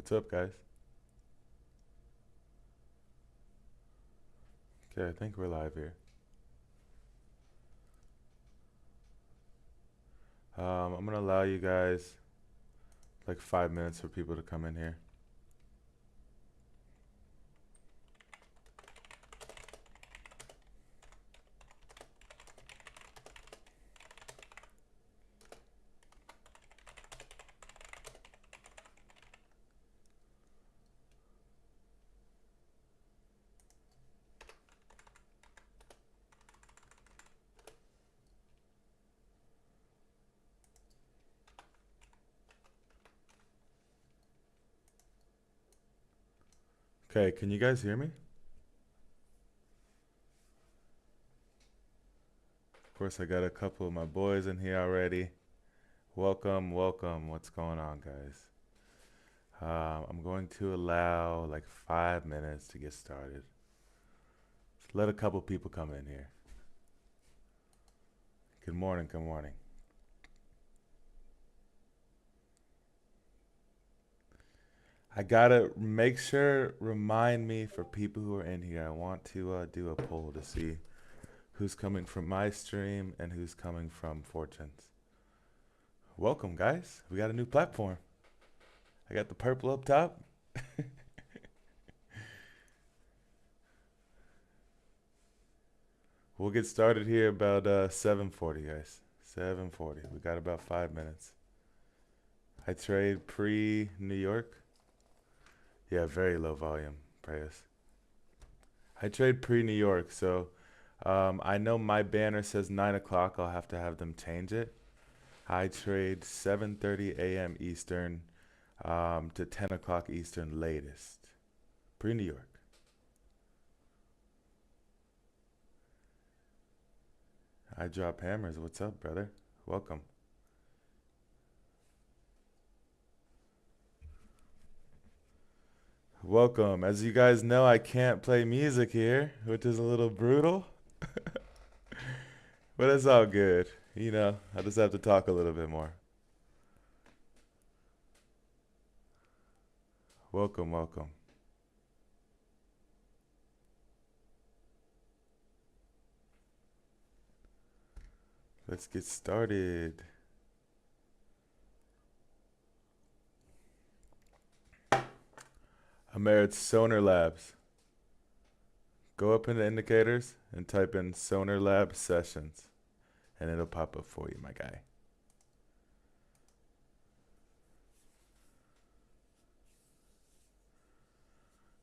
What's up, guys? Okay, I think we're live here. I'm gonna allow you guys like 5 minutes for people to come in here. Okay, can you guys hear me? Of course, I got a couple of my boys in here already. Welcome, welcome. What's going on, guys? I'm going to allow like 5 minutes to get started. Just let a couple people come in here. Good morning, good morning. I gotta make sure, remind me for people who are in here. I want to do a poll to see who's coming from my stream and who's coming from Fortunes. Welcome, guys. We got a new platform. I got the purple up top. We'll get started here about 7:40, guys. 7:40. We got about 5 minutes. I trade pre-New York. Yeah, very low volume, Prayas. I trade pre-New York, so I know my banner says 9 o'clock. I'll have to have them change it. I trade 7:30 a.m. Eastern to 10 o'clock Eastern latest. Pre-New York. I drop hammers. What's up, brother? Welcome. Welcome. As you guys know, I can't play music here, which is a little brutal. But it's all good. You know, I just have to talk a little bit more. Welcome, welcome. Let's get started. I'm at Sonar Labs. Go up in the indicators and type in Sonar Lab Sessions, and it'll pop up for you, my guy.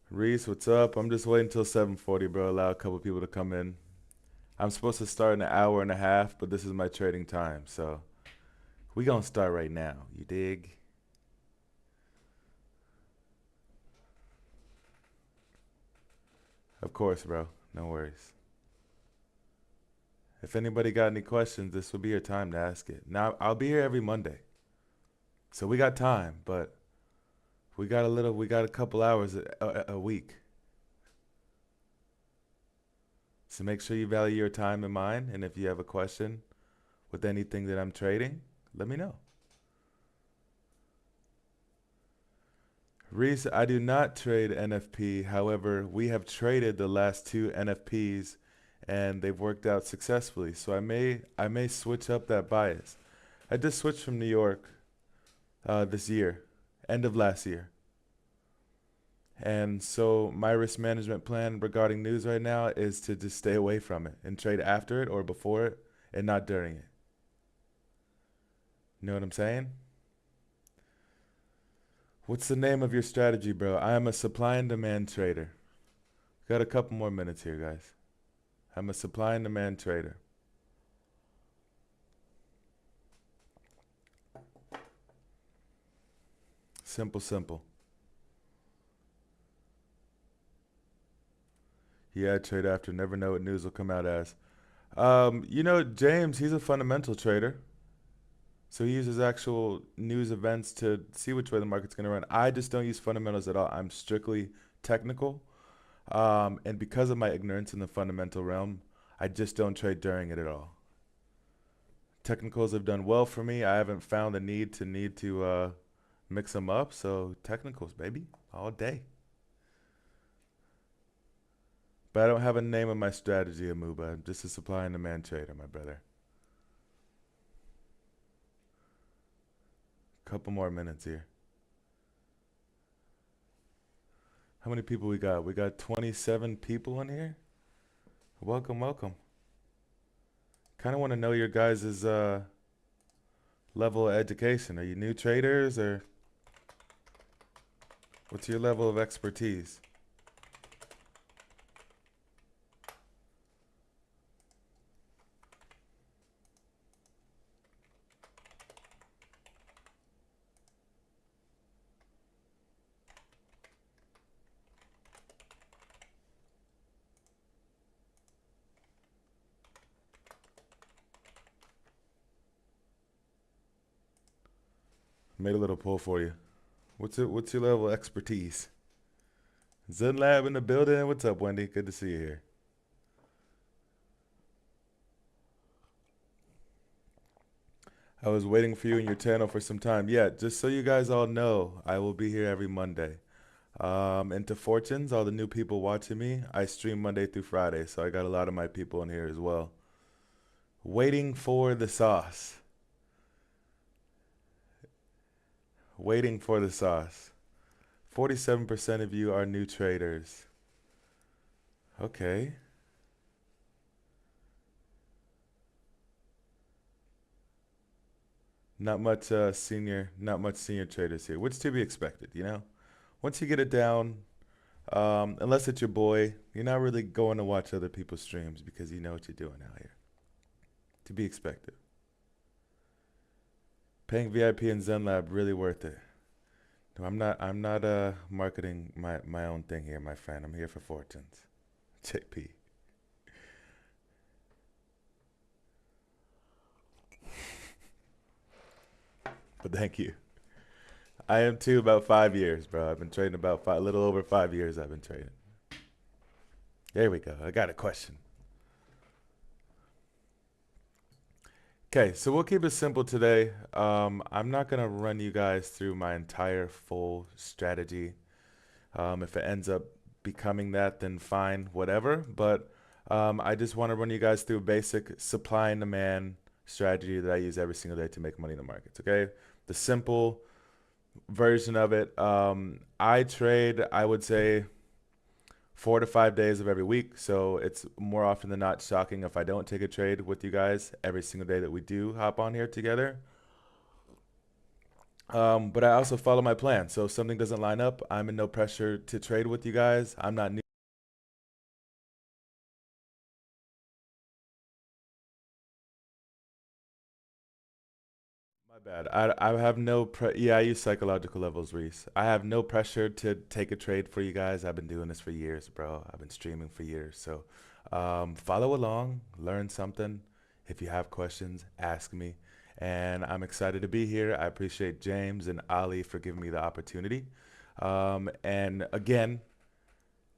Reese, what's up? I'm just waiting until 7:40, bro. Allow a couple people to come in. I'm supposed to start in an hour and a half, but this is my trading time, so we gonna start right now. You dig? Of course, bro. No worries. If anybody got any questions, this will be your time to ask it. Now, I'll be here every Monday. So we got time, but we got a couple hours a week. So make sure you value your time and mine. And if you have a question with anything that I'm trading, let me know. Reese, I do not trade NFP. However, we have traded the last two NFPs and they've worked out successfully. So I may switch up that bias. I just switched from New York this year, end of last year. And so my risk management plan regarding news right now is to just stay away from it and trade after it or before it and not during it. You know what I'm saying? What's the name of your strategy, bro? I am a supply and demand trader. Got a couple more minutes here, guys. I'm a supply and demand trader. Simple, simple. Yeah, trade after. Never know what news will come out as. You know, James, he's a fundamental trader. So he uses actual news events to see which way the market's going to run. I just don't use fundamentals at all. I'm strictly technical. And because of my ignorance in the fundamental realm, I just don't trade during it at all. Technicals have done well for me. I haven't found the need to mix them up. So technicals, baby, all day. But I don't have a name of my strategy, Amuba. I'm just a supply and demand trader, my brother. Couple more minutes here. How many people we got? We got 27 people in here. Welcome, welcome. Kind of want to know your guys' level of education. Are you new traders or what's your level of expertise? Made a little poll for you. What's your level of expertise? Zen Lab in the building. What's up, Wendy? Good to see you here. I was waiting for you in your channel for some time. Yeah, just so you guys all know, I will be here every Monday. Into Fortunes, all the new people watching me, I stream Monday through Friday, so I got a lot of my people in here as well. Waiting for the sauce. Waiting for the sauce. 47% of you are new traders. Okay. Not much senior traders here, which to be expected, you know? Once you get it down, unless it's your boy, you're not really going to watch other people's streams because you know what you're doing out here. To be expected. Paying VIP and Zen Lab really worth it. No, I'm not marketing my own thing here, my friend. I'm here for Fortunes. JP. But thank you. I am too, about 5 years, bro. I've been trading about a little over 5 years I've been trading. There we go. I got a question. Okay, so we'll keep it simple today. I'm not gonna run you guys through my entire full strategy. If it ends up becoming that, then fine, whatever. But I just want to run you guys through a basic supply and demand strategy that I use every single day to make money in the markets. Okay, the simple version of it. I trade, I would say, 4 to 5 days of every week. So it's more often than not shocking if I don't take a trade with you guys every single day that we do hop on here together. But I also follow my plan. So if something doesn't line up, I'm in no pressure to trade with you guys. I'm not new. My bad. I have no yeah, I use psychological levels, Reese. I have no pressure to take a trade for you guys. I've been doing this for years, bro. I've been streaming for years. So follow along, learn something. If you have questions, ask me. And I'm excited to be here. I appreciate James and Ali for giving me the opportunity. And again,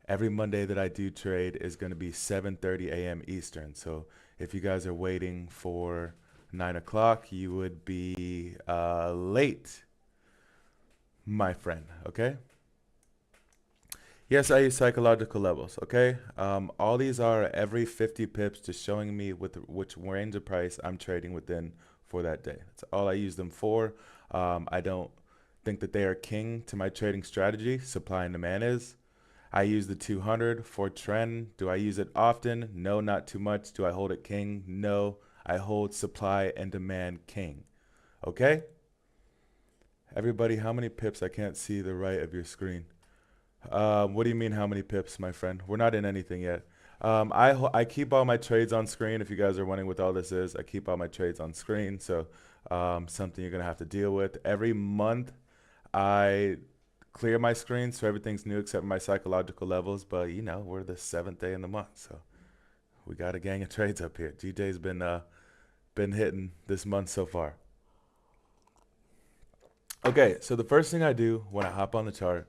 every Monday that I do trade is going to be 7:30 a.m. Eastern. So if you guys are waiting for 9 o'clock, you would be late, my friend. Okay. Yes, I use psychological levels. Okay. All these are every 50 pips, just showing me which range of price I'm trading within for that day. That's all I use them for. I don't think that they are king to my trading strategy. Supply and demand is. I use the 200 for trend. Do I use it often? No, not too much. Do I hold it king? No, I hold supply and demand king. Okay? Everybody, how many pips? I can't see the right of your screen. What do you mean how many pips, my friend? We're not in anything yet. I keep all my trades on screen. If you guys are wondering what all this is, I keep all my trades on screen. So something you're going to have to deal with. Every month, I clear my screen so everything's new except my psychological levels. But, you know, we're the 7th day in the month. So we got a gang of trades up here. GJ's been hitting this month so far. Okay, so the first thing I do when I hop on the chart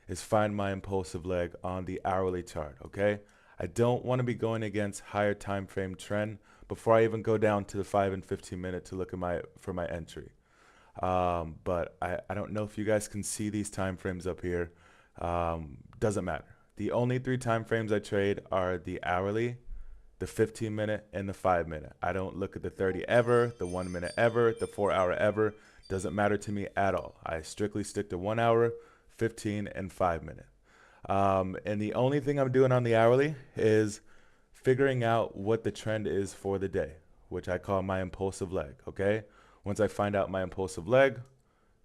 is find my impulsive leg on the hourly chart, okay? I don't want to be going against higher time frame trend before I even go down to the 5 and 15 minute to look at for my entry. But I don't know if you guys can see these time frames up here. Doesn't matter. The only three time frames I trade are the hourly, the 15-minute, and the 5-minute. I don't look at the 30 ever, the 1 minute ever, the 4 hour ever. Doesn't matter to me at all. I strictly stick to 1 hour, 15, and 5-minute. And the only thing I'm doing on the hourly is figuring out what the trend is for the day, which I call my impulsive leg, okay? Once I find out my impulsive leg,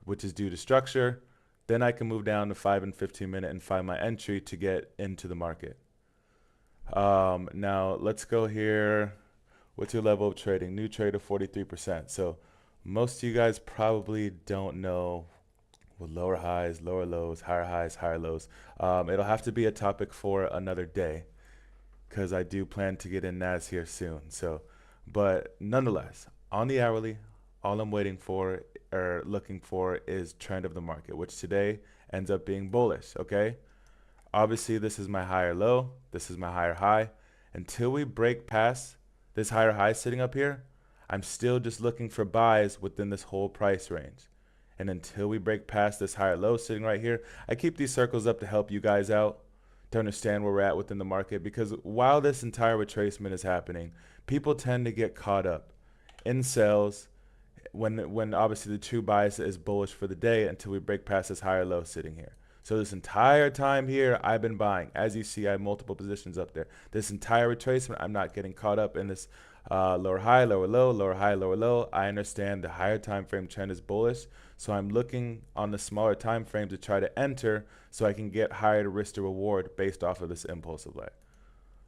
which is due to structure, then I can move down to 5 and 15-minute and find my entry to get into the market. Now let's go here. What's your level of trading? New trader 43%. So most of you guys probably don't know with lower highs, lower lows, higher lows. It'll have to be a topic for another day because I do plan to get in NAS here soon. So, but nonetheless, on the hourly, all I'm waiting for or looking for is trend of the market, which today ends up being bullish. Okay. Obviously, this is my higher low. This is my higher high. Until we break past this higher high sitting up here, I'm still just looking for buys within this whole price range. And until we break past this higher low sitting right here, I keep these circles up to help you guys out to understand where we're at within the market, because while this entire retracement is happening, people tend to get caught up in sales when obviously the true bias is bullish for the day until we break past this higher low sitting here. So this entire time here, I've been buying. As you see, I have multiple positions up there. This entire retracement, I'm not getting caught up in this lower high, lower low, lower high, lower low. I understand the higher time frame trend is bullish, so I'm looking on the smaller time frame to try to enter so I can get higher risk to reward based off of this impulsive leg.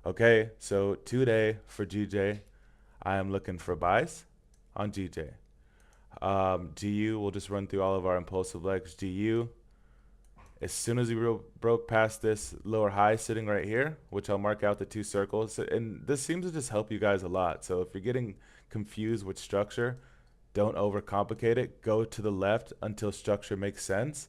Okay, so today for GJ, I am looking for buys on GJ. GU, we'll just run through all of our impulsive legs. GU, as soon as we broke past this lower high sitting right here, which I'll mark out the two circles, and this seems to just help you guys a lot. So if you're getting confused with structure, don't overcomplicate it. Go to the left until structure makes sense,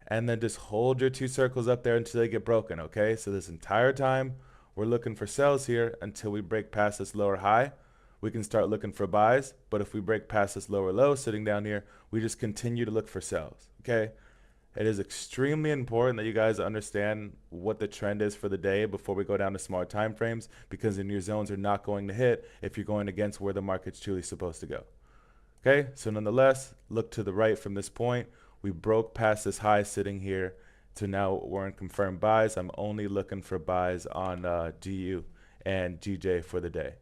and then just hold your two circles up there until they get broken, okay? So this entire time, we're looking for sells here until we break past this lower high. We can start looking for buys, but if we break past this lower low sitting down here, we just continue to look for sells, okay? It is extremely important that you guys understand what the trend is for the day before we go down to smaller time frames, because then your zones are not going to hit if you're going against where the market's truly supposed to go. Okay, so nonetheless, look to the right from this point. We broke past this high sitting here, so now we're in confirmed buys. I'm only looking for buys on GU and GJ for the day.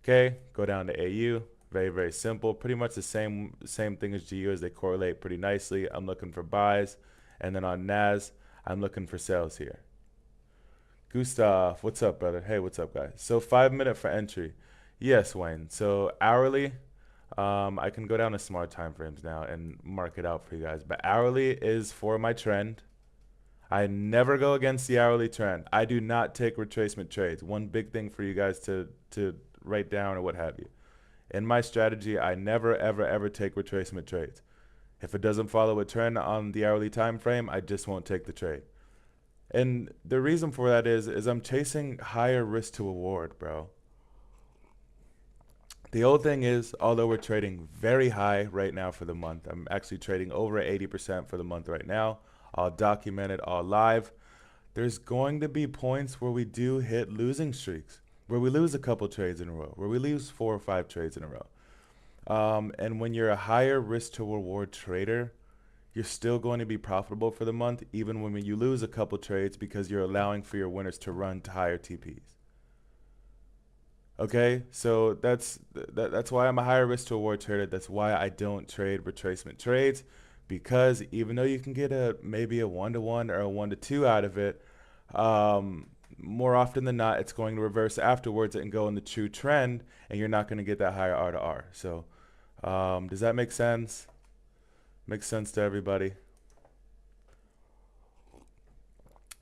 Okay, go down to AU. Very, very simple. Pretty much the same thing as GU, as they correlate pretty nicely. I'm looking for buys. And then on NAS, I'm looking for sales here. Gustav, what's up, brother? Hey, what's up, guys? So 5-minute for entry. Yes, Wayne. So hourly, I can go down to smart time frames now and mark it out for you guys. But hourly is for my trend. I never go against the hourly trend. I do not take retracement trades. One big thing for you guys to write down or what have you. In my strategy, I never, ever take retracement trades. If it doesn't follow a trend on the hourly time frame, I just won't take the trade. And the reason for that is I'm chasing higher risk to reward, bro. The old thing is, although we're trading very high right now for the month, I'm actually trading over 80% for the month right now. I'll document it all live. There's going to be points where we do hit losing streaks, where we lose a couple trades in a row, where we lose 4 or 5 trades in a row. And when you're a higher risk to reward trader, you're still going to be profitable for the month, even when you lose a couple trades, because you're allowing for your winners to run to higher TPs. Okay, so that's why I'm a higher risk to reward trader. That's why I don't trade retracement trades, because even though you can get maybe a 1-to-1 or a 1-to-2 out of it, more often than not, it's going to reverse afterwards and go in the true trend, and you're not going to get that higher R to R. So does that make sense? Makes sense to everybody?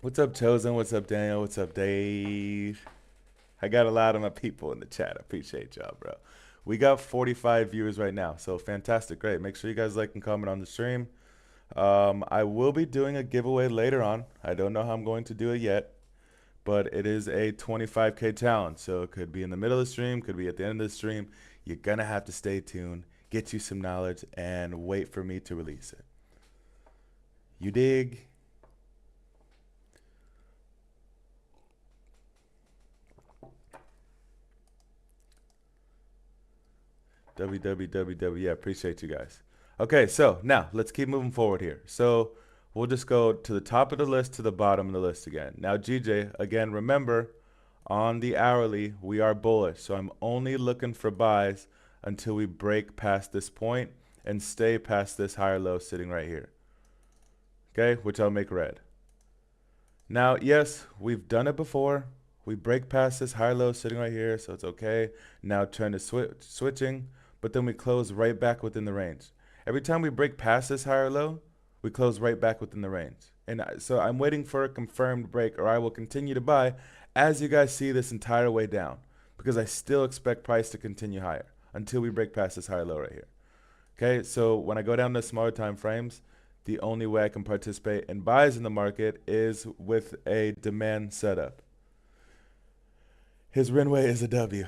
What's up, Chosen? What's up, Daniel? What's up, Dave? I got a lot of my people in the chat. I appreciate y'all, bro. We got 45 viewers right now, so fantastic. Great. Make sure you guys like and comment on the stream. I will be doing a giveaway later on. I don't know how I'm going to do it yet, but it is a 25K challenge. So it could be in the middle of the stream, could be at the end of the stream. You're going to have to stay tuned. get you some knowledge, and wait for me to release it. You dig? www. Yeah, appreciate you guys. Okay, so now let's keep moving forward here. So we'll just go to the top of the list to the bottom of the list again. Now, GJ, again, remember on the hourly, we are bullish. So I'm only looking for buys until we break past this point and stay past this higher low sitting right here. Okay, which I'll make red. Now, yes, we've done it before. We break past this higher low sitting right here, so it's okay. Now turn to switching, but then we close right back within the range. Every time we break past this higher low, we close right back within the range. And so I'm waiting for a confirmed break, or I will continue to buy as you guys see this entire way down, because I still expect price to continue higher until we break past this higher low right here. Okay, so when I go down to smaller time frames, the only way I can participate in buys in the market is with a demand setup. His Renway is a W.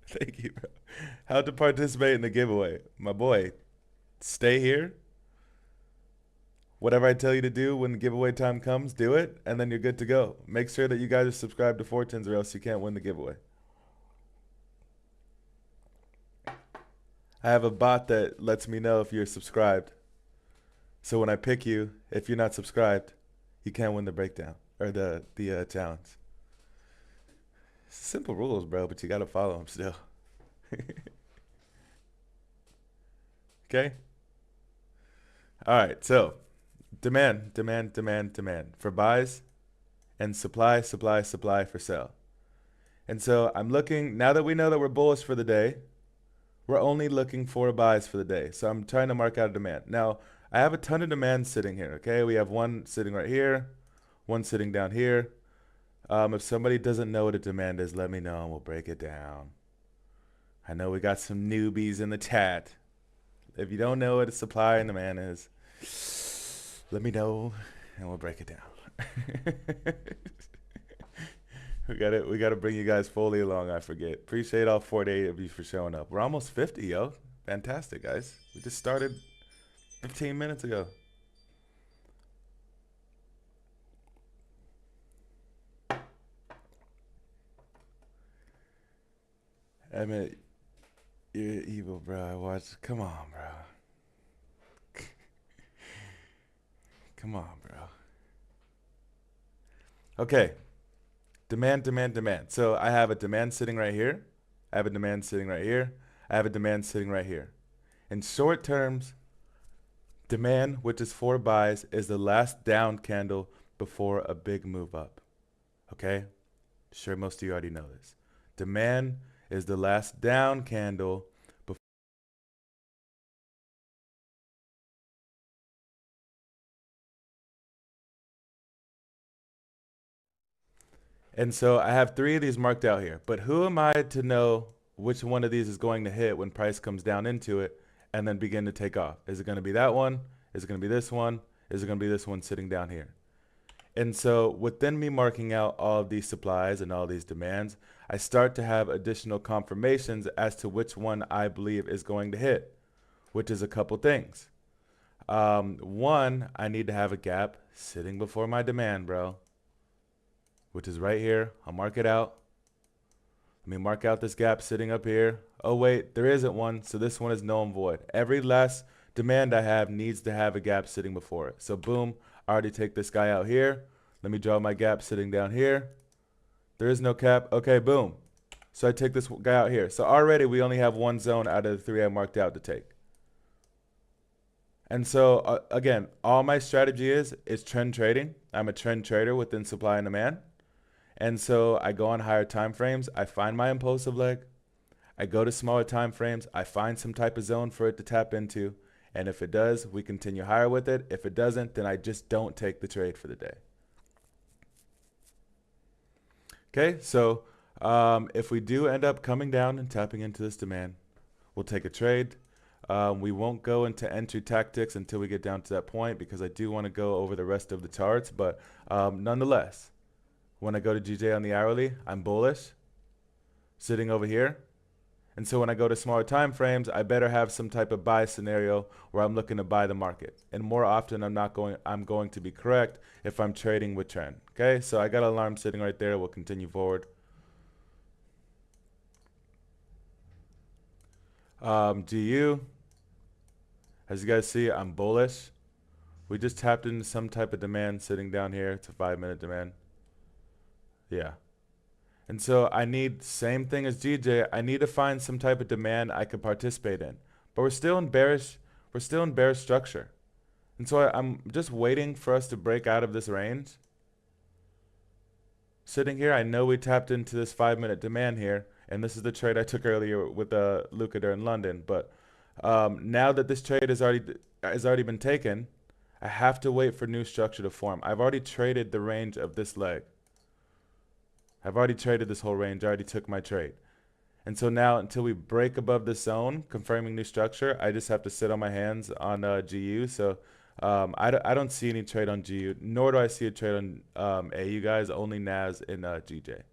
Thank you, bro. How to participate in the giveaway. My boy, stay here. Whatever I tell you to do when the giveaway time comes, do it, and then you're good to go. Make sure that you guys are subscribed to Fortunes or else you can't win the giveaway. I have a bot that lets me know if you're subscribed. So when I pick you, if you're not subscribed, you can't win the breakdown or the challenge. Simple rules, bro, but you got to follow them still. Okay? All right, so demand for buys and supply for sell. And so I'm looking, now that we know that we're bullish for the day, we're only looking for buys for the day. So I'm trying to mark out a demand. Now, I have a ton of demand sitting here, okay? We have one sitting right here, one sitting down here. If somebody doesn't know what a demand is, let me know and we'll break it down. I know we got some newbies in the chat. If you don't know what a supply and demand is, let me know and we'll break it down. We got to bring you guys fully along, I forget. Appreciate all 48 of you for showing up. We're almost 50, yo. Fantastic, guys. We just started 15 minutes ago. I mean, you're evil, bro. I watched. Come on, bro. Come on, bro. Okay. Demand. So I have a demand sitting right here. I have a demand sitting right here. I have a demand sitting right here. In short terms, demand, which is for buys, is the last down candle before a big move up. Okay? Sure, most of you already know this. Demand is the last down candle before. And so I have 3 of these marked out here. But who am I to know which one of these is going to hit when price comes down into it and then begin to take off? Is it going to be that one? Is it going to be this one? Is it going to be this one sitting down here? And so within me marking out all of these supplies and all these demands, I start to have additional confirmations as to which one I believe is going to hit, which is a couple things. One, I need to have a gap sitting before my demand, bro, which is right here. I'll mark it out. Let me mark out this gap sitting up here. Oh, wait, there isn't one, so this one is null and void. Every last demand I have needs to have a gap sitting before it. So boom, I already take this guy out here. Let me draw my gap sitting down here. There is no cap. Okay, boom. So I take this guy out here. So already we only have one zone out of the 3 I marked out to take. And so again, all my strategy is trend trading. I'm a trend trader within supply and demand. And so I go on higher time frames. I find my impulsive leg. I go to smaller time frames. I find some type of zone for it to tap into. And if it does, we continue higher with it. If it doesn't, then I just don't take the trade for the day. Okay, so if we do end up coming down and tapping into this demand, we'll take a trade. We won't go into entry tactics until we get down to that point because I do want to go over the rest of the charts. But nonetheless, when I go to GJ on the hourly, I'm bullish, sitting over here. And so when I go to smaller time frames, I better have some type of buy scenario where I'm looking to buy the market. And more often I'm going to be correct if I'm trading with trend. Okay, so I got an alarm sitting right there. We'll continue forward. GU, as you guys see, I'm bullish. We just tapped into some type of demand sitting down here. It's a 5-minute demand. Yeah. And so I need, same thing as GJ, I need to find some type of demand I could participate in. But we're still in bearish structure. And so I'm just waiting for us to break out of this range. Sitting here, I know we tapped into this 5-minute demand here, and this is the trade I took earlier with Luca in London. But now that this trade has already been taken, I have to wait for new structure to form. I've already traded the range of this leg. I've already traded this whole range. I already took my trade. And so now until we break above this zone, confirming new structure, I just have to sit on my hands on GU. So I don't see any trade on GU, nor do I see a trade on AU, guys, only NAS and GJ.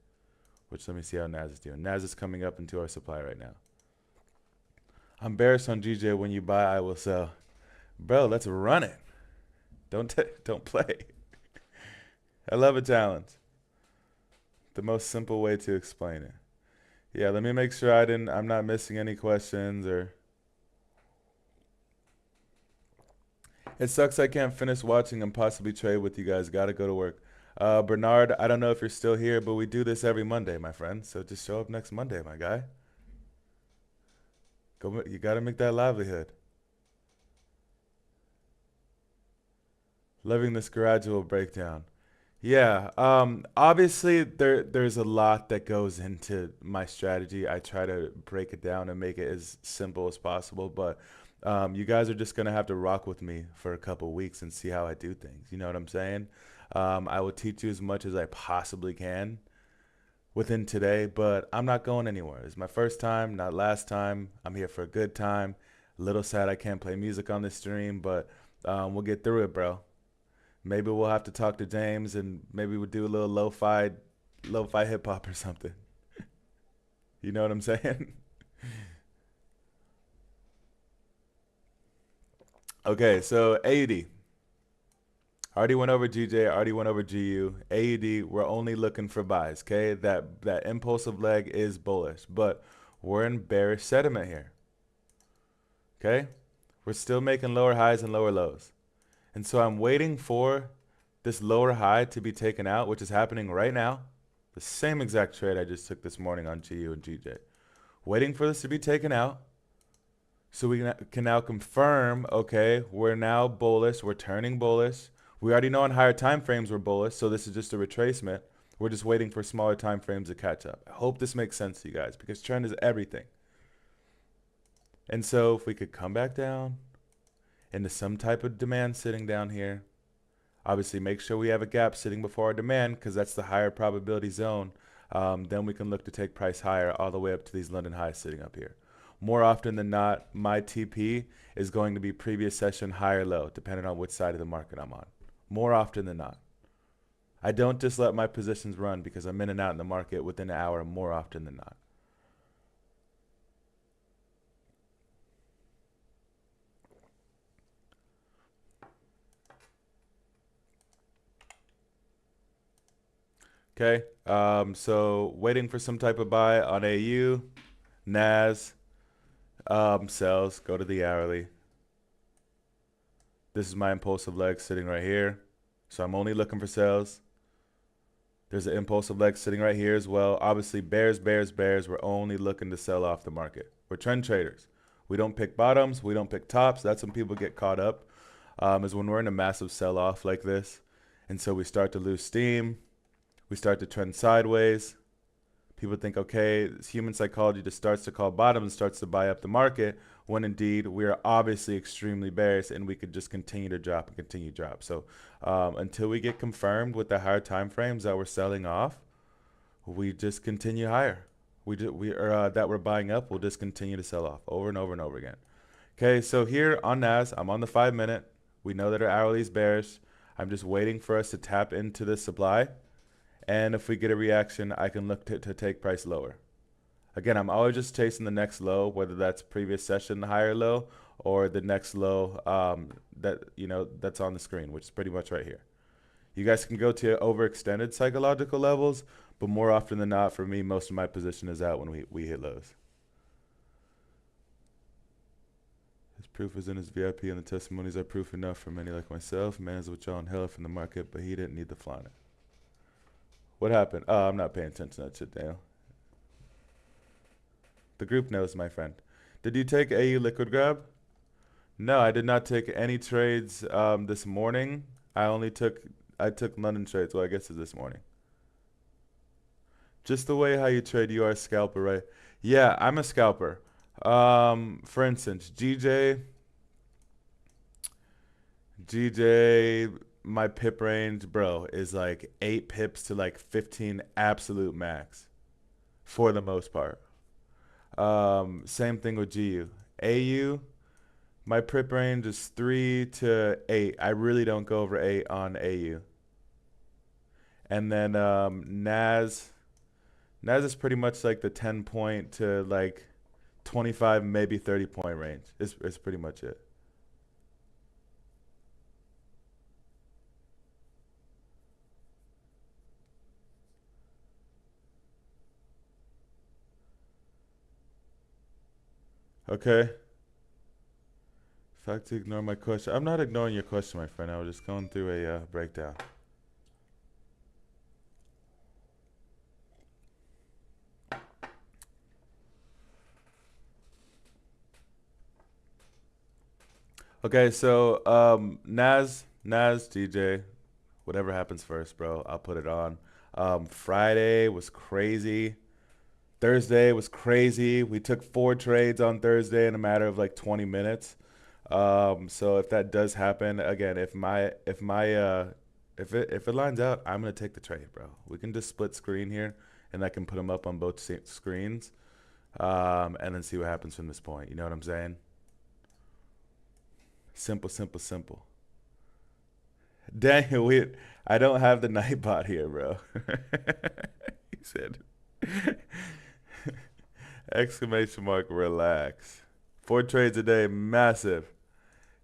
Which, let me see how NAS is doing. NAS is coming up into our supply right now. I'm bearish on GJ. When you buy, I will sell. Bro, let's run it. Don't play. I love a challenge. The most simple way to explain it. Yeah, let me make sure I'm not missing any questions or. It sucks I can't finish watching and possibly trade with you guys. Gotta go to work. Bernard, I don't know if you're still here, but we do this every Monday, my friend. So just show up next Monday, my guy. You gotta make that livelihood. Loving this gradual breakdown. Yeah, obviously there's a lot that goes into my strategy. I try to break it down and make it as simple as possible, but you guys are just gonna have to rock with me for a couple weeks and see how I do things. You know what I'm saying? I will teach you as much as I possibly can within today, but I'm not going anywhere. It's my first time, not last time. I'm here for a good time. A little sad I can't play music on this stream, but we'll get through it, bro. Maybe we'll have to talk to James and maybe we'll do a little lo-fi hip hop or something. You know what I'm saying? Okay, so AUD. Already went over GJ, already went over GU. AUD, we're only looking for buys, okay? That impulsive leg is bullish, but we're in bearish sentiment here. Okay? We're still making lower highs and lower lows. And so I'm waiting for this lower high to be taken out, which is happening right now. The same exact trade I just took this morning on GU and GJ. Waiting for this to be taken out so we can now confirm, okay, we're now bullish. We're turning bullish. We already know on higher time frames we're bullish, so this is just a retracement. We're just waiting for smaller time frames to catch up. I hope this makes sense to you guys because trend is everything. And so if we could come back down into some type of demand sitting down here. Obviously, make sure we have a gap sitting before our demand because that's the higher probability zone. Then we can look to take price higher all the way up to these London highs sitting up here. More often than not, my TP is going to be previous session high or low, depending on which side of the market I'm on. More often than not. I don't just let my positions run because I'm in and out in the market within an hour more often than not. Okay, so waiting for some type of buy on AU, NAS, sells, go to the hourly. This is my impulsive leg sitting right here. So I'm only looking for sales. There's an impulsive leg sitting right here as well. Obviously, bears, bears, bears. We're only looking to sell off the market. We're trend traders. We don't pick bottoms. We don't pick tops. That's when people get caught up, is when we're in a massive sell-off like this. And so we start to lose steam. We start to trend sideways. People think, okay, human psychology just starts to call bottom and starts to buy up the market, when indeed we are obviously extremely bearish and we could just continue to drop and continue to drop. So until we get confirmed with the higher time frames that we're selling off, we just continue higher. That we're buying up, we'll just continue to sell off over and over and over again. Okay, so here on NAS, I'm on the 5-minute. We know that our hourly is bearish. I'm just waiting for us to tap into this supply. And if we get a reaction, I can look to take price lower. Again, I'm always just chasing the next low, whether that's previous session higher low or the next low that that's on the screen, which is pretty much right here. You guys can go to overextended psychological levels, but more often than not, for me, most of my position is out when we hit lows. His proof is in his VIP, and the testimonies are proof enough for many like myself. Man is withdrawn hella from the market, but he didn't need the flying. What happened? Oh, I'm not paying attention to that shit, Daniel. The group knows, my friend. Did you take AU liquid grab? No, I did not take any trades this morning. I took London trades. Well, I guess it's this morning. Just the way how you trade, you are a scalper, right? Yeah, I'm a scalper. For instance, GJ, my pip range, bro, is like 8 pips to like 15 absolute max for the most part. Same thing with GU. AU, my pip range is 3 to 8. I really don't go over 8 on AU. And then Nas is pretty much like the 10 point to like 25, maybe 30 point range. It's pretty much it. Okay. Fact to ignore my question. I'm not ignoring your question, my friend. I was just going through a breakdown. Okay, so Nas, DJ, whatever happens first, bro. I'll put it on. Friday was crazy. Thursday was crazy. We took 4 trades on Thursday in a matter of like 20 minutes. So if that does happen again, if it lines out, I'm gonna take the trade, bro. We can just split screen here, and I can put them up on both screens, and then see what happens from this point. You know what I'm saying? Simple, simple, simple. Daniel, I don't have the Nightbot here, bro. He said, exclamation mark, relax. 4 trades a day, massive.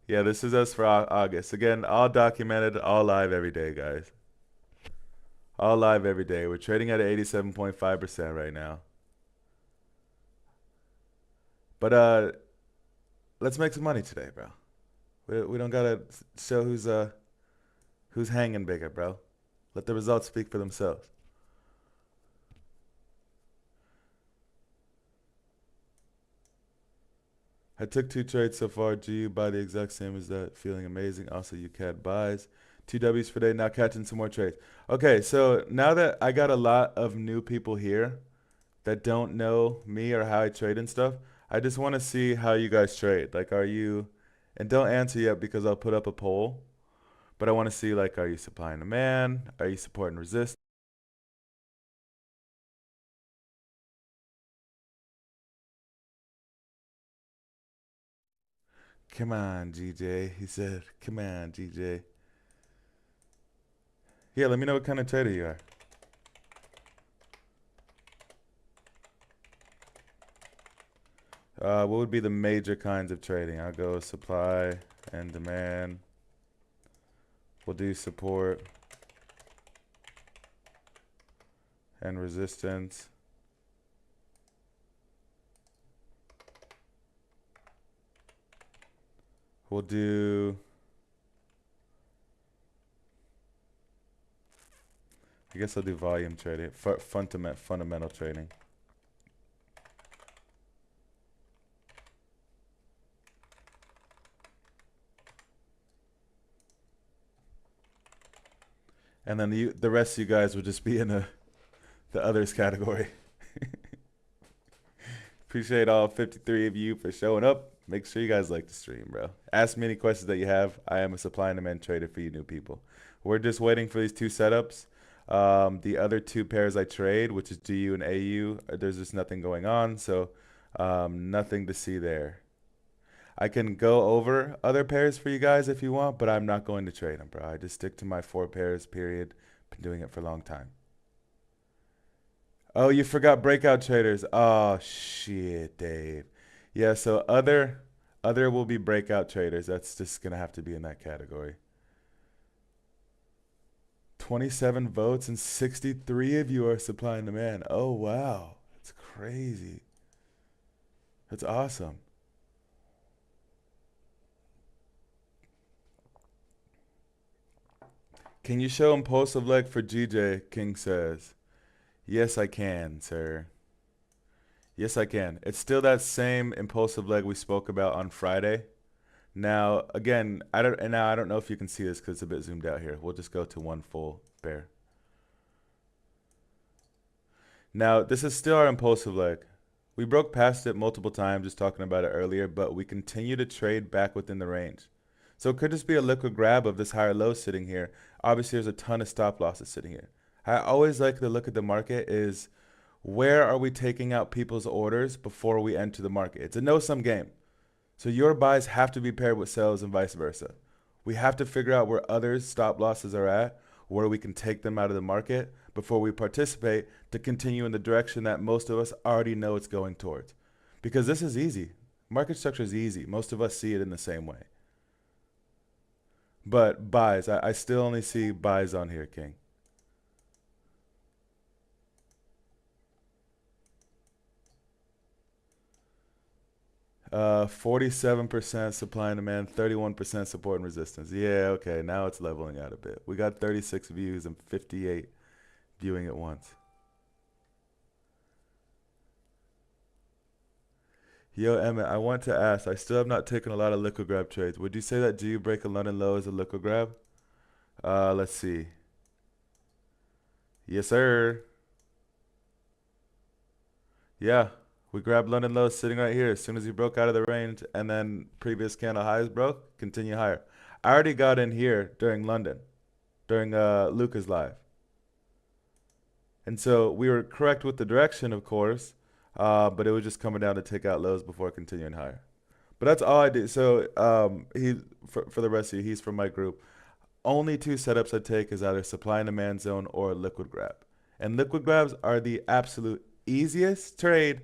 Yeah, this is us for August. Again, all documented, all live every day, guys. All live every day. We're trading at 87.5% right now. But let's make some money today, bro. We don't gotta show who's hanging bigger, bro. Let the results speak for themselves. I took 2 trades so far. GU buy the exact same as that. Feeling amazing. Also, UCAD buys. 2 Ws per day. Now catching some more trades. Okay, so now that I got a lot of new people here that don't know me or how I trade and stuff, I just want to see how you guys trade. Like, are you, and don't answer yet because I'll put up a poll, but I want to see, like, are you supply and demand? Are you supporting resistance? Come on, GJ. He said, come on, GJ. Yeah, let me know what kind of trader you are. What would be the major kinds of trading? I'll go supply and demand. We'll do support and resistance. We'll do, I guess I'll do volume trading, fundamental trading. And then the rest of you guys would just be in the others category. Appreciate all 53 of you for showing up. Make sure you guys like the stream, bro. Ask me any questions that you have. I am a supply and demand trader for you new people. We're just waiting for these 2 setups. The other 2 pairs I trade, which is GU and AU, there's just nothing going on, so nothing to see there. I can go over other pairs for you guys if you want, but I'm not going to trade them, bro. I just stick to my 4 pairs, period. Been doing it for a long time. Oh, you forgot breakout traders. Oh shit, Dave. Yeah, so other will be breakout traders. That's just gonna have to be in that category. 27 votes and 63 of you are supply and demand. Oh wow. That's crazy. That's awesome. Can you show impulsive leg for GJ? King says. Yes, I can, sir. Yes, I can. It's still that same impulsive leg we spoke about on Friday. Now, again, I don't know if you can see this because it's a bit zoomed out here. We'll just go to one full bear. Now, this is still our impulsive leg. We broke past it multiple times, just talking about it earlier, but we continue to trade back within the range. So it could just be a liquid grab of this higher low sitting here. Obviously, there's a ton of stop losses sitting here. I always like to look at the market is where are we taking out people's orders before we enter the market? It's a no-sum game. So your buys have to be paired with sells and vice versa. We have to figure out where others' stop losses are at, where we can take them out of the market before we participate to continue in the direction that most of us already know it's going towards. Because this is easy. Market structure is easy. Most of us see it in the same way. But buys, I still only see buys on here, King. 47% supply and demand, 31% support and resistance. Yeah, okay, now it's leveling out a bit. We got 36 views and 58 viewing at once. Yo, Emmett, I want to ask, I still have not taken a lot of liquid grab trades. Would you say that GU break a London low is a liquid grab? Let's see. Yes, sir. Yeah, we grabbed London lows sitting right here as soon as he broke out of the range, and then previous candle highs broke, continue higher. I already got in here during London, during Luca's live. And so we were correct with the direction, of course, but it was just coming down to take out lows before continuing higher. But that's all I did. So for the rest of you, he's from my group. Only two setups I take is either supply and demand zone or liquid grab. And liquid grabs are the absolute easiest trade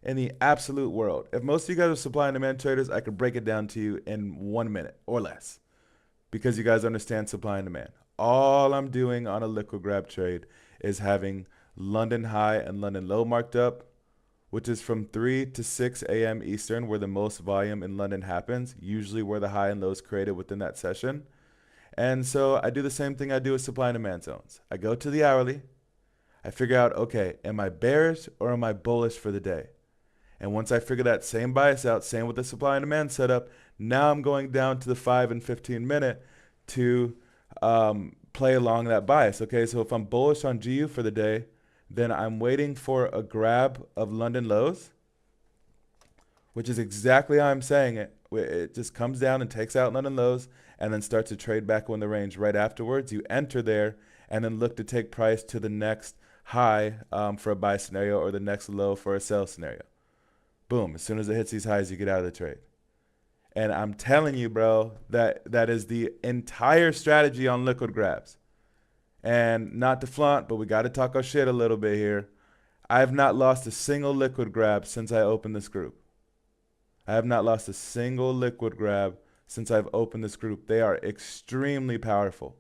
in the absolute world. If most of you guys are supply and demand traders, I could break it down to you in 1 minute or less because you guys understand supply and demand. All I'm doing on a liquid grab trade is having London high and London low marked up, which is from 3 to 6 a.m. Eastern, where the most volume in London happens, usually where the high and low is created within that session. And so I do the same thing I do with supply and demand zones. I go to the hourly. I figure out, okay, am I bearish or am I bullish for the day? And once I figure that same bias out, same with the supply and demand setup, now I'm going down to the 5 and 15 minute to play along that bias. Okay, so if I'm bullish on GU for the day, then I'm waiting for a grab of London lows, which is exactly how I'm saying it. It just comes down and takes out London lows and then starts to trade back in the range right afterwards. You enter there and then look to take price to the next high for a buy scenario or the next low for a sell scenario. Boom. As soon as it hits these highs, you get out of the trade. And I'm telling you, bro, that is the entire strategy on liquid grabs. And not to flaunt, but we got to talk our shit a little bit here. I have not lost a single liquid grab since I opened this group. I have not lost a single liquid grab since I've opened this group. They are extremely powerful.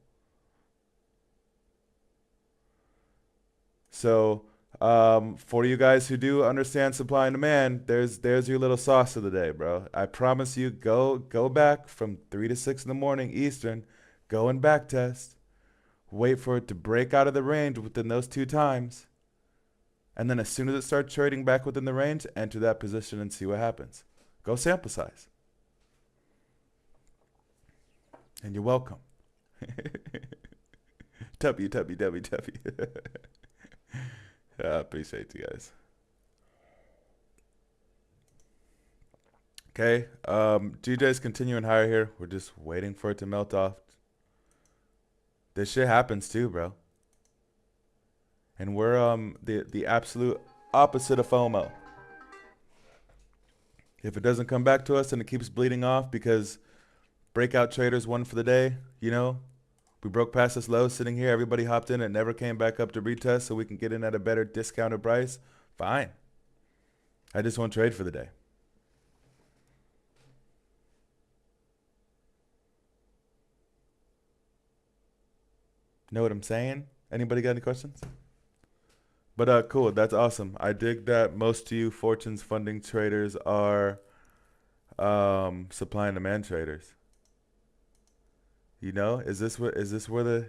So for you guys who do understand supply and demand, there's your little sauce of the day, bro. I promise you, go back from 3 to 6 in the morning Eastern, go and back test, wait for it to break out of the range within those 2 times, and then as soon as it starts trading back within the range, enter that position and see what happens. Go sample size. And you're welcome. W. I appreciate you guys. Okay, GJ's continuing higher here. We're just waiting for it to melt off. This shit happens too, bro. And we're the absolute opposite of FOMO. If it doesn't come back to us and it keeps bleeding off because breakout traders won for the day, you know, We broke past this low sitting here. Everybody hopped in and never came back up to retest so we can get in at a better discounted price. Fine. I just won't trade for the day. Know what I'm saying? Anybody got any questions? But cool. That's awesome. I dig that most of you Fortunes Funding traders are supply and demand traders. You know, is this where the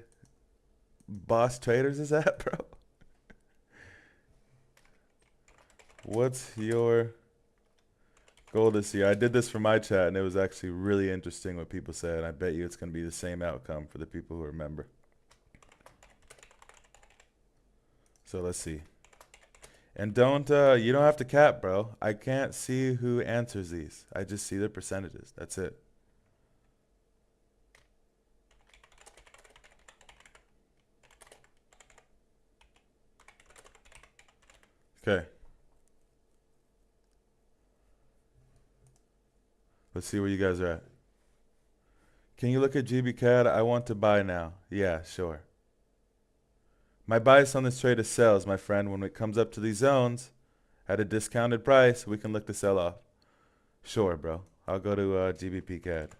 boss traders is at, bro? What's your goal this year? I did this for my chat, and it was actually really interesting what people said. I bet you it's going to be the same outcome for the people who remember. So let's see. And don't you don't have to cap, bro. I can't see who answers these. I just see the percentages. That's it. Okay. Let's see where you guys are at. Can you look at GBCAD? I want to buy now. Yeah, sure. My bias on this trade is sells, my friend. When it comes up to these zones at a discounted price, we can look to sell off. Sure, bro. I'll go to GBPCAD.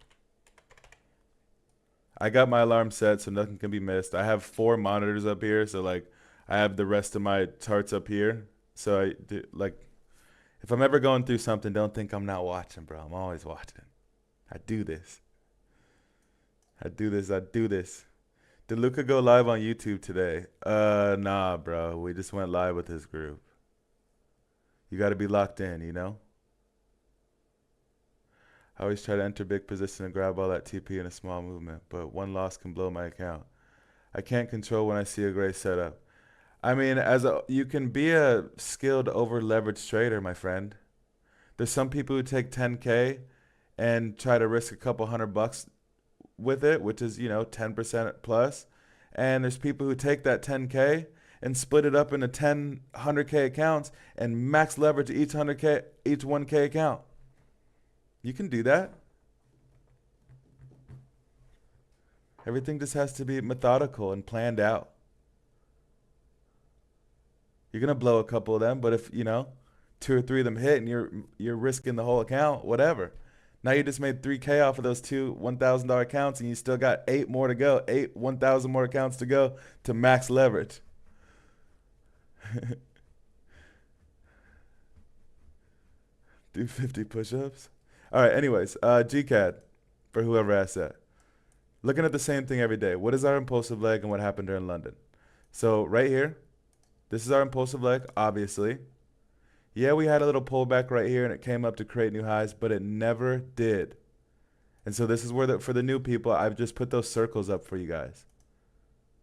I got my alarm set so nothing can be missed. I have 4 monitors up here, so like I have the rest of my charts up here. So I do, like, if I'm ever going through something, don't think I'm not watching, bro. I'm always watching. I do this. I do this. I do this. Did Luca go live on YouTube today? Nah, bro. We just went live with his group. You got to be locked in, you know? I always try to enter big position and grab all that TP in a small movement, but one loss can blow my account. I can't control when I see a gray setup. I mean, you can be a skilled over leveraged trader, my friend. There's some people who take 10K and try to risk a couple $100 with it, which is, you know, 10% plus. And there's people who take that 10K and split it up into 10 100K accounts and max leverage each 1K account. You can do that. Everything just has to be methodical and planned out. You're gonna blow a couple of them, but if, you know, 2 or 3 of them hit and you're risking the whole account, whatever. Now you just made 3K off of those 2 $1,000 accounts, and you still got 8 more to go, 8 1,000 more accounts to go to max leverage. Do 50 push-ups. All right, anyways, GCAD, for whoever asked that. Looking at the same thing every day. What is our impulsive leg and what happened during London? So right here, this is our impulsive leg, obviously. Yeah, we had a little pullback right here, and it came up to create new highs, but it never did. And so this is where, for the new people, I've just put those circles up for you guys.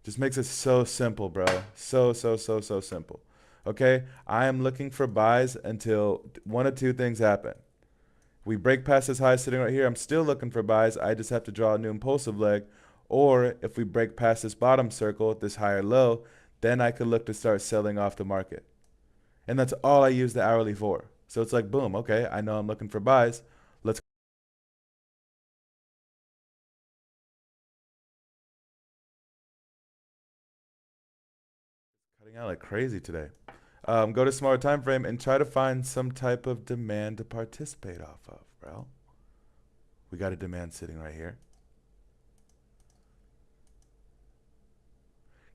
Just makes it so simple, bro. So simple. Okay? I am looking for buys until 1 of 2 things happen. We break past this high sitting right here. I'm still looking for buys. I just have to draw a new impulsive leg. Or if we break past this bottom circle, this higher low, then I could look to start selling off the market. And that's all I use the hourly for. So it's like, boom, okay, I know I'm looking for buys. Let's cutting out like crazy today. Go to smaller time frame and try to find some type of demand to participate off of, bro. We got a demand sitting right here.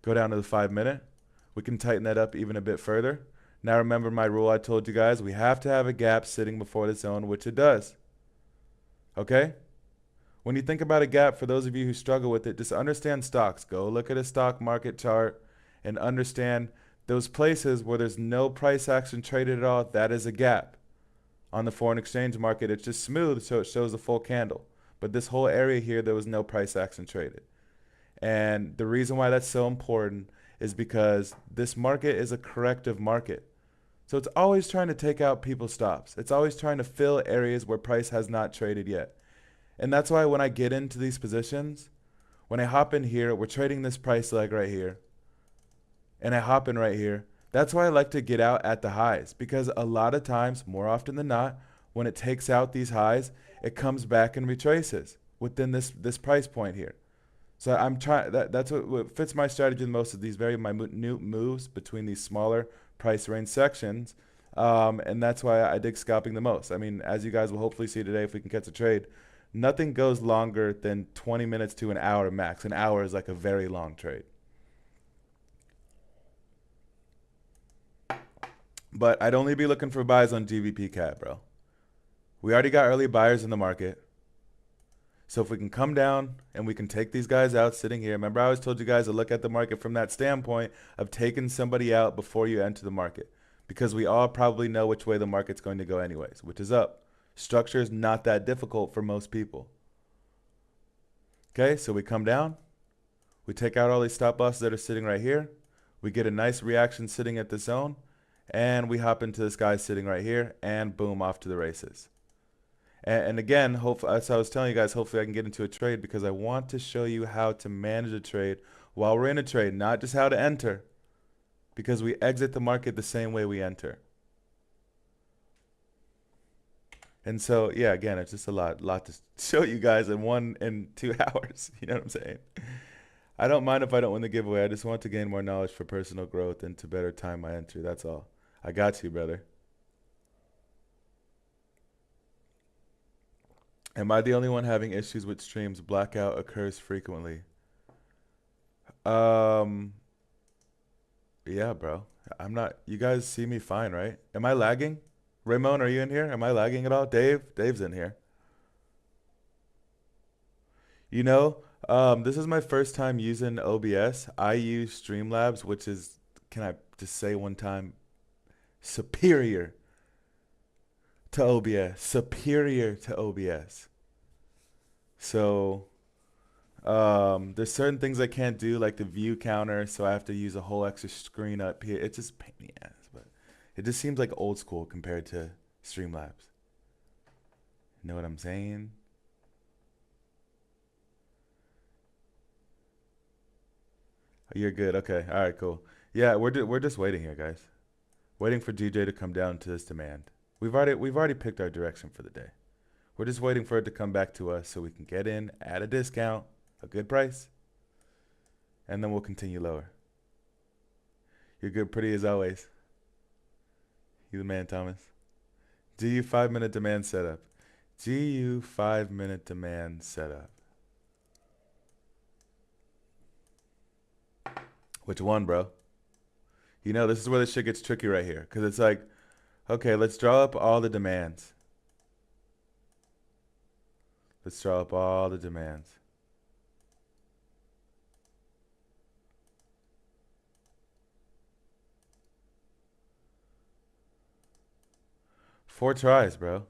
Go down to the 5-minute. We can tighten that up even a bit further. Now remember my rule I told you guys. We have to have a gap sitting before the zone, which it does. Okay? When you think about a gap, for those of you who struggle with it, just understand stocks. Go look at a stock market chart and understand those places where there's no price action traded at all. That is a gap. On the foreign exchange market, it's just smooth, so it shows a full candle. But this whole area here, there was no price action traded. And the reason why that's so important is because this market is a corrective market. So it's always trying to take out people's stops. It's always trying to fill areas where price has not traded yet. And that's why when I get into these positions, when I hop in here, we're trading this price leg right here, and I hop in right here, that's why I like to get out at the highs, because a lot of times, more often than not, when it takes out these highs, it comes back and retraces within this price point here. So I'm trying. That's what fits my strategy the most of these very minute moves between these smaller price range sections, and that's why I dig scalping the most. I mean, as you guys will hopefully see today, if we can catch a trade, nothing goes longer than 20 minutes to an hour max. An hour is like a very long trade. But I'd only be looking for buys on GVP cat, bro. We already got early buyers in the market. So if we can come down and we can take these guys out sitting here, remember I always told you guys to look at the market from that standpoint of taking somebody out before you enter the market, because we all probably know which way the market's going to go anyways, which is up. Structure is not that difficult for most people. Okay, so we come down, we take out all these stop losses that are sitting right here, we get a nice reaction sitting at the zone, and we hop into this guy sitting right here, and boom, off to the races. And again, hopefully, as I was telling you guys, hopefully I can get into a trade, because I want to show you how to manage a trade while we're in a trade, not just how to enter, because we exit the market the same way we enter. And so, yeah, again, it's just a lot to show you guys in 2 hours. You know what I'm saying? I don't mind if I don't win the giveaway. I just want to gain more knowledge for personal growth and to better time my entry. That's all. I got you, brother. Am I the only one having issues with streams? Blackout occurs frequently. Um, yeah, bro. I'm not. You guys see me fine, right? Am I lagging? Ramon, are you in here? Am I lagging at all? Dave's in here. You know, this is my first time using OBS. I use Streamlabs, which is, can I just say one time, superior to OBS. Superior to OBS. So, there's certain things I can't do, like the view counter, so I have to use a whole extra screen up here. It's just pain in the ass, but it just seems like old school compared to Streamlabs. You know what I'm saying? You're good. Okay. All right. Cool. Yeah, we're just waiting here, guys. Waiting for DJ to come down to this demand. We've already picked our direction for the day. We're just waiting for it to come back to us so we can get in at a discount, a good price, and then we'll continue lower. You're good, pretty as always. You the man, Thomas. GU 5-minute demand setup. GU 5-minute demand setup. Which one, bro? You know, this is where the shit gets tricky right here. Because it's like, okay, let's draw up all the demands. Let's draw up all the demands. Four tries, bro.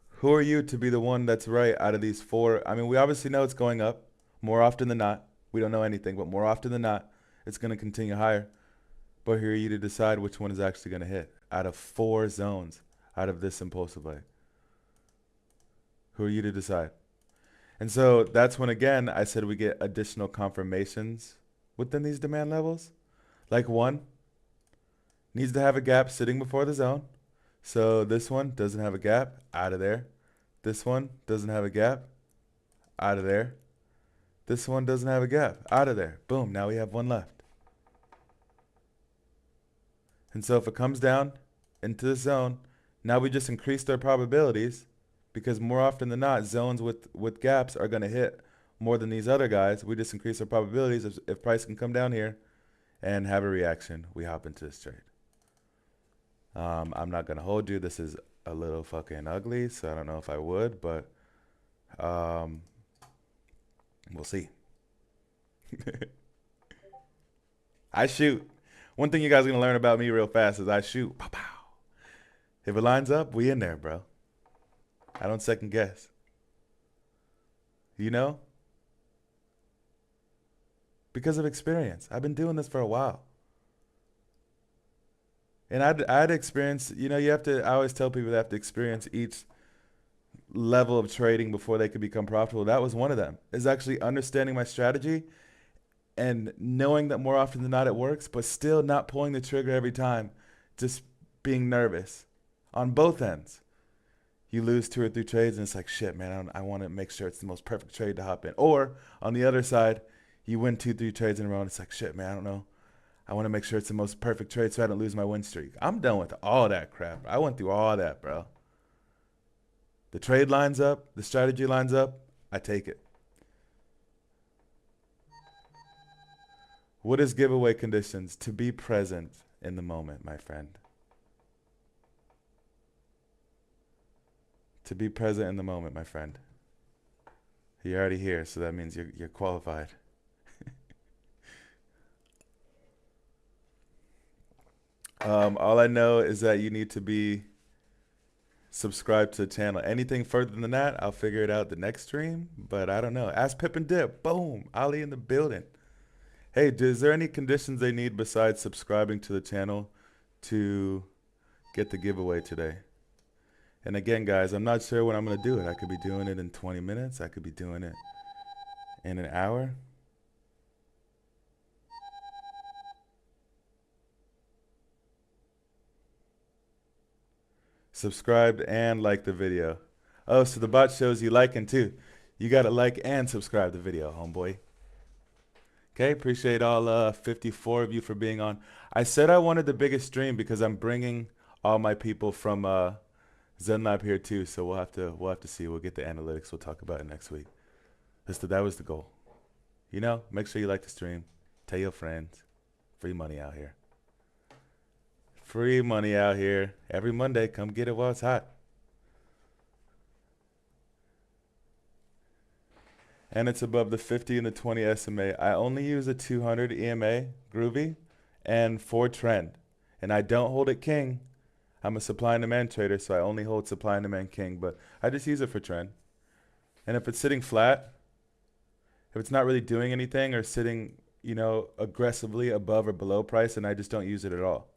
Who are you to be the one that's right out of these four? I mean, we obviously know it's going up more often than not. We don't know anything, but more often than not, it's going to continue higher. But who are you to decide which one is actually going to hit out of 4 zones out of this impulsive leg? Who are you to decide? And so that's when, again, I said we get additional confirmations within these demand levels. Like one needs to have a gap sitting before the zone. So this one doesn't have a gap, out of there. This one doesn't have a gap, out of there. This one doesn't have a gap, out of there. Boom, now we have one left. And so if it comes down into the zone, now we just increased our probabilities, because more often than not, zones with gaps are going to hit more than these other guys. We just increase our probabilities. If price can come down here and have a reaction, we hop into this trade. I'm not going to hold you. This is a little fucking ugly, so I don't know if I would, but we'll see. I shoot. One thing you guys are going to learn about me real fast is I shoot. Pow, pow. If it lines up, we in there, bro. I don't second guess. You know? Because of experience. I've been doing this for a while. And I'd experience, you know, you have to, I always tell people they have to experience each level of trading before they could become profitable. That was one of them, is actually understanding my strategy and knowing that more often than not it works, but still not pulling the trigger every time, just being nervous on both ends. You lose 2 or 3 trades, and it's like, shit, man, I want to make sure it's the most perfect trade to hop in. Or on the other side, you win 2, 3 trades in a row, and it's like, shit, man, I don't know. I want to make sure it's the most perfect trade so I don't lose my win streak. I'm done with all that crap. I went through all that, bro. The trade lines up, the strategy lines up, I take it. What is giveaway conditions? To be present in the moment, my friend. To be present in the moment, my friend. You're already here, so that means you're qualified. All I know is that you need to be subscribed to the channel. Anything further than that, I'll figure it out the next stream. But I don't know. Ask Pip and Dip. Boom. Ali in the building. Hey, is there any conditions they need besides subscribing to the channel to get the giveaway today? And again, guys, I'm not sure when I'm going to do it. I could be doing it in 20 minutes. I could be doing it in an hour. Subscribed and like the video. Oh, so the bot shows you liking too. You got to like and subscribe the video, homeboy. Okay, appreciate all 54 of you for being on. I said I wanted the biggest stream because I'm bringing all my people from ZenLab here too, so we'll have to see. We'll get the analytics. We'll talk about it next week. That was the goal. You know, make sure you like the stream. Tell your friends. Free money out here. Free money out here. Every Monday, come get it while it's hot. And it's above the 50 and the 20 SMA. I only use a 200 EMA, Groovy, and 4 trend. And I don't hold it king. I'm a supply and demand trader, so I only hold supply and demand king, but I just use it for trend. And if it's sitting flat, if it's not really doing anything or sitting, you know, aggressively above or below price, then I just don't use it at all.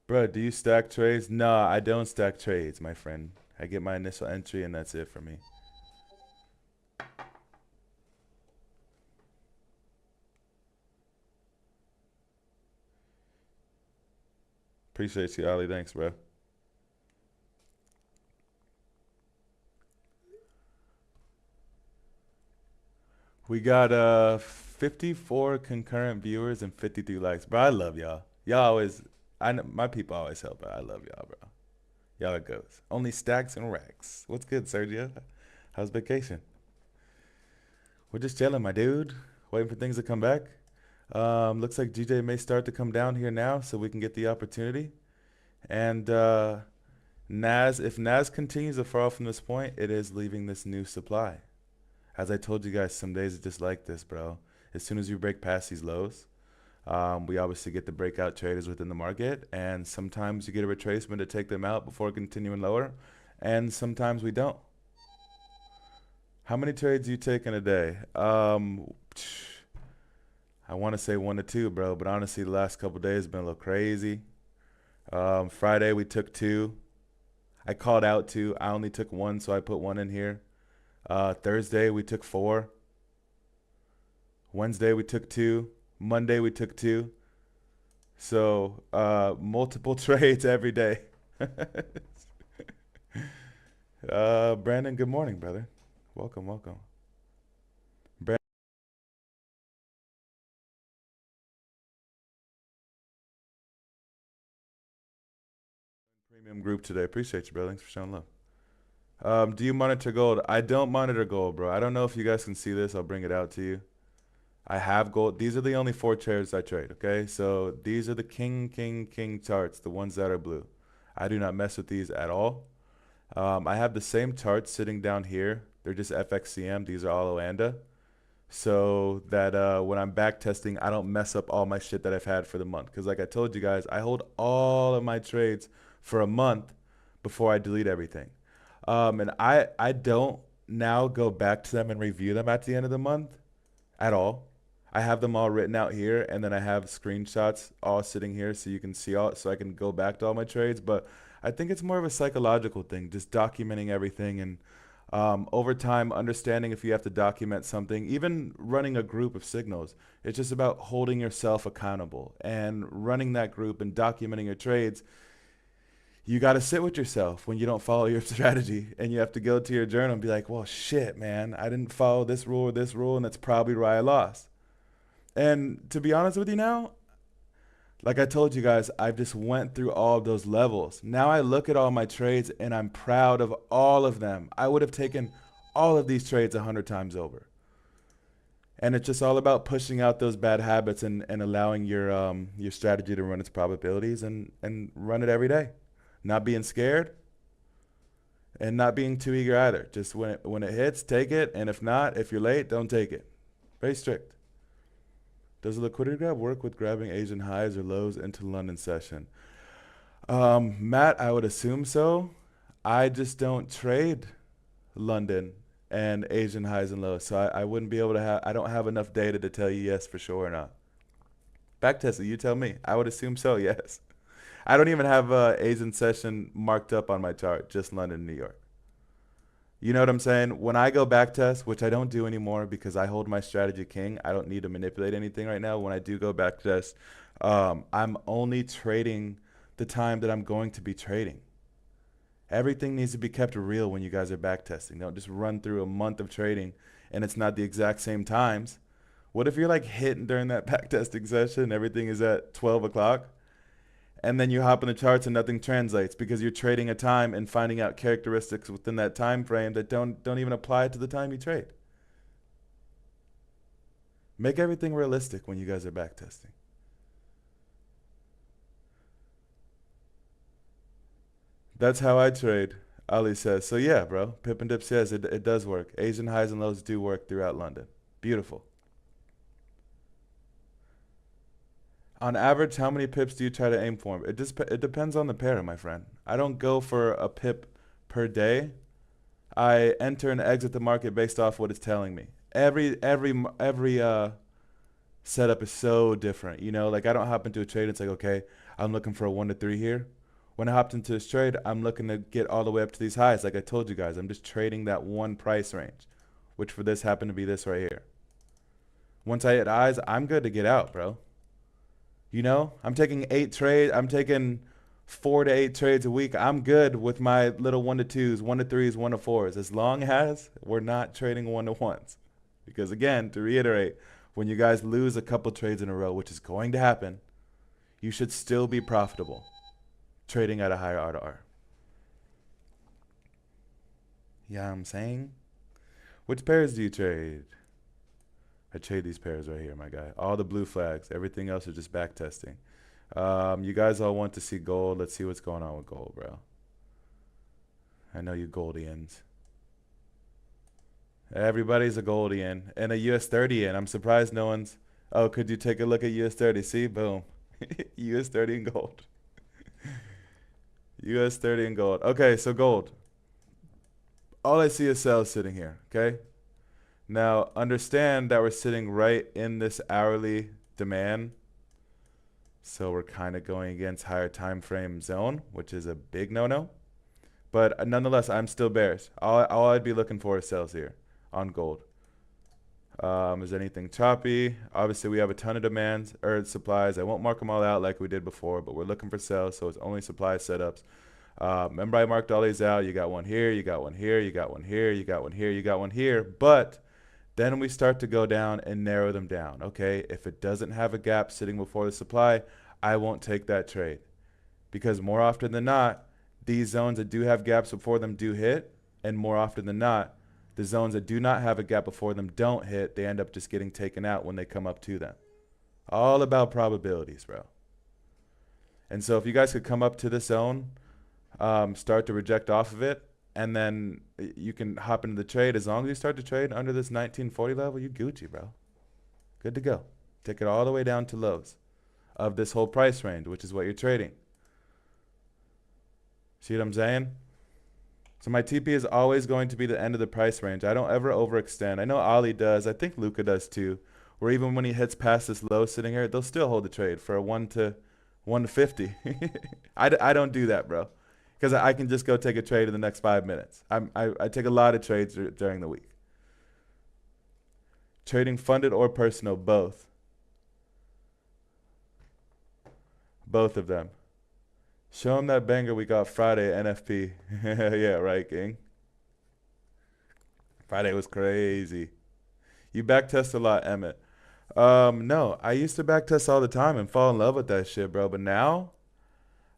Bro, do you stack trades? No, I don't stack trades, my friend. I get my initial entry and that's it for me. Appreciate you, Ali. Thanks, bro. We got 54 concurrent viewers and 53 likes. Bro, I love y'all. Y'all always, my people always help out. I love y'all, bro. Y'all it goes. Only stacks and racks. What's good, Sergio? How's vacation? We're just chilling, my dude. Waiting for things to come back. Looks like GJ may start to come down here now so we can get the opportunity. And Naz, if Naz continues to fall from this point, it is leaving this new supply. As I told you guys, some days it's just like this, bro. As soon as you break past these lows, we obviously get the breakout traders within the market, and sometimes you get a retracement to take them out before continuing lower, and sometimes we don't. How many trades do you take in a day? I want to say 1 to 2, bro, but honestly, the last couple days have been a little crazy. Friday, we took 2. I called out 2. I only took 1, so I put 1 in here. Thursday, we took 4. Wednesday, we took 2. Monday, we took 2. So, multiple trades every day. Brandon, good morning, brother. Welcome, welcome. Brandon. Premium group today. Appreciate you, brother. Thanks for showing love. Do you monitor gold? I don't monitor gold, bro. I don't know if you guys can see this. I'll bring it out to you. I have gold. These are the only 4 chairs I trade, okay? So these are the king charts, the ones that are blue. I do not mess with these at all. I have the same charts sitting down here. They're just FXCM. These are all Oanda. So that when I'm back testing, I don't mess up all my shit that I've had for the month. Because like I told you guys, I hold all of my trades for a month before I delete everything. And I don't now go back to them and review them at the end of the month at all. I have them all written out here, and then I have screenshots all sitting here so you can see all, so I can go back to all my trades. But I think it's more of a psychological thing, just documenting everything, and over time, understanding if you have to document something, even running a group of signals. It's just about holding yourself accountable and running that group and documenting your trades. You got to sit with yourself when you don't follow your strategy, and you have to go to your journal and be like, well, shit, man, I didn't follow this rule or this rule, and that's probably why I lost. And to be honest with you now, like I told you guys, I've just went through all of those levels. Now I look at all my trades and I'm proud of all of them. I would have taken all of these trades 100 times over. And it's just all about pushing out those bad habits and allowing your strategy to run its probabilities and run it every day. Not being scared and not being too eager either. Just when it hits, take it. And if not, if you're late, don't take it. Very strict. Does a liquidity grab work with grabbing Asian highs or lows into London session? Matt, I would assume so. I just don't trade London and Asian highs and lows, so I wouldn't be able to have. I don't have enough data to tell you yes for sure or not. Backtesting, you tell me. I would assume so. Yes. I don't even have Asian session marked up on my chart. Just London, New York. You know what I'm saying? When I go back test, which I don't do anymore because I hold my strategy king, I don't need to manipulate anything right now. When I do go back test, I'm only trading the time that I'm going to be trading. Everything needs to be kept real when you guys are back testing. Don't just run through a month of trading and it's not the exact same times. What if you're like hitting during that back testing session and everything is at 12 o'clock? And then you hop in the charts and nothing translates because you're trading a time and finding out characteristics within that time frame that don't even apply to the time you trade. Make everything realistic when you guys are backtesting. That's how I trade, Ali says. So yeah, bro, Pip and Dip says it does work. Asian highs and lows do work throughout London. Beautiful. On average, how many pips do you try to aim for? It depends on the pair, my friend. I don't go for a pip per day. I enter and exit the market based off what it's telling me. Every setup is so different. You know, like I don't hop into a trade. It's like, okay, I'm looking for a 1 to 3 here. When I hopped into this trade, I'm looking to get all the way up to these highs. Like I told you guys, I'm just trading that one price range, which for this happened to be this right here. Once I hit highs, I'm good to get out, bro. You know, I'm taking 4 to 8 trades a week. I'm good with my little 1 to 2s, 1 to 3s, 1 to 4s, as long as we're not trading 1 to 1s. Because again, to reiterate, when you guys lose a couple trades in a row, which is going to happen, you should still be profitable trading at a higher R to R. Yeah, I'm saying? Which pairs do you trade? I trade these pairs right here, my guy. All the blue flags. Everything else is just back testing. You guys all want to see gold. Let's see what's going on with gold, bro. I know you Goldians. Everybody's a Goldian. And a US 30 in. I'm surprised no one's... Oh, could you take a look at US 30? See? Boom. US 30 in gold. US 30 in gold. Okay, so gold. All I see is sales sitting here, okay? Now, understand that we're sitting right in this hourly demand. So we're kind of going against higher time frame zone, which is a big no-no. But nonetheless, I'm still bearish. All I'd be looking for is sales here on gold. Is anything choppy? Obviously, we have a ton of demands or supplies. I won't mark them all out like we did before, but we're looking for sales, so it's only supply setups. Remember, I marked all these out. You got one here, you got one here, you got one here, you got one here, you got one here. But then we start to go down and narrow them down. Okay, if it doesn't have a gap sitting before the supply, I won't take that trade. Because more often than not, these zones that do have gaps before them do hit. And more often than not, the zones that do not have a gap before them don't hit. They end up just getting taken out when they come up to them. All about probabilities, bro. And so if you guys could come up to this zone, start to reject off of it, and then you can hop into the trade. As long as you start to trade under this 1940 level, you Gucci, bro. Good to go. Take it all the way down to lows of this whole price range, which is what you're trading. See what I'm saying? So my TP is always going to be the end of the price range. I don't ever overextend. I know Ali does. I think Luca does too. Where even when he hits past this low sitting here, they'll still hold the trade for a 1 to 50. I don't do that, bro. Because I can just go take a trade in the next 5 minutes. I take a lot of trades during the week. Trading funded or personal, both. Both of them. Show them that banger we got Friday, NFP. Yeah, right, King. Friday was crazy. You backtest a lot, Emmett. No, I used to backtest all the time and fall in love with that shit, bro. But now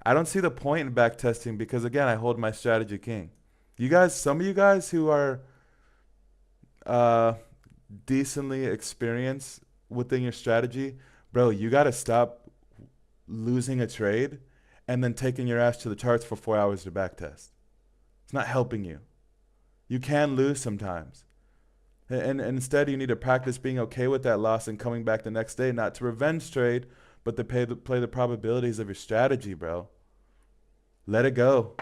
I don't see the point in backtesting because again, I hold my strategy king. You guys, some of you guys who are uh decently experienced within your strategy, bro, you gotta stop losing a trade and then taking your ass to the charts for 4 hours to backtest. It's not helping you. You can lose sometimes. And instead, you need to practice being okay with that loss and coming back the next day, not to revenge trade, but to play the probabilities of your strategy, bro. Let it go.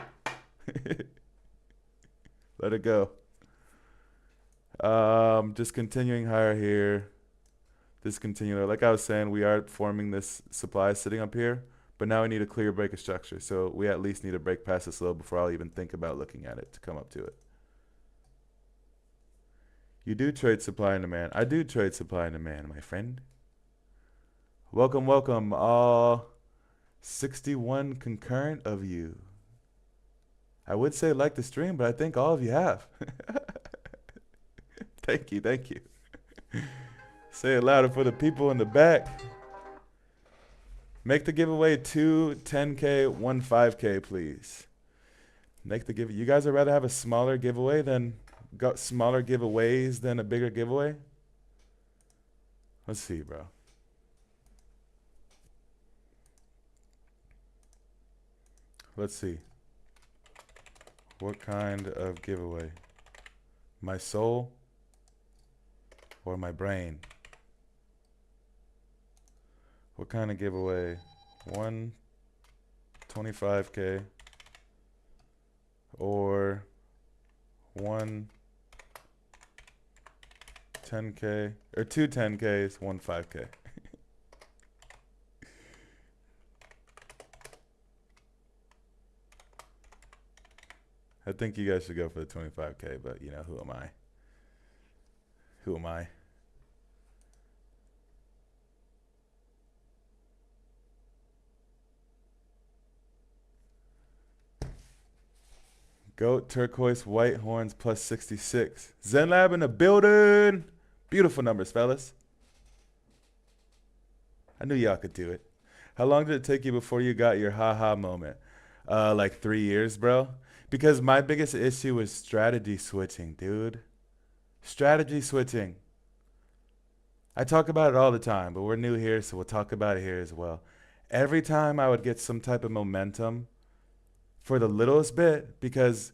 Let it go. Just continuing higher here. Discontinuing. Like I was saying, we are forming this supply sitting up here, but now we need a clear break of structure. So we at least need to break past this low before I'll even think about looking at it to come up to it. You do trade supply and demand. I do trade supply and demand, my friend. Welcome, welcome, all 61 concurrent of you. I would say like the stream, but I think all of you have. Thank you, thank you. Say it louder for the people in the back. Make the giveaway 2 10K, 1 5K, please. Make the give. You guys would rather have a smaller giveaway than smaller giveaways than a bigger giveaway? Let's see, bro. Let's see. What kind of giveaway? My soul or my brain? What kind of giveaway? 1 25K or 1 10K or 2 10Ks, 1 5K. I think you guys should go for the 25K, but you know, who am I? Who am I? Goat, turquoise, white horns plus 66. Zen Lab in the building. Beautiful numbers, fellas. I knew y'all could do it. How long did it take you before you got your haha moment? Like 3 years, bro. Because my biggest issue was strategy switching, dude. Strategy switching. I talk about it all the time, but we're new here, so we'll talk about it here as well. Every time I would get some type of momentum for the littlest bit, because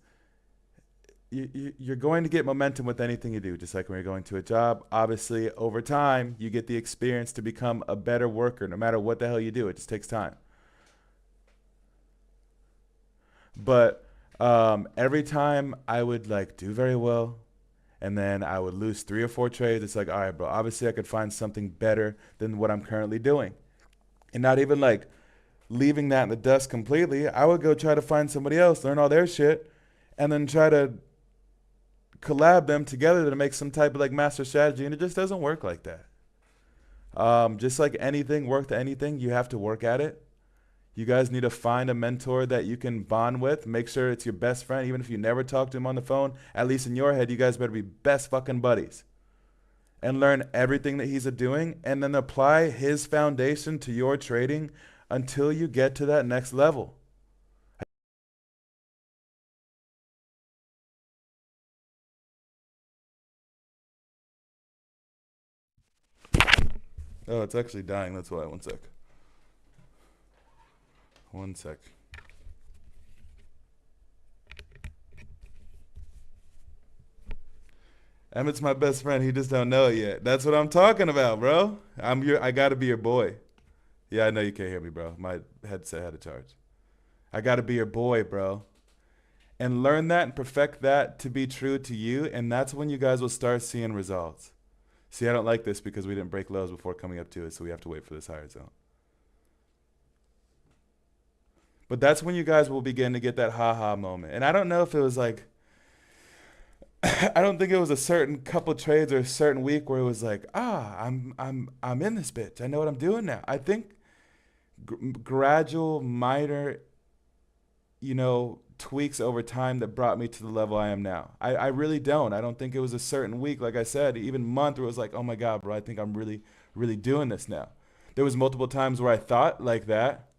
you're going to get momentum with anything you do, just like when you're going to a job. Obviously, over time, you get the experience to become a better worker, no matter what the hell you do. It just takes time. But every time I would like do very well, and then I would lose 3 or 4 trades, it's like, all right, bro, obviously I could find something better than what I'm currently doing. And not even like leaving that in the dust completely. I would go try to find somebody else, learn all their shit, and then try to collab them together to make some type of like master strategy. And it just doesn't work like that. Just like anything, work to anything, you have to work at it. You guys need to find a mentor that you can bond with. Make sure it's your best friend, even if you never talk to him on the phone. At least in your head, you guys better be best fucking buddies. And learn everything that he's doing, and then apply his foundation to your trading until you get to that next level. Oh, it's actually dying. That's why. 1 sec. 1 sec. Emmett's my best friend. He just don't know it yet. That's what I'm talking about, bro. I gotta be your boy. Yeah, I know you can't hear me, bro. My headset had a charge. I gotta be your boy, bro. And learn that and perfect that to be true to you. And that's when you guys will start seeing results. See, I don't like this because we didn't break lows before coming up to it, so we have to wait for this higher zone. But that's when you guys will begin to get that ha-ha moment. And I don't know if it was like, I don't think it was a certain couple trades or a certain week where it was like, I'm in this bitch. I know what I'm doing now. I think gradual minor tweaks over time that brought me to the level I am now. I really don't. I don't think it was a certain week, like I said, even month where it was like, oh my God, bro, I think I'm really, really doing this now. There was multiple times where I thought like that.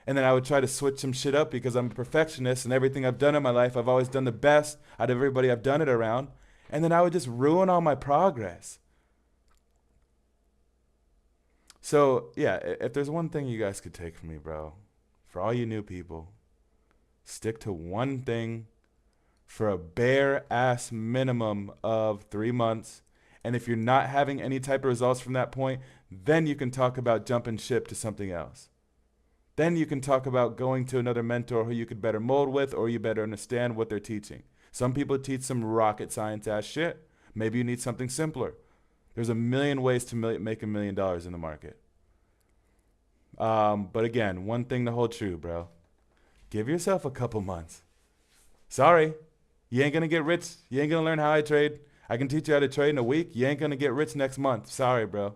And then I would try to switch some shit up because I'm a perfectionist and everything I've done in my life, I've always done the best out of everybody I've done it around. And then I would just ruin all my progress. So, yeah, if there's one thing you guys could take from me, bro, for all you new people, stick to one thing for a bare ass minimum of 3 months. And if you're not having any type of results from that point, then you can talk about jumping ship to something else. Then you can talk about going to another mentor who you could better mold with or you better understand what they're teaching. Some people teach some rocket science ass shit. Maybe you need something simpler. There's a million ways to make $1 million in the market. But again, one thing to hold true, bro. Give yourself a couple months. Sorry, you ain't gonna get rich. You ain't gonna learn how I trade. I can teach you how to trade in a week. You ain't gonna get rich next month. Sorry, bro.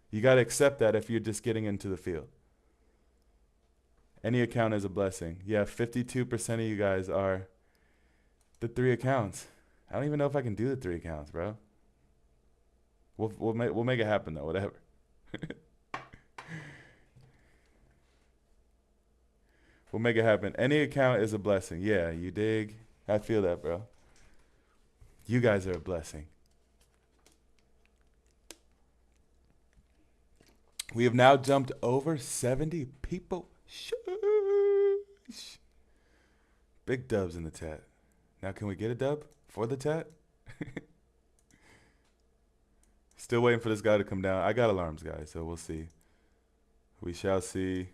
You gotta accept that if you're just getting into the field. Any account is a blessing. Yeah, 52% of you guys are the 3 accounts. I don't even know if I can do the 3 accounts, bro. We'll make it happen though, whatever. We'll make it happen. Any account is a blessing. Yeah, you dig? I feel that, bro. You guys are a blessing. We have now jumped over 70 people. Shush. Big dubs in the chat. Now can we get a dub for the chat? Still waiting for this guy to come down. I got alarms, guys, so we'll see. We shall see.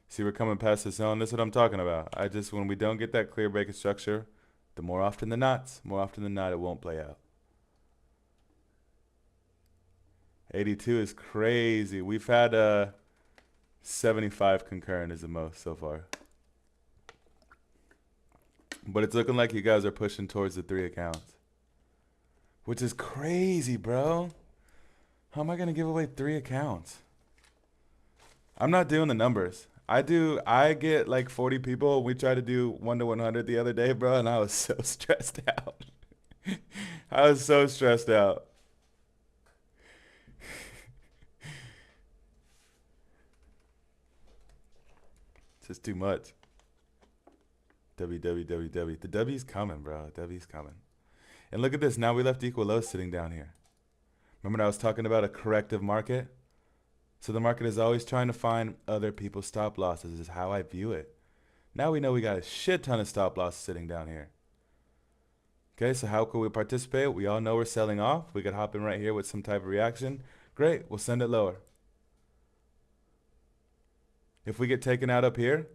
See, we're coming past the zone. This is what I'm talking about. When we don't get that clear breaking structure, the more often than not, it won't play out. 82 is crazy. We've had 75 concurrent is the most so far. But it's looking like you guys are pushing towards the 3 accounts. Which is crazy, bro. How am I going to give away 3 accounts? I'm not doing the numbers. I get like 40 people. We tried to do 1 to 100 the other day, bro, and I was so stressed out. I was so stressed out. It's just too much. www. The W's coming, bro. W's coming. And look at this. Now we left equal lows sitting down here. Remember I was talking about a corrective market? So the market is always trying to find other people's stop losses is how I view it. Now we know we got a shit ton of stop losses sitting down here. Okay, so how could we participate? We all know we're selling off. We could hop in right here with some type of reaction. Great, we'll send it lower. If we get taken out up here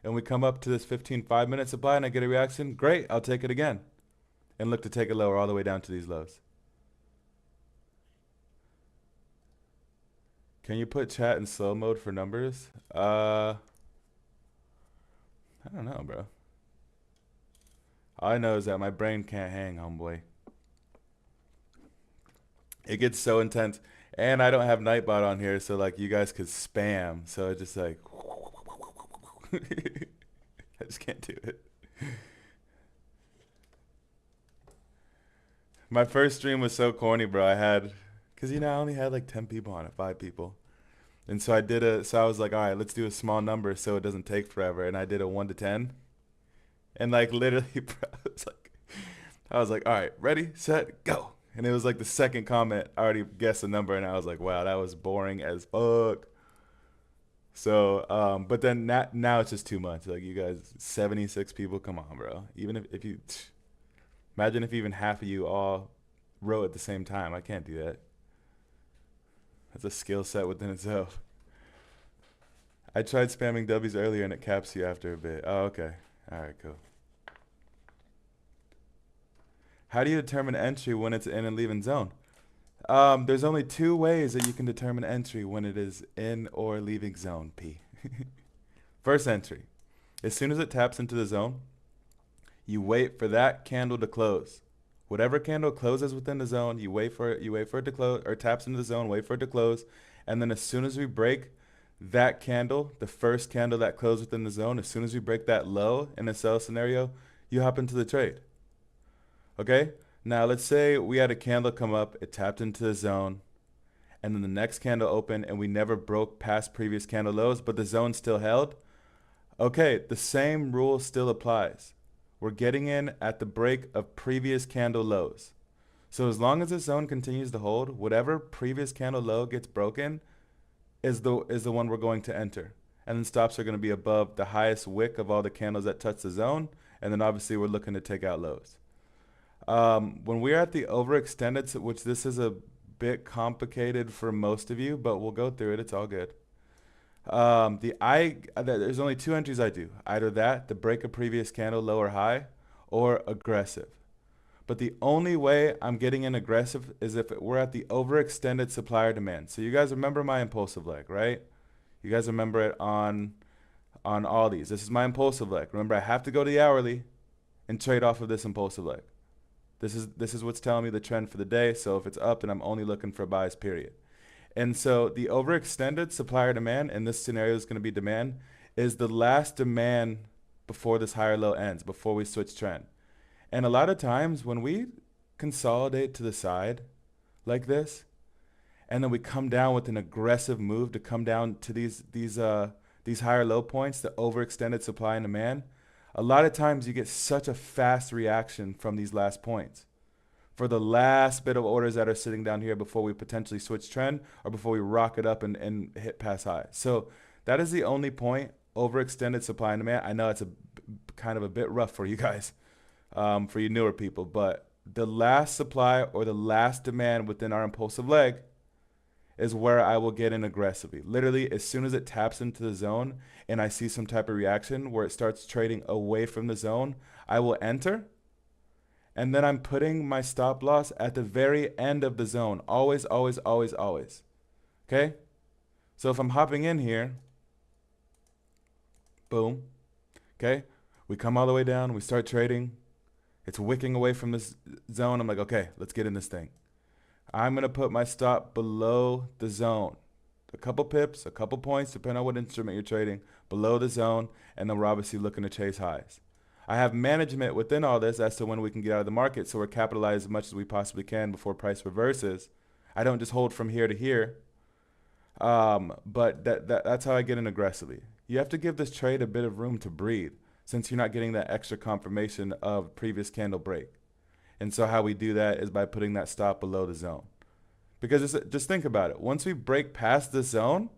and we come up to this 15 5-minute supply and I get a reaction, great, I'll take it again and look to take it lower all the way down to these lows. Can you put chat in slow mode for numbers? I don't know, bro. All I know is that my brain can't hang, homeboy. It gets so intense. And I don't have Nightbot on here, so like you guys could spam. So it's just like, I just can't do it. My first stream was so corny, bro. Cause I only had like 10 people on it, 5 people. And so I was like, all right, let's do a small number so it doesn't take forever. And I did a 1 to 10. And like literally, bro, I was like, all right, ready, set, go. And it was like the second comment, I already guessed the number, and I was like, wow, that was boring as fuck. So, but then now it's just too much. Like you guys, 76 people, come on, bro. Even if you, imagine if even half of you all wrote at the same time. I can't do that. That's a skill set within itself. I tried spamming W's earlier, and it caps you after a bit. Oh, okay. All right, cool. How do you determine entry when it's in and leaving zone? There's only 2 ways that you can determine entry when it is in or leaving zone, P. First entry. As soon as it taps into the zone, you wait for that candle to close. Whatever candle closes within the zone, you wait for it to close, or taps into the zone, wait for it to close, And then as soon as we break that candle, the first candle that closed within the zone, as soon as we break that low in a sell scenario, you hop into the trade. Okay? Now let's say we had a candle come up, it tapped into the zone, and then the next candle opened and we never broke past previous candle lows, but the zone still held. Okay, the same rule still applies. We're getting in at the break of previous candle lows. So as long as the zone continues to hold, whatever previous candle low gets broken is the one we're going to enter. And then stops are going to be above the highest wick of all the candles that touch the zone. And then obviously we're looking to take out lows. When we're at the overextended, which this is a bit complicated for most of you, but we'll go through it. It's all good. There's only two entries I do. Either that, the break a previous candle low or high, or aggressive. But the only way I'm getting in aggressive is if we're at the overextended supply or demand. So you guys remember my impulsive leg, right? You guys remember it on all these. This is my impulsive leg. Remember, I have to go to the hourly and trade off of this impulsive leg. This is what's telling me the trend for the day. So if it's up, then I'm only looking for buys, period. And so the overextended supply or demand, and this scenario is going to be demand, is the last demand before this higher low ends, before we switch trend. And a lot of times when we consolidate to the side like this, and then we come down with an aggressive move to come down to these higher low points, the overextended supply and demand, a lot of times you get such a fast reaction from these last points for the last bit of orders that are sitting down here before we potentially switch trend or before we rock it up and hit past high. So that is the only point, overextended supply and demand. I know it's kind of a bit rough for you guys, for you newer people, but the last supply or the last demand within our impulsive leg is where I will get in aggressively. Literally, as soon as it taps into the zone and I see some type of reaction where it starts trading away from the zone, I will enter. And then I'm putting my stop loss at the very end of the zone. Always, always, always, always. Okay? So if I'm hopping in here, boom. Okay? We come all the way down. We start trading. It's wicking away from this zone. I'm like, okay, let's get in this thing. I'm going to put my stop below the zone. A couple pips, a couple points, depending on what instrument you're trading, below the zone, and then we're obviously looking to chase highs. I have management within all this as to when we can get out of the market, so we're capitalized as much as we possibly can before price reverses. I don't just hold from here to here, but that's how I get in aggressively. You have to give this trade a bit of room to breathe since you're not getting that extra confirmation of previous candle break. And so how we do that is by putting that stop below the zone. Because just think about it. Once we break past the zone,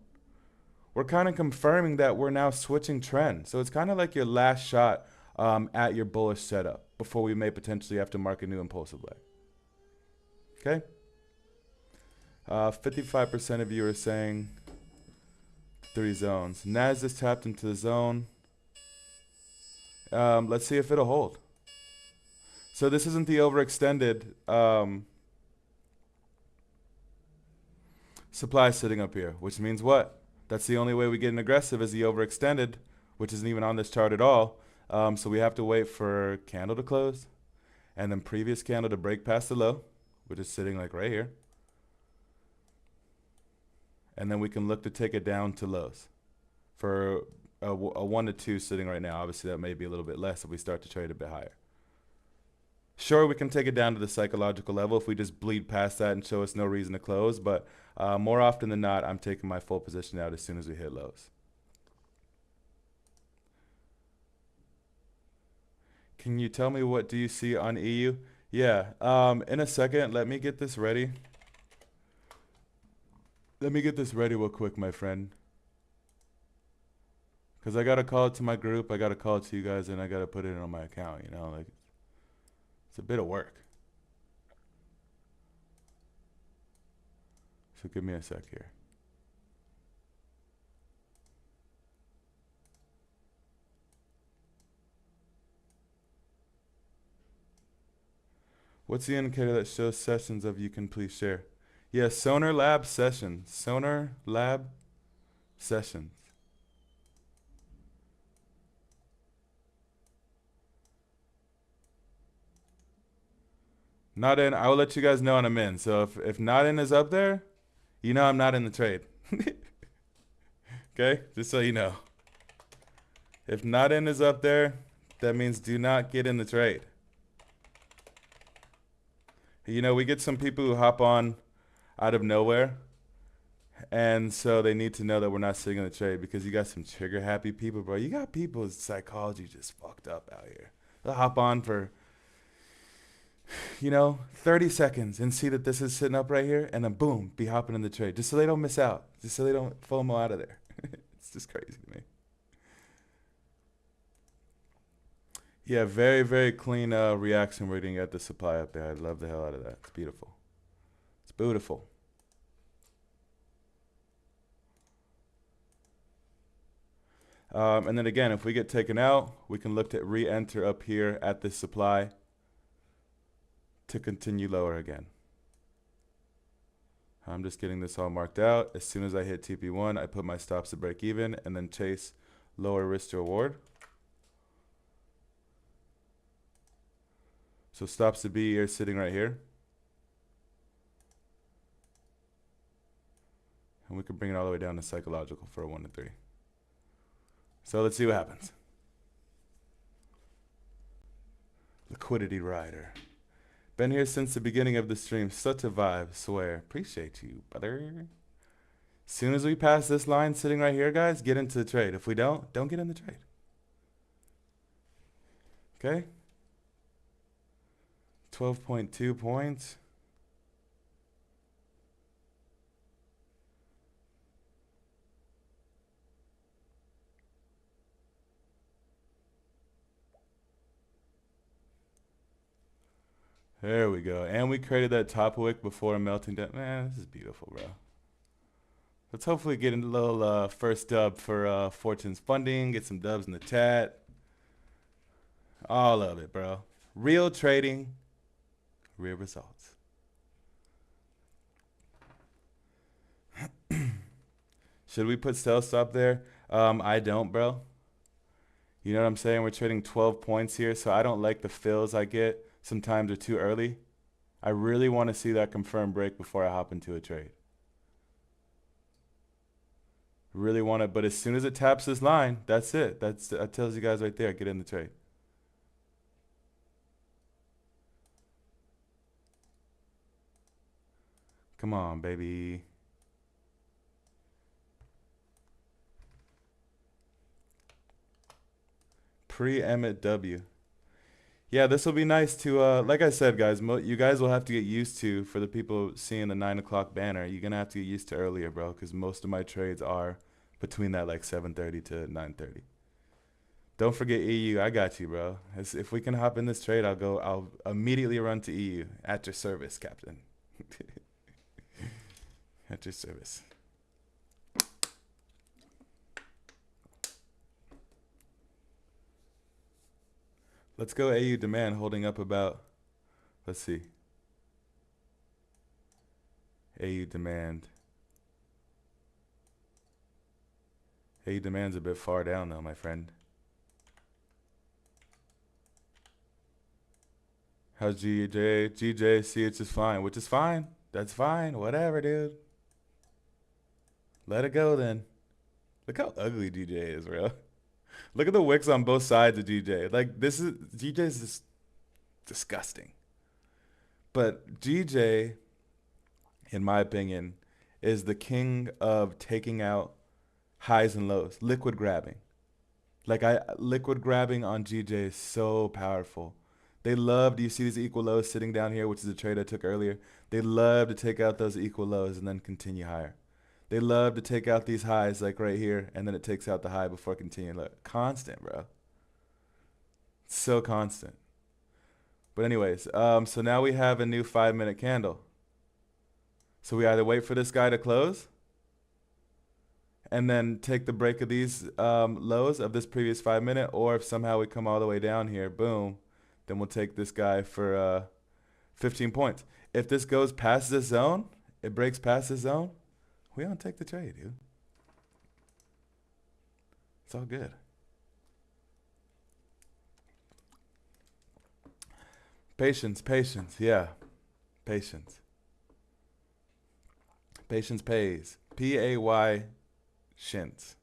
we're kind of confirming that we're now switching trend. So it's kind of like your last shot at your bullish setup before we may potentially have to mark a new impulsive leg. Okay? 55% of you are saying 3 zones. Nas just tapped into the zone. Let's see if it'll hold. So this isn't the overextended supply sitting up here, which means what? That's the only way we get an aggressive is the overextended, which isn't even on this chart at all. So we have to wait for candle to close and then previous candle to break past the low, which is sitting like right here. And then we can look to take it down to lows for a 1 to 2 sitting right now. Obviously that may be a little bit less if we start to trade a bit higher. Sure, we can take it down to the psychological level if we just bleed past that and show us no reason to close. But more often than not, I'm taking my full position out as soon as we hit lows. Can you tell me what do you see on EU? Yeah, in a second, let me get this ready. Let me get this ready real quick, my friend. Because I got to call it to my group, I got to call it to you guys, and I got to put it on my account, you know, like. It's a bit of work. So give me a sec here. What's the indicator that shows sessions of you can please share? Yeah, Sonar Lab sessions. Sonar Lab sessions. Not in. I will let you guys know when I'm in. So if not in is up there, you know I'm not in the trade. Okay, just so you know. If not in is up there, that means do not get in the trade. You know, we get some people who hop on out of nowhere, and so they need to know that we're not sitting in the trade because you got some trigger happy people, bro. You got people's psychology just fucked up out here. They'll hop on for, 30 seconds and see that this is sitting up right here, and then boom, be hopping in the trade just so they don't miss out, just so they don't FOMO out of there. It's just crazy to me. Yeah, very, very clean reaction rating at the supply up there. I love the hell out of that. It's beautiful. It's beautiful. And then again, if we get taken out, we can look to re-enter up here at this supply to continue lower again. I'm just getting this all marked out. As soon as I hit TP1, I put my stops to break even and then chase lower risk to reward. So stops to B are sitting right here. And we can bring it all the way down to psychological for a 1 to 3. So let's see what happens. Liquidity rider. Been here since the beginning of the stream. Such a vibe, swear. Appreciate you, brother. Soon as we pass this line sitting right here, guys, get into the trade. If we don't get in the trade. Okay? 12.2 points. There we go. And we created that top wick before melting down. Man, this is beautiful, bro. Let's hopefully get a little first dub for Fortunes Funding. Get some dubs in the chat. All of it, bro. Real trading, real results. Should we put sell stop there? I don't, bro. You know what I'm saying? We're trading 12 points here, so I don't like the fills I get. Sometimes they're too early. I really want to see that confirmed break before I hop into a trade. Really want it, but as soon as it taps this line, that's it. That tells you guys right there, get in the trade. Come on, baby. Pre-Emmett W. Yeah, this will be nice to, like I said, guys, you guys will have to get used to, for the people seeing the 9 o'clock banner, you're going to have to get used to earlier, bro, because most of my trades are between that, like, 7:30 to 9:30. Don't forget EU. I got you, bro. If we can hop in this trade, I'll immediately run to EU. At your service, Captain. At your service. Let's go AU demand holding up about, let's see. AU demand. AU demand's a bit far down though, my friend. How's GJ? GJ, see, it's just fine, which is fine. That's fine. Whatever, dude. Let it go then. Look how ugly GJ is, bro. Look at the wicks on both sides of GJ. Like, GJ is just disgusting. But GJ, in my opinion, is the king of taking out highs and lows, liquid grabbing. Like, liquid grabbing on GJ is so powerful. They love, do you see these equal lows sitting down here, which is a trade I took earlier? They love to take out those equal lows and then continue higher. They love to take out these highs, like right here, and then it takes out the high before continuing. Look, constant, bro. So constant. But anyways, so now we have a new 5-minute candle. So we either wait for this guy to close and then take the break of these lows of this previous 5-minute, or if somehow we come all the way down here, boom, then we'll take this guy for 15 points. If this goes past this zone, it breaks past this zone, we don't take the trade, dude. It's all good. Patience, patience, yeah. Patience. Patience pays. Pay shins.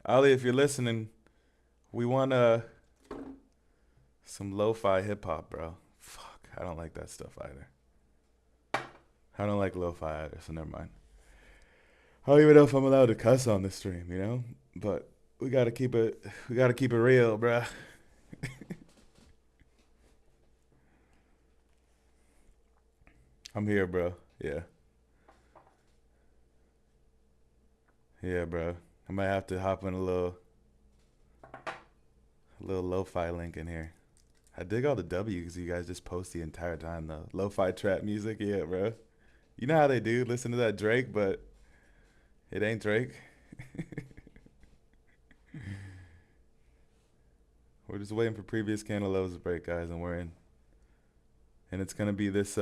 Ali, if you're listening, we want some lo-fi hip hop, bro. Fuck, I don't like that stuff either. I don't like lo-fi either, so never mind. I don't even know if I'm allowed to cuss on the stream, you know? But we gotta keep it real, bruh. I'm here, bro. Yeah. Yeah, bro. I might have to hop in a little lo-fi link in here. I dig all the W's you guys just post the entire time though. Lo-fi trap music, yeah, bro. You know how they do, listen to that Drake, but it ain't Drake. We're just waiting for previous candle lows to break, guys, and we're in. And it's gonna be this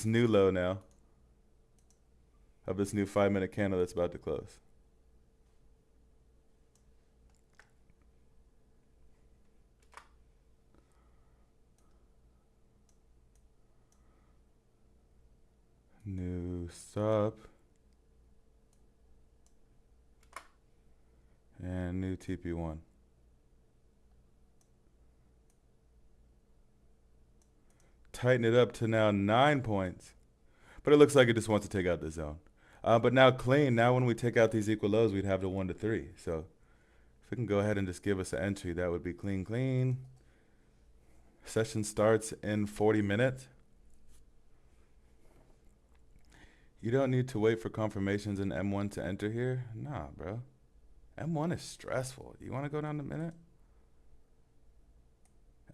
new low now of this new 5-minute candle that's about to close. New stop. And new TP1. Tighten it up to now 9 points. But it looks like it just wants to take out the zone. But now clean. Now when we take out these equal lows, we'd have the 1 to 3. So if we can go ahead and just give us an entry, that would be clean, clean. Session starts in 40 minutes. You don't need to wait for confirmations in M1 to enter here. Nah, bro. M1 is stressful. You want to go down a minute?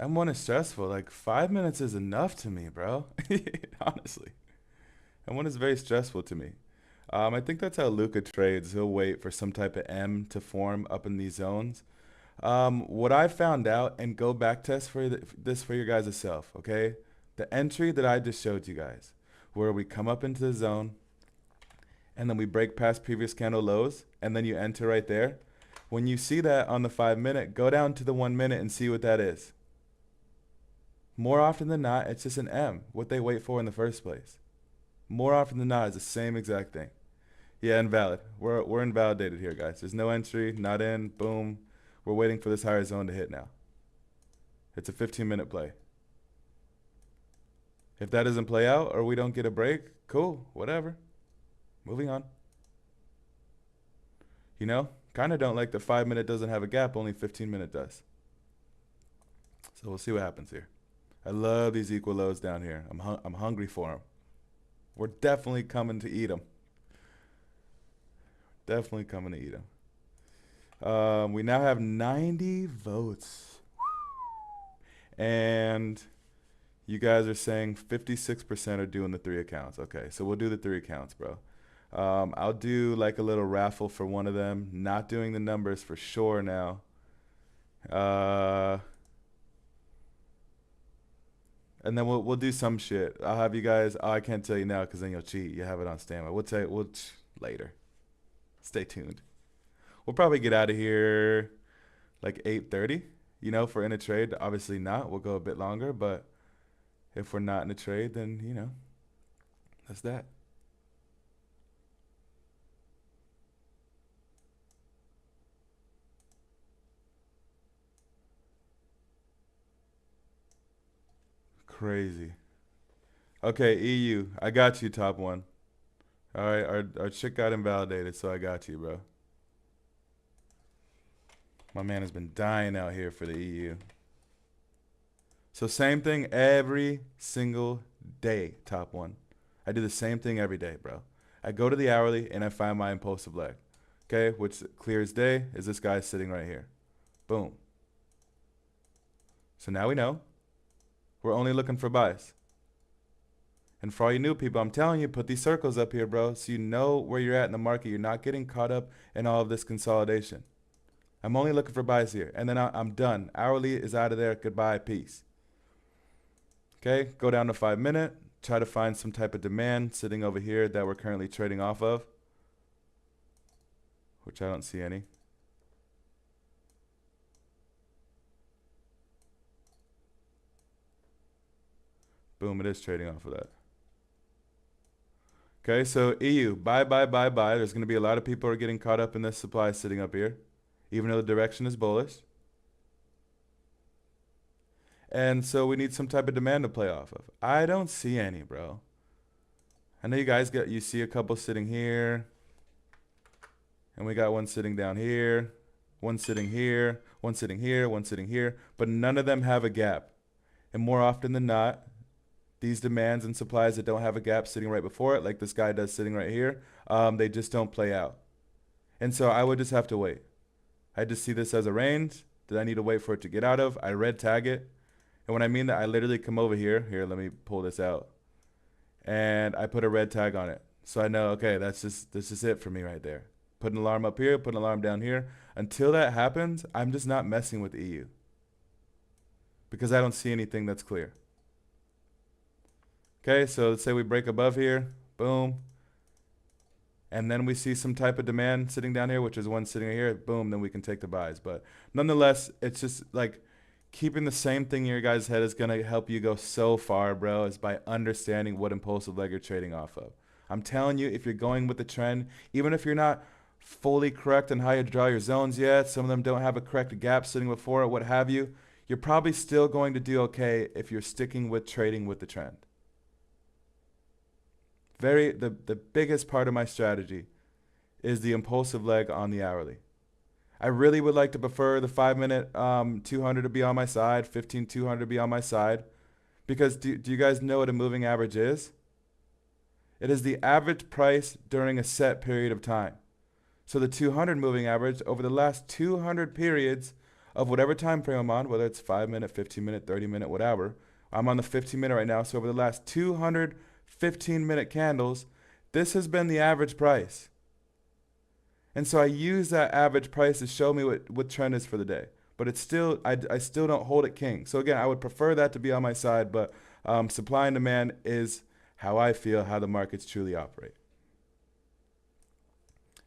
M1 is stressful. Like 5 minutes is enough to me, bro. Honestly. M1 is very stressful to me. I think that's how Luca trades. He'll wait for some type of M to form up in these zones. What I found out, and go back test for this for your guys' self, okay? The entry that I just showed you guys, where we come up into the zone, and then we break past previous candle lows, and then you enter right there. When you see that on the 5 minute, go down to the 1 minute and see what that is. More often than not, it's just an M, what they wait for in the first place. More often than not, it's the same exact thing. Yeah, invalid. We're invalidated here, guys. There's no entry, not in, boom. We're waiting for this higher zone to hit now. It's a 15-minute play. If that doesn't play out or we don't get a break, cool, whatever. Moving on. You know, kind of don't like the 5 minute doesn't have a gap, only 15-minute does. So we'll see what happens here. I love these equal lows down here. I'm hungry for them. We're definitely coming to eat them. Definitely coming to eat them. We now have 90 votes. And you guys are saying 56% are doing the 3 accounts. Okay, so we'll do the 3 accounts, bro. I'll do like a little raffle for one of them. Not doing the numbers for sure now. And then we'll do some shit. I'll have you guys. Oh, I can't tell you now because then you'll cheat. You have it on standby. We'll tell you later. Stay tuned. We'll probably get out of here like 8:30. You know, if we're in a trade, obviously not. We'll go a bit longer, but if we're not in a trade, then you know, that's that. Crazy. Okay, EU. I got you, top one. All right, our chick got invalidated, so I got you, bro. My man has been dying out here for the EU. So same thing every single day, top one. I do the same thing every day, bro. I go to the hourly and I find my impulsive leg. Okay, which clear as day is this guy sitting right here. Boom. So now we know. We're only looking for buys. And for all you new people, I'm telling you, put these circles up here, bro, so you know where you're at in the market. You're not getting caught up in all of this consolidation. I'm only looking for buys here. And then I'm done. Hourly is out of there. Goodbye. Peace. Okay, go down to 5 minute. Try to find some type of demand sitting over here that we're currently trading off of, which I don't see any. Boom, it is trading off of that. Okay, so EU, buy, buy, buy, buy. There's going to be a lot of people who are getting caught up in this supply sitting up here, even though the direction is bullish. And so we need some type of demand to play off of. I don't see any, bro. I know you guys you see a couple sitting here. And we got one sitting down here, one sitting here, one sitting here, one sitting here. But none of them have a gap. And more often than not, these demands and supplies that don't have a gap sitting right before it, like this guy does sitting right here, they just don't play out. And so I would just have to wait. I just see this as a range that I need to wait for it to get out of. I red tag it. And when I mean that, I literally come over here. Here, let me pull this out. And I put a red tag on it. So I know, okay, this is it for me right there. Put an alarm up here, put an alarm down here. Until that happens, I'm just not messing with EU. Because I don't see anything that's clear. Okay, so let's say we break above here. Boom. And then we see some type of demand sitting down here, which is one sitting here. Boom, then we can take the buys. But nonetheless, it's just like keeping the same thing in your guys' head is going to help you go so far, bro, is by understanding what impulsive leg you're trading off of. I'm telling you, if you're going with the trend, even if you're not fully correct on how you draw your zones yet, some of them don't have a correct gap sitting before it, what have you, you're probably still going to do okay if you're sticking with trading with the trend. The biggest part of my strategy is the impulsive leg on the hourly. I really would like to prefer the 5-minute 200 to be on my side, 15 200 to be on my side, because do you guys know what a moving average is? It is the average price during a set period of time. So the 200 moving average over the last 200 periods of whatever time frame I'm on, whether it's 5-minute, 15-minute, 30-minute, whatever. I'm on the 15-minute right now. So over the last 200 15-minute candles, this has been the average price. And so I use that average price to show me what trend is for the day. But it's still, I still don't hold it king. So again, I would prefer that to be on my side, but supply and demand is how I feel, how the markets truly operate.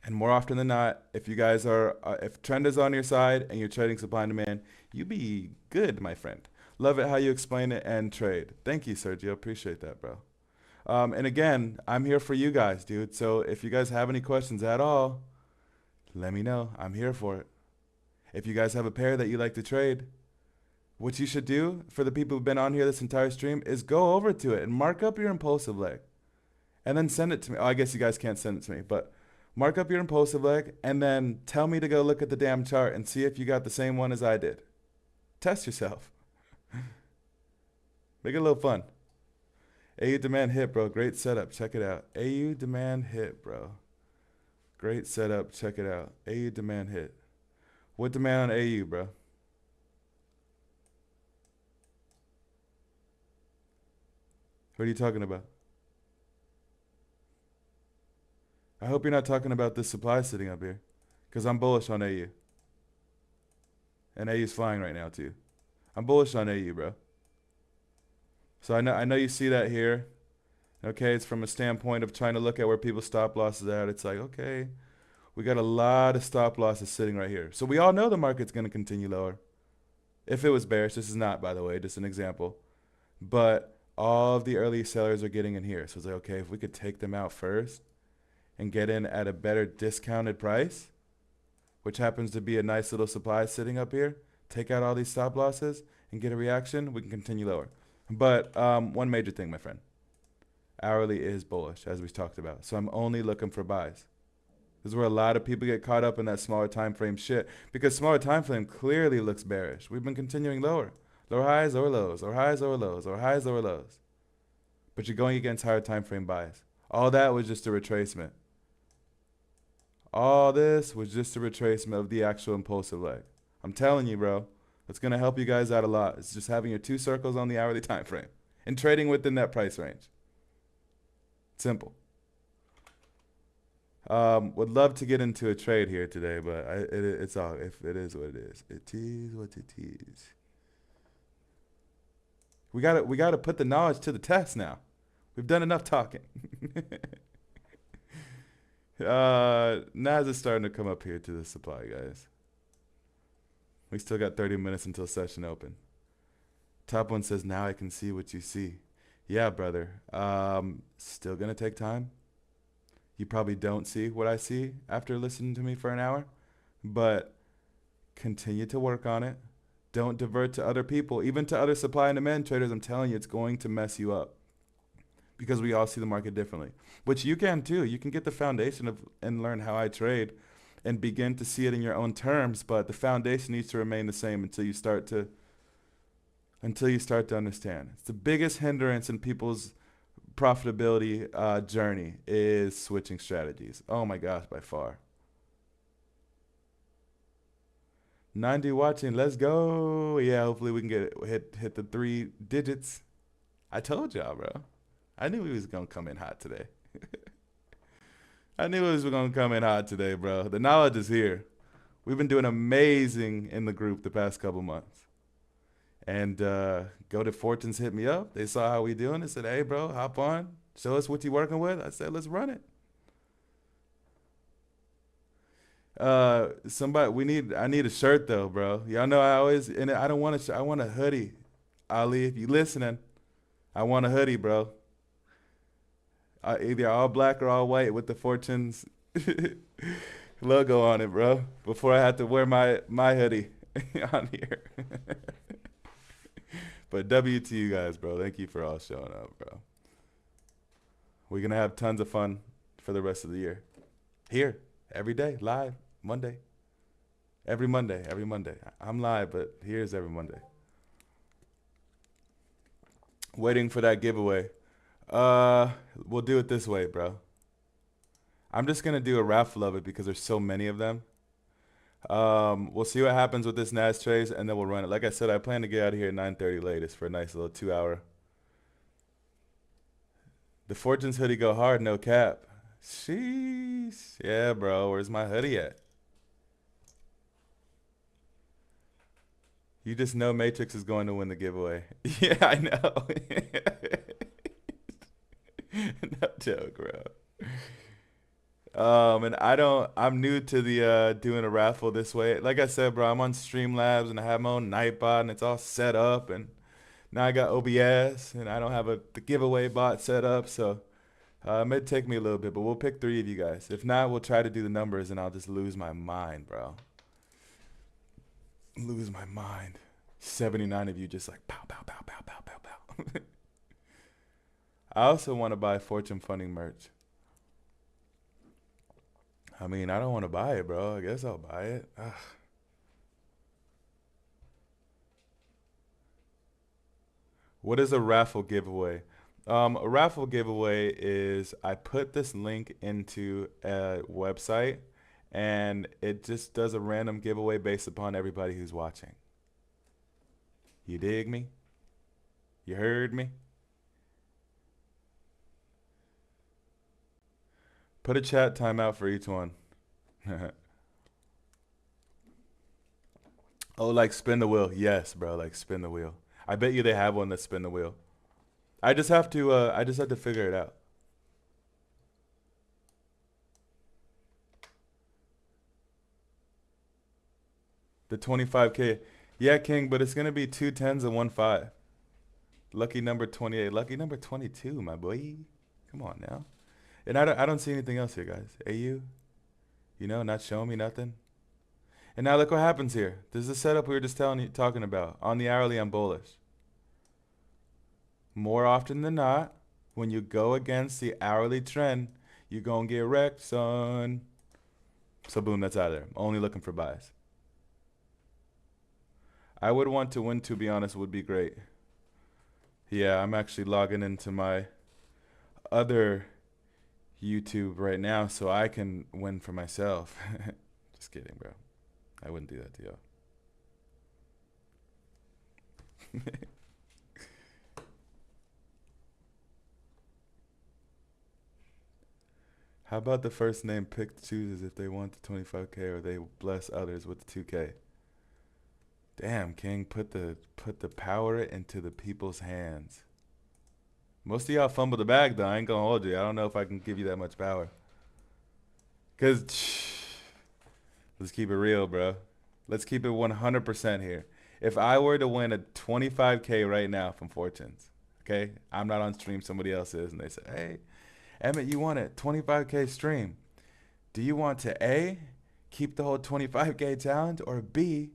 And more often than not, if you guys are, if trend is on your side and you're trading supply and demand, you be good, my friend. Love it how you explain it and trade. Thank you, Sergio. Appreciate that, bro. And again, I'm here for you guys, dude. So if you guys have any questions at all, let me know. I'm here for it. If you guys have a pair that you like to trade, what you should do for the people who've been on here this entire stream is go over to it and mark up your impulsive leg. And then send it to me. Oh, I guess you guys can't send it to me, but mark up your impulsive leg and then tell me to go look at the damn chart and see if you got the same one as I did. Test yourself. Make it a little fun. AU demand hit, bro. Great setup. Check it out. AU demand hit, bro. Great setup. Check it out. AU demand hit. What demand on AU, bro? What are you talking about? I hope you're not talking about this supply sitting up here, because I'm bullish on AU. And AU's flying right now, too. I'm bullish on AU, bro. So I know you see that here. Okay, it's from a standpoint of trying to look at where people's stop losses are at. It's like, okay, we got a lot of stop losses sitting right here. So we all know the market's going to continue lower. If it was bearish, this is not, by the way, just an example. But all of the early sellers are getting in here. So it's like, okay, if we could take them out first and get in at a better discounted price, which happens to be a nice little supply sitting up here, take out all these stop losses and get a reaction, we can continue lower. But one major thing, my friend. Hourly is bullish, as we talked about. So I'm only looking for buys. This is where a lot of people get caught up in that smaller time frame shit. Because smaller time frame clearly looks bearish. We've been continuing lower. Lower highs, lower lows. Lower highs, lower lows. Lower highs, lower lows. But you're going against higher time frame buys. All that was just a retracement. All this was just a retracement of the actual impulsive leg. I'm telling you, bro. It's going to help you guys out a lot. It's just having your two circles on the hourly time frame and trading within that price range. Simple. Would love to get into a trade here today, but it's all, if it is what it is. It is what it is. We gotta put the knowledge to the test now. We've done enough talking. Nas is starting to come up here to the supply, guys. We still got 30 minutes until session open. Top one says, now I can see what you see. Yeah, brother. Still gonna take time. You probably don't see what I see after listening to me for an hour, but continue to work on it. Don't divert to other people, even to other supply and demand traders. I'm telling you, it's going to mess you up because we all see the market differently, which you can too. You can get the foundation of and learn how I trade and begin to see it in your own terms, but the foundation needs to remain the same until you start to understand. It's the biggest hindrance in people's profitability journey is switching strategies. Oh my gosh, by far. 90 watching, let's go. Yeah, hopefully we can hit the 3 digits. I told y'all, bro. I knew he was gonna come in hot today. I knew he was gonna come in hot today, bro. The knowledge is here. We've been doing amazing in the group the past couple months. And Go to Fortunes hit me up. They saw how we doing. They said, "Hey, bro, hop on. Show us what you working with." I said, "Let's run it." Somebody, I need a shirt though, bro. Y'all know I always, and I don't want a shirt. I want a hoodie. Ali, if you listening, I want a hoodie, bro. Either all black or all white with the Fortunes logo on it, bro. Before I have to wear my hoodie on here. But W to you guys, bro. Thank you for all showing up, bro. We're gonna have tons of fun for the rest of the year. Here, every day, live, Monday. Every Monday, every Monday. I'm live, but here's every Monday. Waiting for that giveaway. We'll do it this way, bro. I'm just gonna do a raffle of it because there's so many of them. We'll see what happens with this NAS trace, and then we'll run it. Like I said, I plan to get out of here at 9:30 latest for a nice little 2 hour. The Fortunes hoodie go hard, no cap. Sheesh. Yeah, bro. Where's my hoodie at? You just know Matrix is going to win the giveaway. Yeah, I know. No joke, bro. And I'm new to the doing a raffle this way. Like I said, bro, I'm on Streamlabs and I have my own Nightbot and it's all set up, and now I got OBS and I don't have the giveaway bot set up, so it may take me a little bit, but we'll pick 3 of you guys. If not, we'll try to do the numbers and I'll just lose my mind, bro. Lose my mind. 79 of you just like pow, pow, pow, pow, pow, pow, pow. I also want to buy Fortune Funding merch. I mean, I don't want to buy it, bro. I guess I'll buy it. Ugh. What is a raffle giveaway? A raffle giveaway is I put this link into a website and it just does a random giveaway based upon everybody who's watching. You dig me? You heard me? Put a chat timeout for each one. Oh, like spin the wheel. Yes, bro, like spin the wheel. I bet you they have one that spin the wheel. I just have to figure it out. The 25K. Yeah, King, but it's going to be 2 10s and 1 5. Lucky number 28. Lucky number 22, my boy. Come on now. And I don't see anything else here, guys. AU? You know, not showing me nothing. And now look what happens here. This is the setup we were just talking about. On the hourly, I'm bullish. More often than not, when you go against the hourly trend, you're going to get wrecked, son. So boom, that's out of there. Only looking for buys. I would want to win, to be honest, would be great. Yeah, I'm actually logging into my other YouTube right now so I can win for myself. Just kidding, bro. I wouldn't do that to y'all. How about the first name picked chooses if they want the 25K or they bless others with the 2K? Damn, King, put the power into the people's hands. Most of y'all fumble the bag, though. I ain't gonna hold you. I don't know if I can give you that much power. Cause let's keep it real, bro. Let's keep it 100% here. If I were to win a 25K right now from Fortunes, Okay, I'm not on stream, somebody else is, and they say, hey, Emmett, you want it, 25K stream. Do you want to A, keep the whole 25K challenge, or B,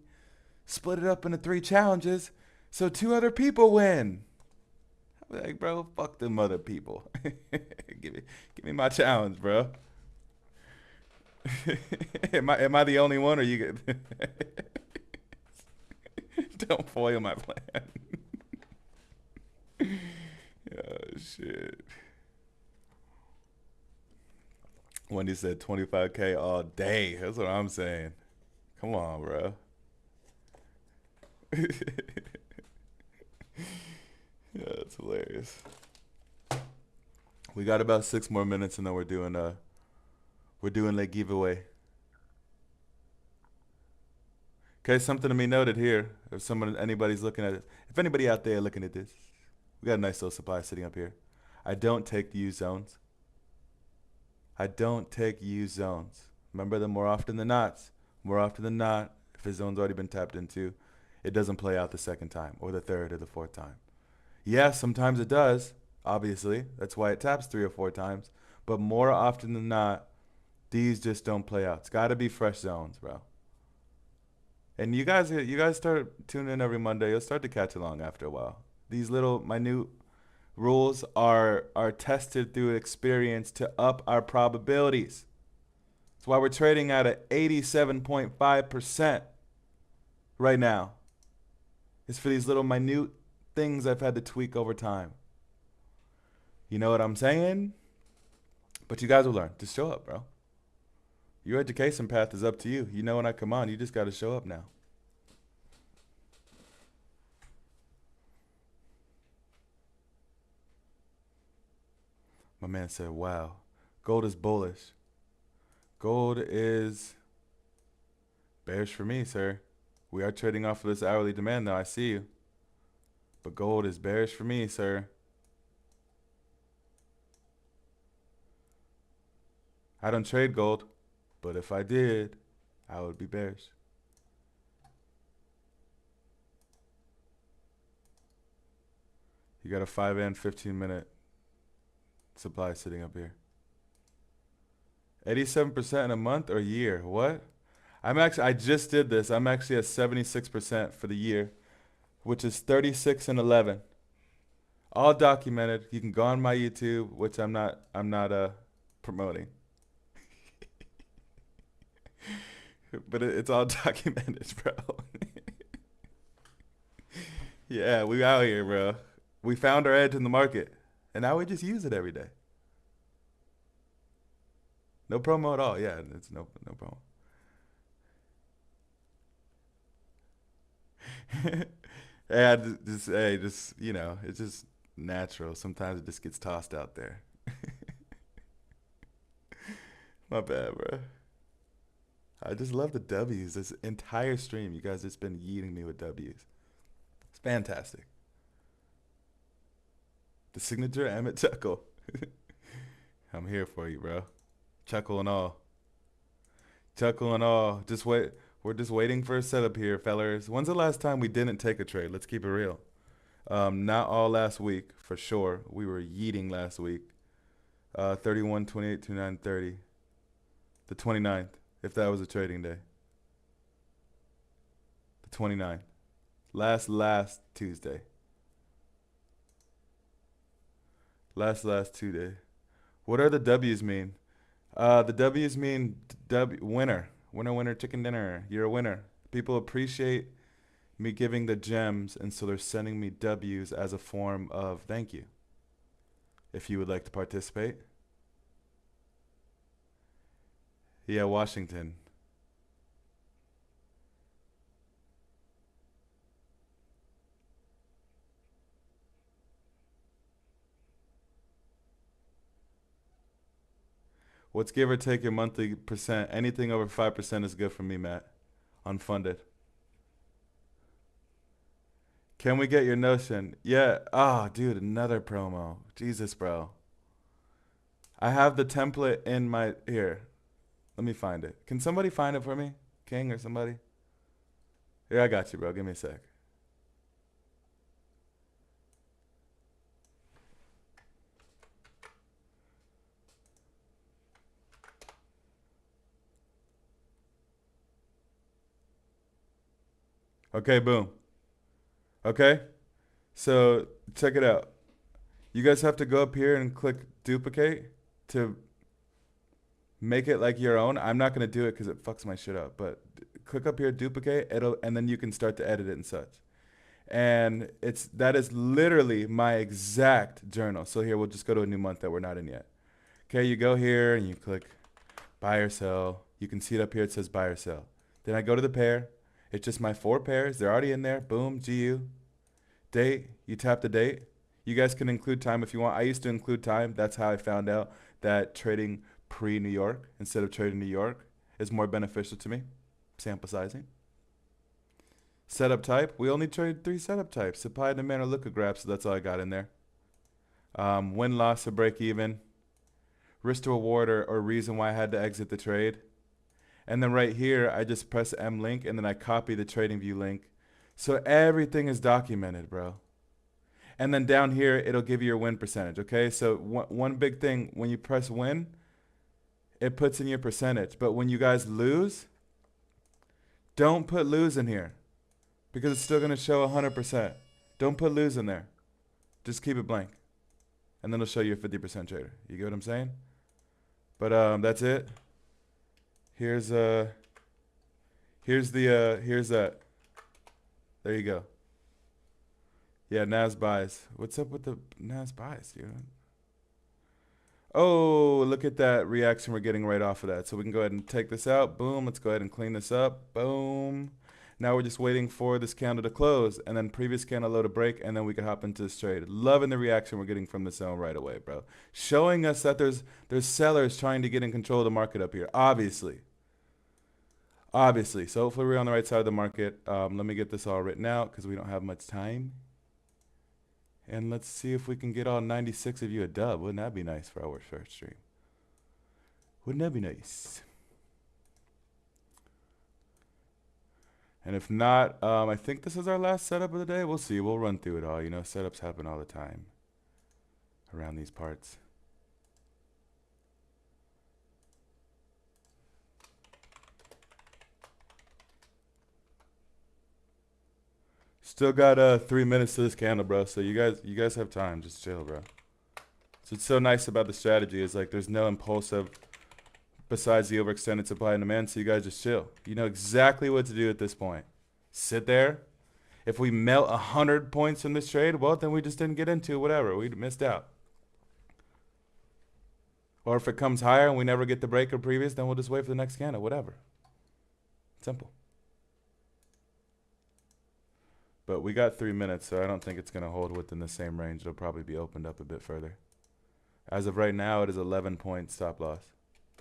split it up into 3 challenges so 2 other people win? I'm like, bro, fuck them other people. give me my challenge, bro. am I the only one, or you get? Don't foil my plan. Oh shit. Wendy said 25K all day. That's what I'm saying. Come on, bro. Yeah, that's hilarious. We got about 6 more minutes, and then we're doing the giveaway. Okay, something to be noted here. If anybody's looking at it, if anybody out there looking at this, we got a nice little supply sitting up here. I don't take used zones. I don't take used zones. Remember that more often than not, if his zone's already been tapped into, it doesn't play out the second time or the third or the fourth time. Yeah, sometimes it does, obviously. That's why it taps 3 or 4 times. But more often than not, these just don't play out. It's got to be fresh zones, bro. And you guys start tuning in every Monday. You'll start to catch along after a while. These little minute rules are tested through experience to up our probabilities. That's why we're trading at an 87.5% right now. It's for these little minute things I've had to tweak over time. You know what I'm saying? But you guys will learn. Just show up, bro. Your education path is up to you. You know when I come on, you just got to show up now. My man said, wow, gold is bullish. Gold is bearish for me, sir. We are trading off of this hourly demand now. I see you. But gold is bearish for me, sir. I don't trade gold, but if I did, I would be bearish. You got a 5 and 15-minute supply sitting up here. 87% in a month or year? What? I just did this. I'm actually at 76% for the year, which is 36 and 11. All documented. You can go on my YouTube, which I'm not promoting. But it's all documented, bro. Yeah, we out here, bro. We found our edge in the market, and now we just use it every day. No promo at all. Yeah, it's no promo. Just you know, it's just natural. Sometimes it just gets tossed out there. My bad, bro. I just love the W's. This entire stream, you guys just been yeeting me with W's. It's fantastic. The signature Emmett chuckle. I'm here for you, bro. Chuckle and all. Chuckle and all. Just wait. We're just waiting for a setup here, fellers. When's the last time we didn't take a trade? Let's keep it real. Not all last week, for sure. We were yeeting last week. 31, 28, 29, 30. The 29th, if that was a trading day. The 29th. Last Tuesday. Last Tuesday. What are the W's mean? The W's mean winner. Winner, chicken dinner. You're a winner. People appreciate me giving the gems, and so they're sending me W's as a form of thank you. If you would like to participate. Yeah, Washington. What's give or take your monthly percent? Anything over 5% is good for me, Matt. Unfunded. Can we get your notion? Yeah. Oh, dude, another promo. Jesus, bro. I have the template in my... Here. Let me find it. Can somebody find it for me? King or somebody? Here, I got you, bro. Give me a sec. Okay, boom. Okay, so check it out. You guys have to go up here and click duplicate to make it like your own. I'm not gonna do it because it fucks my shit up. But click up here, duplicate, and then you can start to edit it and such. And that is literally my exact journal. So here we'll just go to a new month that we're not in yet. Okay, you go here and you click buy or sell. You can see it up here. It says buy or sell. Then I go to the pair. It's just my 4 pairs. They're already in there. Boom, GU. Date. You tap the date. You guys can include time if you want. I used to include time. That's how I found out that trading pre-New York instead of trading New York is more beneficial to me. Sample sizing. Setup type. We only trade 3 setup types. Supply, demand, or lithograph. So that's all I got in there. Win, loss, or break even. Risk to reward or reason why I had to exit the trade. And then right here, I just press M link and then I copy the trading view link. So everything is documented, bro. And then down here, it'll give you your win percentage, okay? So one big thing, when you press win, it puts in your percentage. But when you guys lose, don't put lose in here because it's still going to show 100%. Don't put lose in there. Just keep it blank. And then it'll show you a 50% trader. You get what I'm saying? But that's it. Here's that. There you go. Yeah, NAS buys. What's up with the NAS buys, dude? Oh, look at that reaction we're getting right off of that. So we can go ahead and take this out. Boom. Let's go ahead and clean this up. Boom. Now we're just waiting for this candle to close and then previous candle low to break and then we can hop into this trade. Loving the reaction we're getting from the zone right away, bro. Showing us that there's sellers trying to get in control of the market up here. Obviously. So hopefully we're on the right side of the market. Let me get this all written out because we don't have much time. And let's see if we can get all 96 of you a dub. Wouldn't that be nice for our first stream? Wouldn't that be nice? And if not, I think this is our last setup of the day. We'll see. We'll run through it all. You know, setups happen all the time around these parts. Still got 3 minutes to this candle, bro. So you guys have time. Just chill, bro. So it's so nice about the strategy is like there's no impulsive besides the overextended supply and demand. So you guys just chill. You know exactly what to do at this point. Sit there. If we melt 100 points from this trade, well, then we just didn't get into it, whatever. We missed out. Or if it comes higher and we never get the break or previous, then we'll just wait for the next candle, whatever. Simple. But we got 3 minutes, so I don't think it's going to hold within the same range. It'll probably be opened up a bit further. As of right now, it is 11 point stop loss.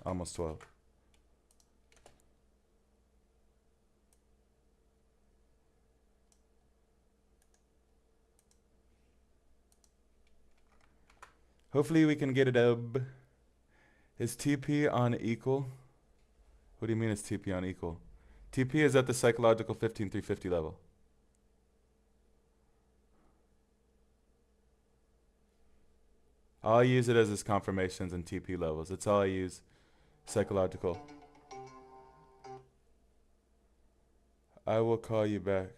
Almost 12. Hopefully we can get a dub. Is TP on equal? What do you mean is TP on equal? TP is at the psychological 15,350 level. I'll use it as its confirmations and TP levels. That's all I use. Psychological. I will call you back.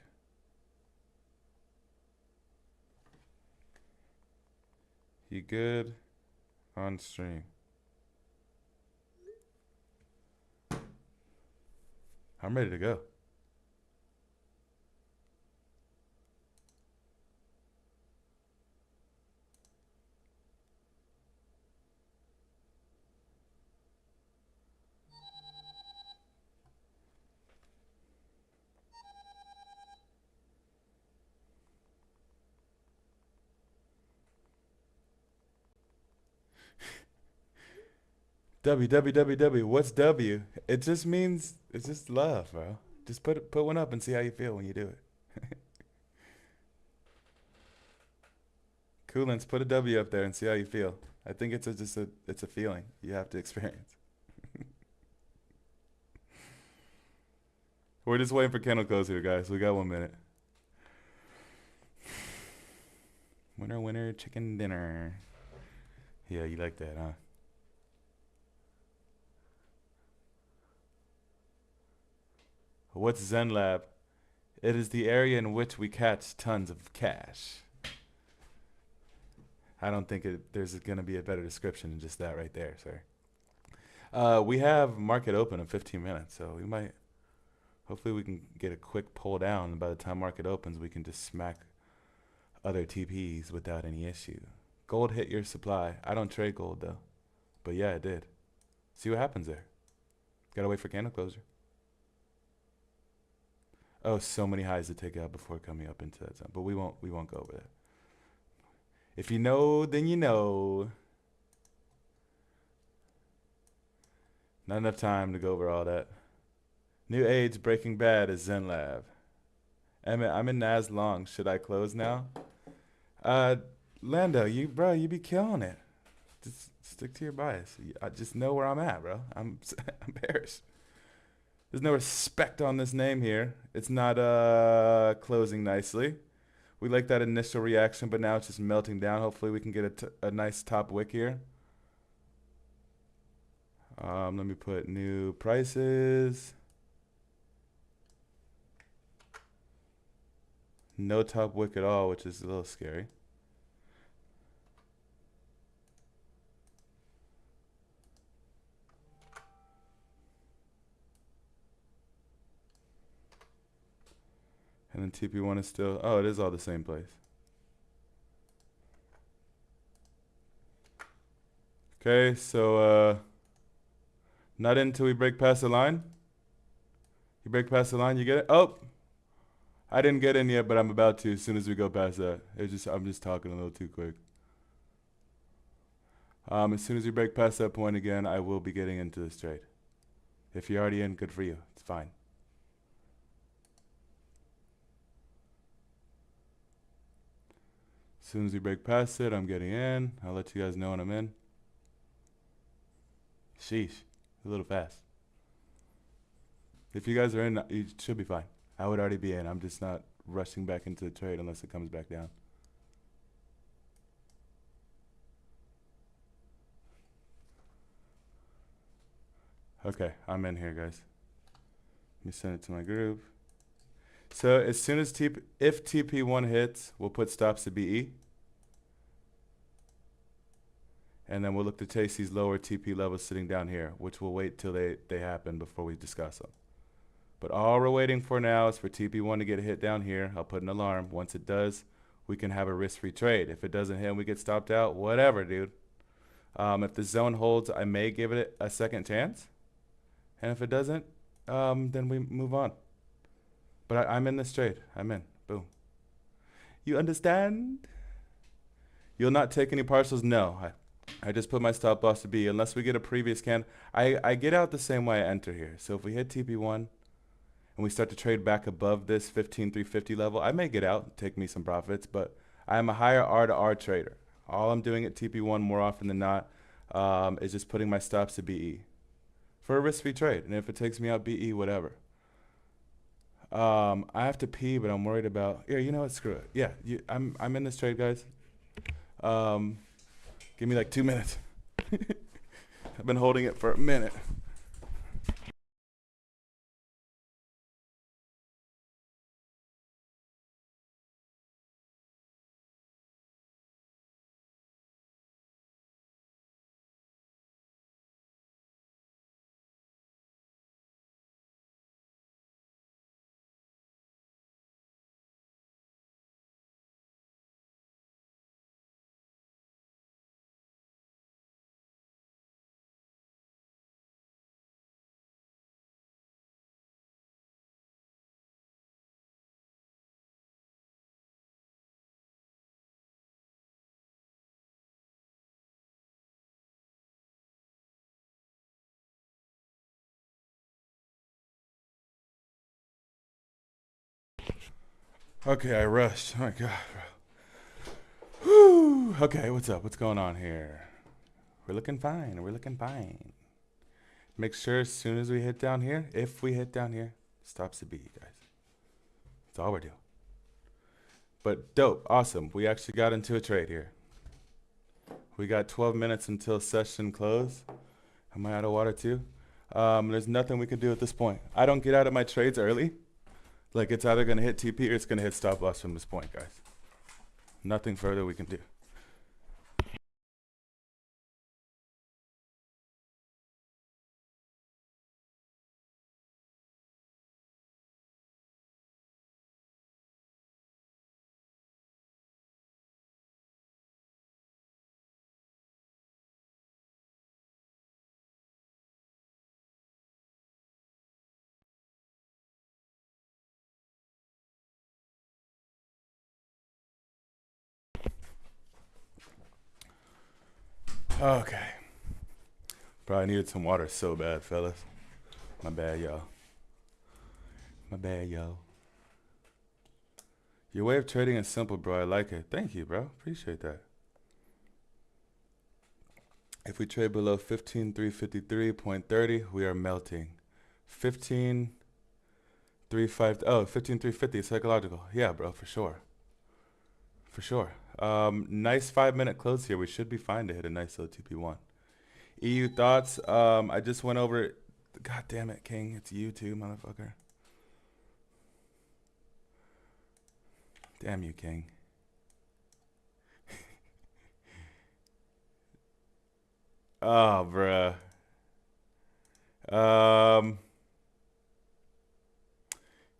You good? On stream. I'm ready to go. W. What's W? It just means, it's just love, bro. Just put one up and see how you feel when you do it. Coolants, put a W up there and see how you feel. I think it's a feeling you have to experience. We're just waiting for candle close here, guys. We got 1 minute. Winner, winner, chicken dinner. Yeah, you like that, huh? What's Zen Lab? It is the area in which we catch tons of cash. I don't think there's going to be a better description than just that right there, sir. We have market open in 15 minutes, so we might, hopefully we can get a quick pull down, and by the time market opens, we can just smack other TPs without any issue. Gold hit your supply. I don't trade gold, though. But yeah, it did. See what happens there. Gotta wait for candle closure. Oh, so many highs to take out before coming up into that zone. But we won't go over that. If you know, then you know. Not enough time to go over all that. New age Breaking Bad is Zen Lab. I'm in Nas long. Should I close now? Lando, you be killing it. Just stick to your bias. I just know where I'm at, bro. I'm embarrassed. There's no respect on this name here. It's not closing nicely. We like that initial reaction, but now it's just melting down. Hopefully we can get a nice top wick here. Let me put new prices. No top wick at all, which is a little scary. And then TP1 is still, oh, it is all the same place. Okay, so not until we break past the line. You break past the line, you get it? Oh, I didn't get in yet, but I'm about to as soon as we go past that. I'm just talking a little too quick. As soon as you break past that point again, I will be getting into this trade. If you're already in, good for you. It's fine. As soon as we break past it, I'm getting in. I'll let you guys know when I'm in. Sheesh, a little fast. If you guys are in, you should be fine. I would already be in. I'm just not rushing back into the trade unless it comes back down. Okay, I'm in here, guys. Let me send it to my group. So as soon as if TP1 hits, we'll put stops to BE. And then we'll look to chase these lower TP levels sitting down here, which we'll wait till they happen before we discuss them. But all we're waiting for now is for TP1 to get a hit down here. I'll put an alarm. Once it does, we can have a risk-free trade. If it doesn't hit and we get stopped out, whatever, dude. If the zone holds, I may give it a second chance. And if it doesn't, then we move on. But I'm in this trade. I'm in. Boom. You understand? You'll not take any partials? No. I just put my stop loss to B. Unless we get a previous can. I get out the same way I enter here. So if we hit TP1 and we start to trade back above this 15,350 level, I may get out and take me some profits. But I am a higher R to R trader. All I'm doing at TP1 more often than not is just putting my stops to BE for a risk-free trade. And if it takes me out BE, whatever. I have to pee, but I'm worried about. Yeah, you know what? Screw it. Yeah, I'm in this trade, guys. Give me like 2 minutes. I've been holding it for a minute. Okay, I rushed. Oh my God, bro. Whew. Okay, what's up? What's going on here? We're looking fine. We're looking fine. Make sure as soon as we hit down here, if we hit down here, stops the B, guys. That's all we're doing. But dope, awesome. We actually got into a trade here. We got 12 minutes until session close. Am I out of water too? There's nothing we can do at this point. I don't get out of my trades early. Like it's either going to hit TP or it's going to hit stop loss from this point, guys. Nothing further we can do. Okay. Bro, I needed some water so bad, fellas. My bad, y'all. My bad, yo. Your way of trading is simple, bro. I like it. Thank you, bro. Appreciate that. If we trade below 15,353.30, we are melting. 15,350. Oh, 15,350 psychological. Yeah, bro, for sure. For sure. Nice 5-minute close here. We should be fine to hit a nice little TP1. EU thoughts. I just went over it. God damn it, King. It's you too, motherfucker. Damn you, King. Oh, bruh.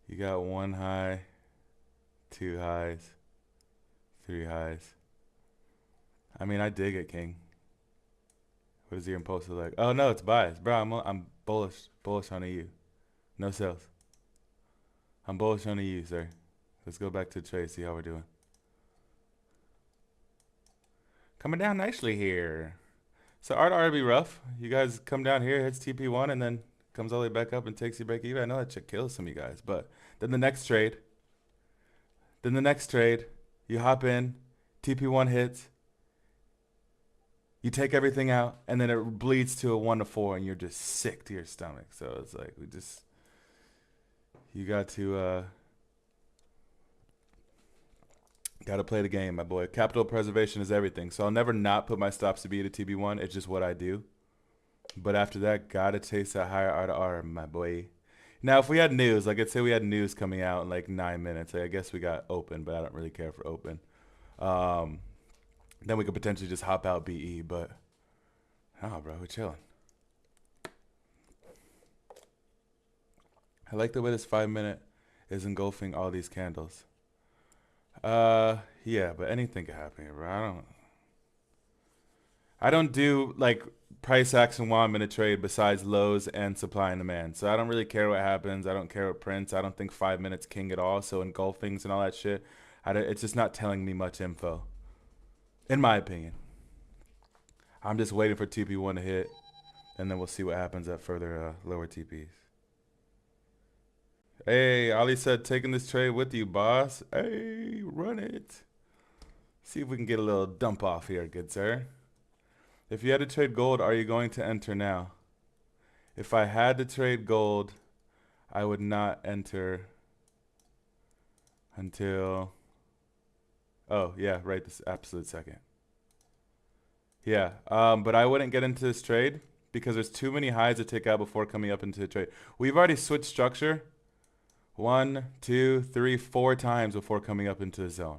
You got 1 high, 2 highs, 3 highs. I mean, I dig it, King. What is your impulsive like? Oh no, it's bias, bro. I'm bullish on EU. No sales. I'm bullish on EU, sir. Let's go back to the trade, see how we're doing. Coming down nicely here. So R to be rough. You guys come down here, hits TP1, and then comes all the way back up and takes you break even. I know that shit kills some of you guys, but then the next trade, you hop in, TP1 hits, you take everything out, and then it bleeds to a 1 to 4, and you're just sick to your stomach. So it's like you got to play the game, my boy. Capital preservation is everything. So I'll never not put my stops to be at a TB1. It's just what I do. But after that, gotta chase that higher R to R, my boy. Now, if we had news, like let's say we had news coming out in like 9 minutes, like I guess we got open, but I don't really care for open. Then we could potentially just hop out BE, but oh, bro, we're chilling. I like the way this 5-minute is engulfing all these candles. Yeah, but anything could happen here, bro. I don't do like price action while I'm in a trade besides lows and supply and demand. So I don't really care what happens. I don't care what prints. I don't think 5 minutes king at all. So engulfings and all that shit, it's just not telling me much info, in my opinion. I'm just waiting for TP1 to hit, and then we'll see what happens at further lower TPs. Hey, Ali said, taking this trade with you, boss. Hey, run it. See if we can get a little dump off here, good sir. If you had to trade gold, are you going to enter now? If I had to trade gold, I would not enter until... Oh, yeah, right this absolute second. Yeah, but I wouldn't get into this trade because there's too many highs to take out before coming up into the trade. We've already switched structure 1, 2, 3, 4 times before coming up into the zone,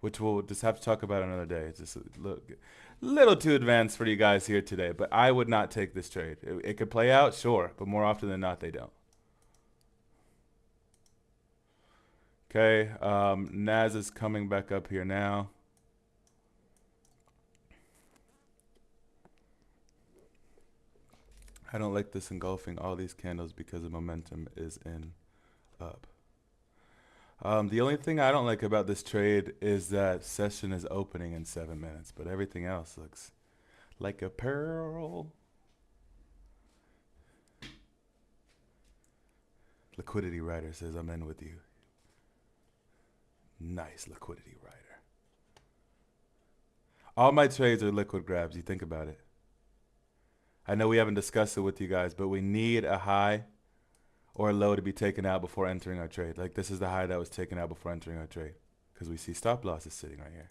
which we'll just have to talk about another day. It's just a little too advanced for you guys here today, but I would not take this trade. It could play out, sure, but more often than not, they don't. Okay, Naz is coming back up here now. I don't like this engulfing all these candles because the momentum is in up. The only thing I don't like about this trade is that session is opening in 7 minutes, but everything else looks like a pearl. Liquidity Rider says, I'm in with you. Nice, Liquidity Rider. All my trades are liquid grabs. You think about it. I know we haven't discussed it with you guys, but we need a high or a low to be taken out before entering our trade. Like this is the high that was taken out before entering our trade because we see stop losses sitting right here.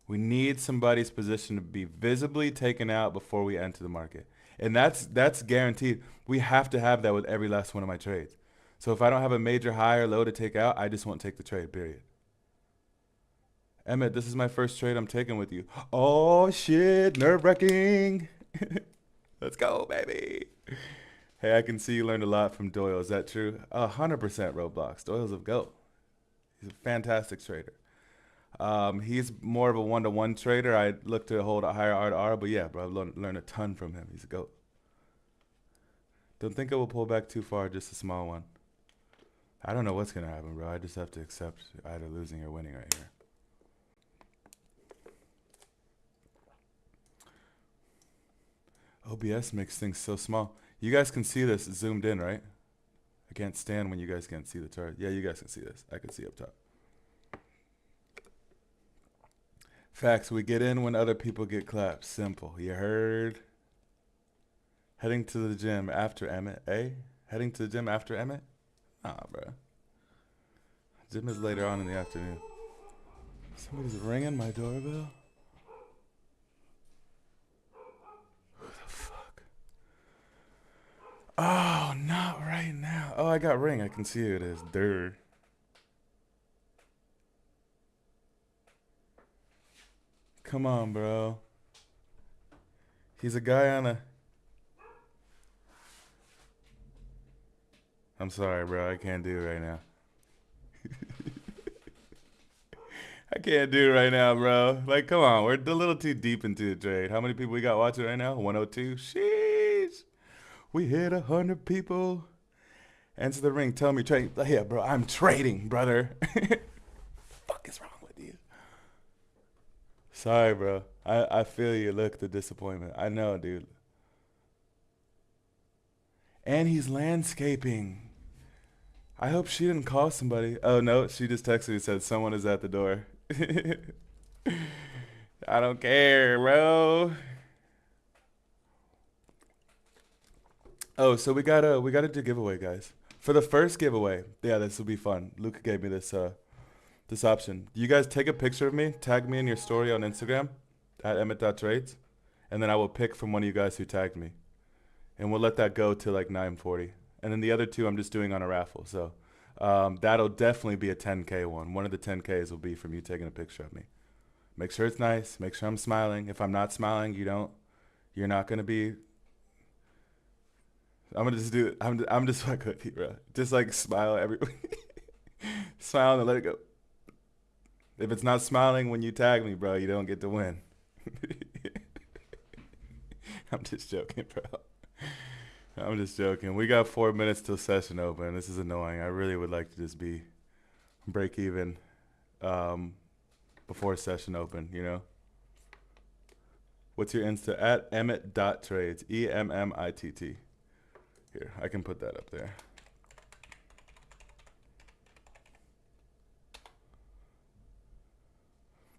We need somebody's position to be visibly taken out before we enter the market. And that's guaranteed. We have to have that with every last one of my trades. So if I don't have a major high or low to take out, I just won't take the trade, period. Emmett, this is my first trade I'm taking with you. Oh, shit. Nerve-wracking. Let's go, baby. Hey, I can see you learned a lot from Doyle. Is that true? 100% Roblox. Doyle's a GOAT. He's a fantastic trader. He's more of a one-to-one trader. I look to hold a higher R to R, but yeah, bro, I've learned a ton from him. He's a GOAT. Don't think it will pull back too far, just a small one. I don't know what's going to happen, bro. I just have to accept either losing or winning right here. OBS makes things so small. You guys can see this zoomed in, right? I can't stand when you guys can't see the chart. Yeah, you guys can see this. I can see up top. Facts, we get in when other people get clapped. Simple. You heard? Heading to the gym after Emmett. Eh? Heading to the gym after Emmett? Nah, bro. Gym is later on in the afternoon. Somebody's ringing my doorbell. Who the fuck? Oh, not right now. Oh, I got ring. I can see who it is. Durr. Come on, bro. He's a guy on a... I'm sorry, bro. I can't do it right now. I can't do it right now, bro. Like, come on. We're a little too deep into the trade. How many people we got watching right now? 102? Sheesh. We hit 100 people. Answer the ring. Tell me, trade. Yeah, bro. I'm trading, brother. Fuck is wrong with you? Sorry, bro. I feel you. Look, the disappointment. I know, dude. And he's landscaping. I hope she didn't call somebody. Oh, no. She just texted me and said someone is at the door. I don't care, bro. Oh, so we gotta do giveaway, guys. For the first giveaway, yeah, this will be fun. Luca gave me this this option. You guys take a picture of me, tag me in your story on Instagram at emmett.trades, and then I will pick from one of you guys who tagged me. And we'll let that go to like 9:40. And then the other two I'm just doing on a raffle. So that'll definitely be a 10K one. One of the 10Ks will be from you taking a picture of me. Make sure it's nice. Make sure I'm smiling. If I'm not smiling, you're not going to be. I'm going to just do it. I'm just fucking with you, bro. Just like smile every smile and let it go. If it's not smiling when you tag me, bro, you don't get to win. I'm just joking, bro. I'm just joking. We got 4 minutes till session open. This is annoying. I really would like to just be break even before session open, you know? What's your Insta? At emmett.trades. EMMITT. Here, I can put that up there.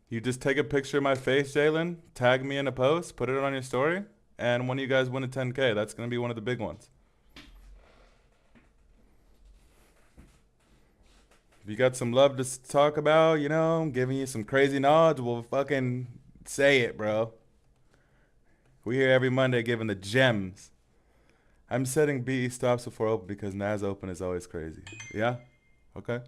You just take a picture of my face, Jalen, tag me in a post, put it on your story, and one of you guys win a 10K. That's going to be one of the big ones. If you got some love to talk about, you know, I'm giving you some crazy knowledge, we'll fucking say it, bro. We here every Monday giving the gems. I'm setting BE stops before open because NAS open is always crazy. Yeah? Okay.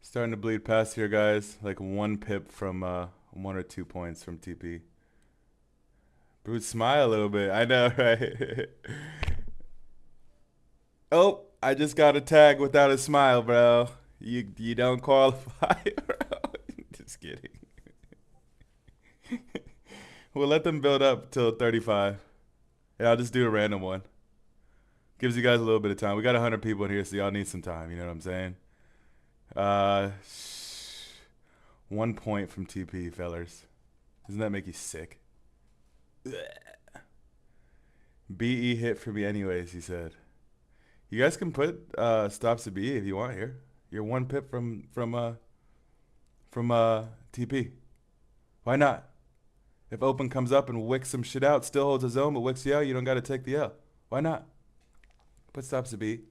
Starting to bleed past here, guys. Like 1 pip from 1 or 2 points from TP. Brute, smile a little bit. I know, right? Oh, I just got a tag without a smile, bro. You don't qualify, bro. Just kidding. We'll let them build up till 35. Yeah, I'll just do a random one. Gives you guys a little bit of time. We got 100 people in here, so y'all need some time. You know what I'm saying? 1 point from TP, fellers. Doesn't that make you sick? BE hit for me anyways, he said. You guys can put stops to BE if you want here. You're 1 pip from TP. Why not? If open comes up and wicks some shit out, still holds a zone, but wicks you out, you don't got to take the L. Why not? Put stops to BE.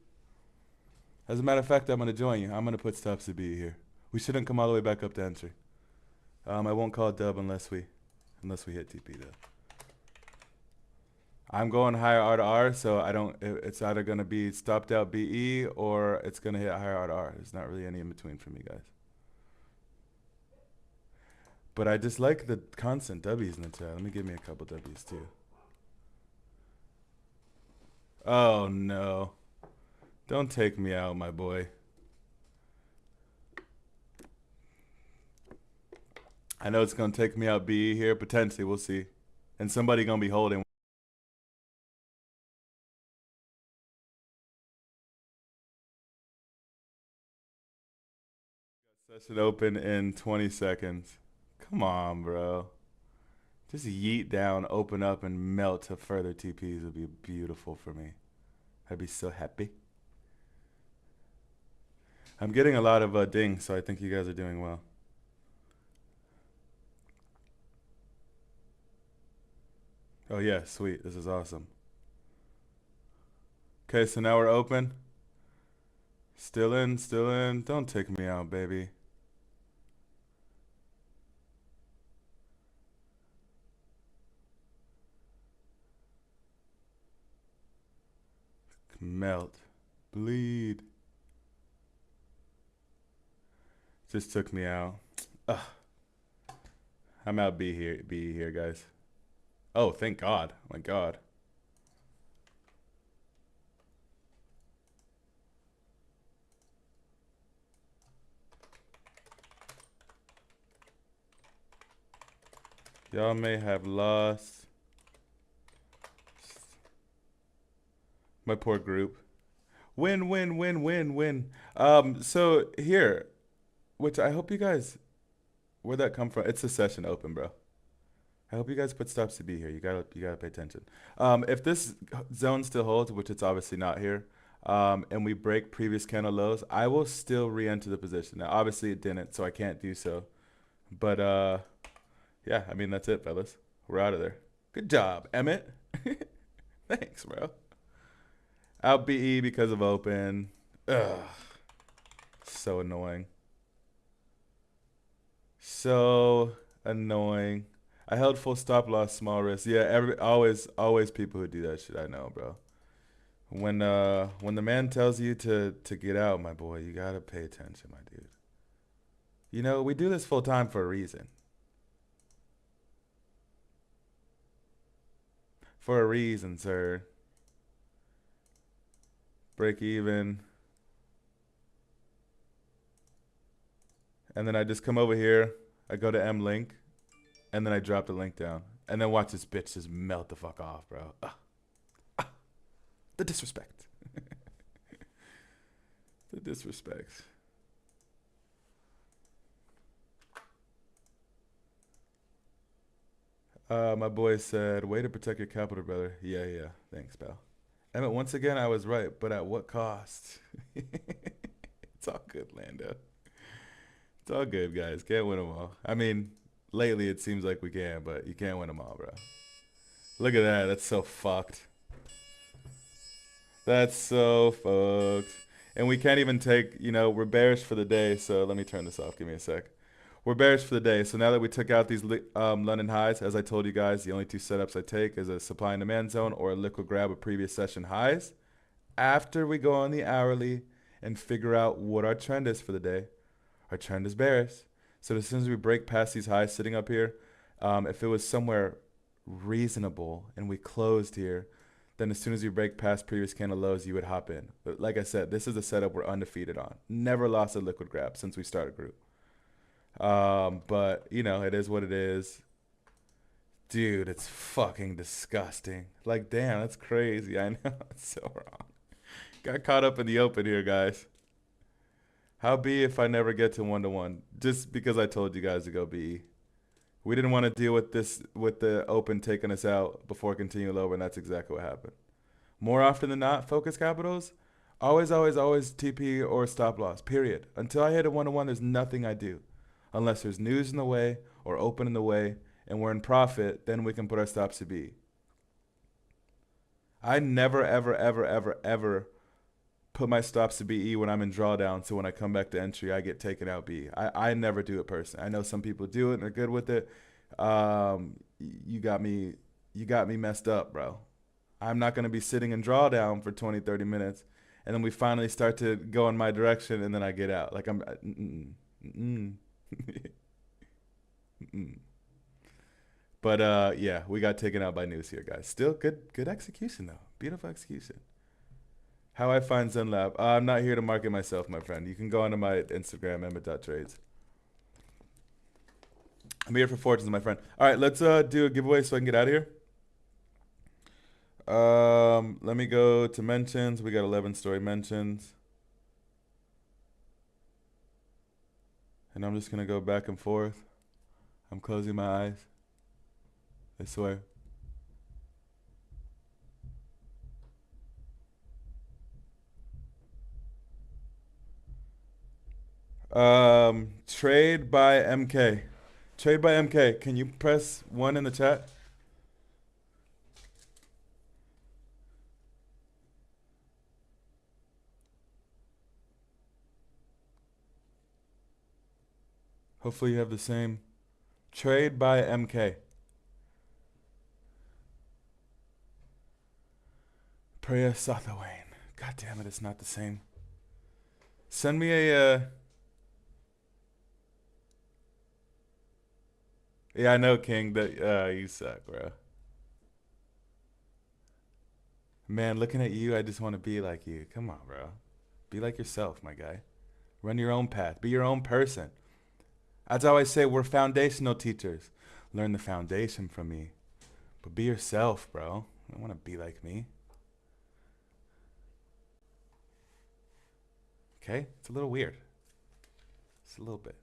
As a matter of fact, I'm going to join you. I'm going to put stops to BE here. We shouldn't come all the way back up to entry. I won't call it dub unless we hit TP though. I'm going higher R to R, so I don't. It's either gonna be stopped out BE or it's gonna hit higher R to R. There's not really any in between for me, guys. But I just like the constant W's in the chat. Let me give me a couple W's too. Oh no! Don't take me out, my boy. I know it's gonna take me out BE here potentially. We'll see. And somebody gonna be holding. Session open in 20 seconds. Come on, bro. Just yeet down, open up, and melt to further TPs would be beautiful for me. I'd be so happy. I'm getting a lot of dings, so I think you guys are doing well. Oh yeah, sweet. This is awesome. Okay, so now we're open. Still in, still in. Don't take me out, baby. Melt. Bleed. Just took me out. Ugh. I'm out B here, guys. Oh, thank God. Oh my God. Y'all may have lost. My poor group. Win, win, win, win, win. So here, which I hope you guys, where'd that come from? It's a session open, bro. I hope you guys put stops to be here. You gotta pay attention. If this zone still holds, which it's obviously not here, and we break previous candle lows, I will still re-enter the position. Now, obviously it didn't, so I can't do so. But yeah, I mean that's it, fellas. We're out of there. Good job, Emmett. Thanks, bro. Out BE because of open. Ugh, so annoying. So annoying. I held full stop loss, small risk. Yeah, always people who do that shit. I know, bro. When the man tells you to get out, my boy, you gotta pay attention, my dude. You know, we do this full time for a reason. For a reason, sir. Break even. And then I just come over here. I go to M link, and then I drop the link down, and then watch this bitch just melt the fuck off, bro. The disrespect. The disrespect. My boy said, "Way to protect your capital, brother." Yeah, yeah. Thanks, pal. Emmett, once again, I was right, but at what cost? It's all good, Lando. It's all good, guys. Can't win them all. I mean, lately it seems like we can, but you can't win them all, bro. Look at that. That's so fucked. That's so fucked. And we can't even take, we're bearish for the day. So let me turn this off. Give me a sec. We're bearish for the day. So now that we took out these London highs, as I told you guys, the only two setups I take is a supply and demand zone or a liquid grab of previous session highs. After we go on the hourly and figure out what our trend is for the day, our trend is bearish. So as soon as we break past these highs sitting up here, if it was somewhere reasonable and we closed here, then as soon as you break past previous candle lows, you would hop in. But like I said, this is a setup we're undefeated on. Never lost a liquid grab since we started group. But it is what it is. Dude, it's fucking disgusting. Like, damn, that's crazy. I know, it's so wrong. Got caught up in the open here, guys. How be if I never get to 1-to-1? Just because I told you guys to go B. We didn't want to deal with this, with the open taking us out before continuing lower, and that's exactly what happened. More often than not, focus capitals, always, always, always TP or stop loss, period. Until I hit a 1-to-1, there's nothing I do. Unless there's news in the way or open in the way and we're in profit, then we can put our stops to B. I never, ever, ever, ever, ever put my stops to BE when I'm in drawdown, so when I come back to entry, I get taken out B. I never do it personally. I know some people do it and they're good with it. You got me messed up, bro. I'm not going to be sitting in drawdown for 20, 30 minutes. And then we finally start to go in my direction, and then I get out. Like, mm-mm. Mm-mm. But yeah, we got taken out by news here, guys. Still good execution though. Beautiful execution. How I find ZenLab. I'm not here to market myself, my friend. You can go onto my Instagram, emmett.trades. I'm here for Fortunes, my friend. All right, let's do a giveaway so I can get out of here. Let me go to mentions. We got 11 story mentions. And I'm just going to go back and forth. I'm closing my eyes. I swear. Trade by MK. Trade by MK. Can you press 1 in the chat? Hopefully you have the same. Trade by MK. Priya Sathawain. God damn it, it's not the same. Send me a yeah, I know, King, that you suck, bro. Man, looking at you, I just want to be like you. Come on, bro. Be like yourself, my guy. Run your own path. Be your own person. As I always say, we're foundational teachers. Learn the foundation from me. But be yourself, bro. You don't want to be like me. Okay? It's a little weird. It's a little bit.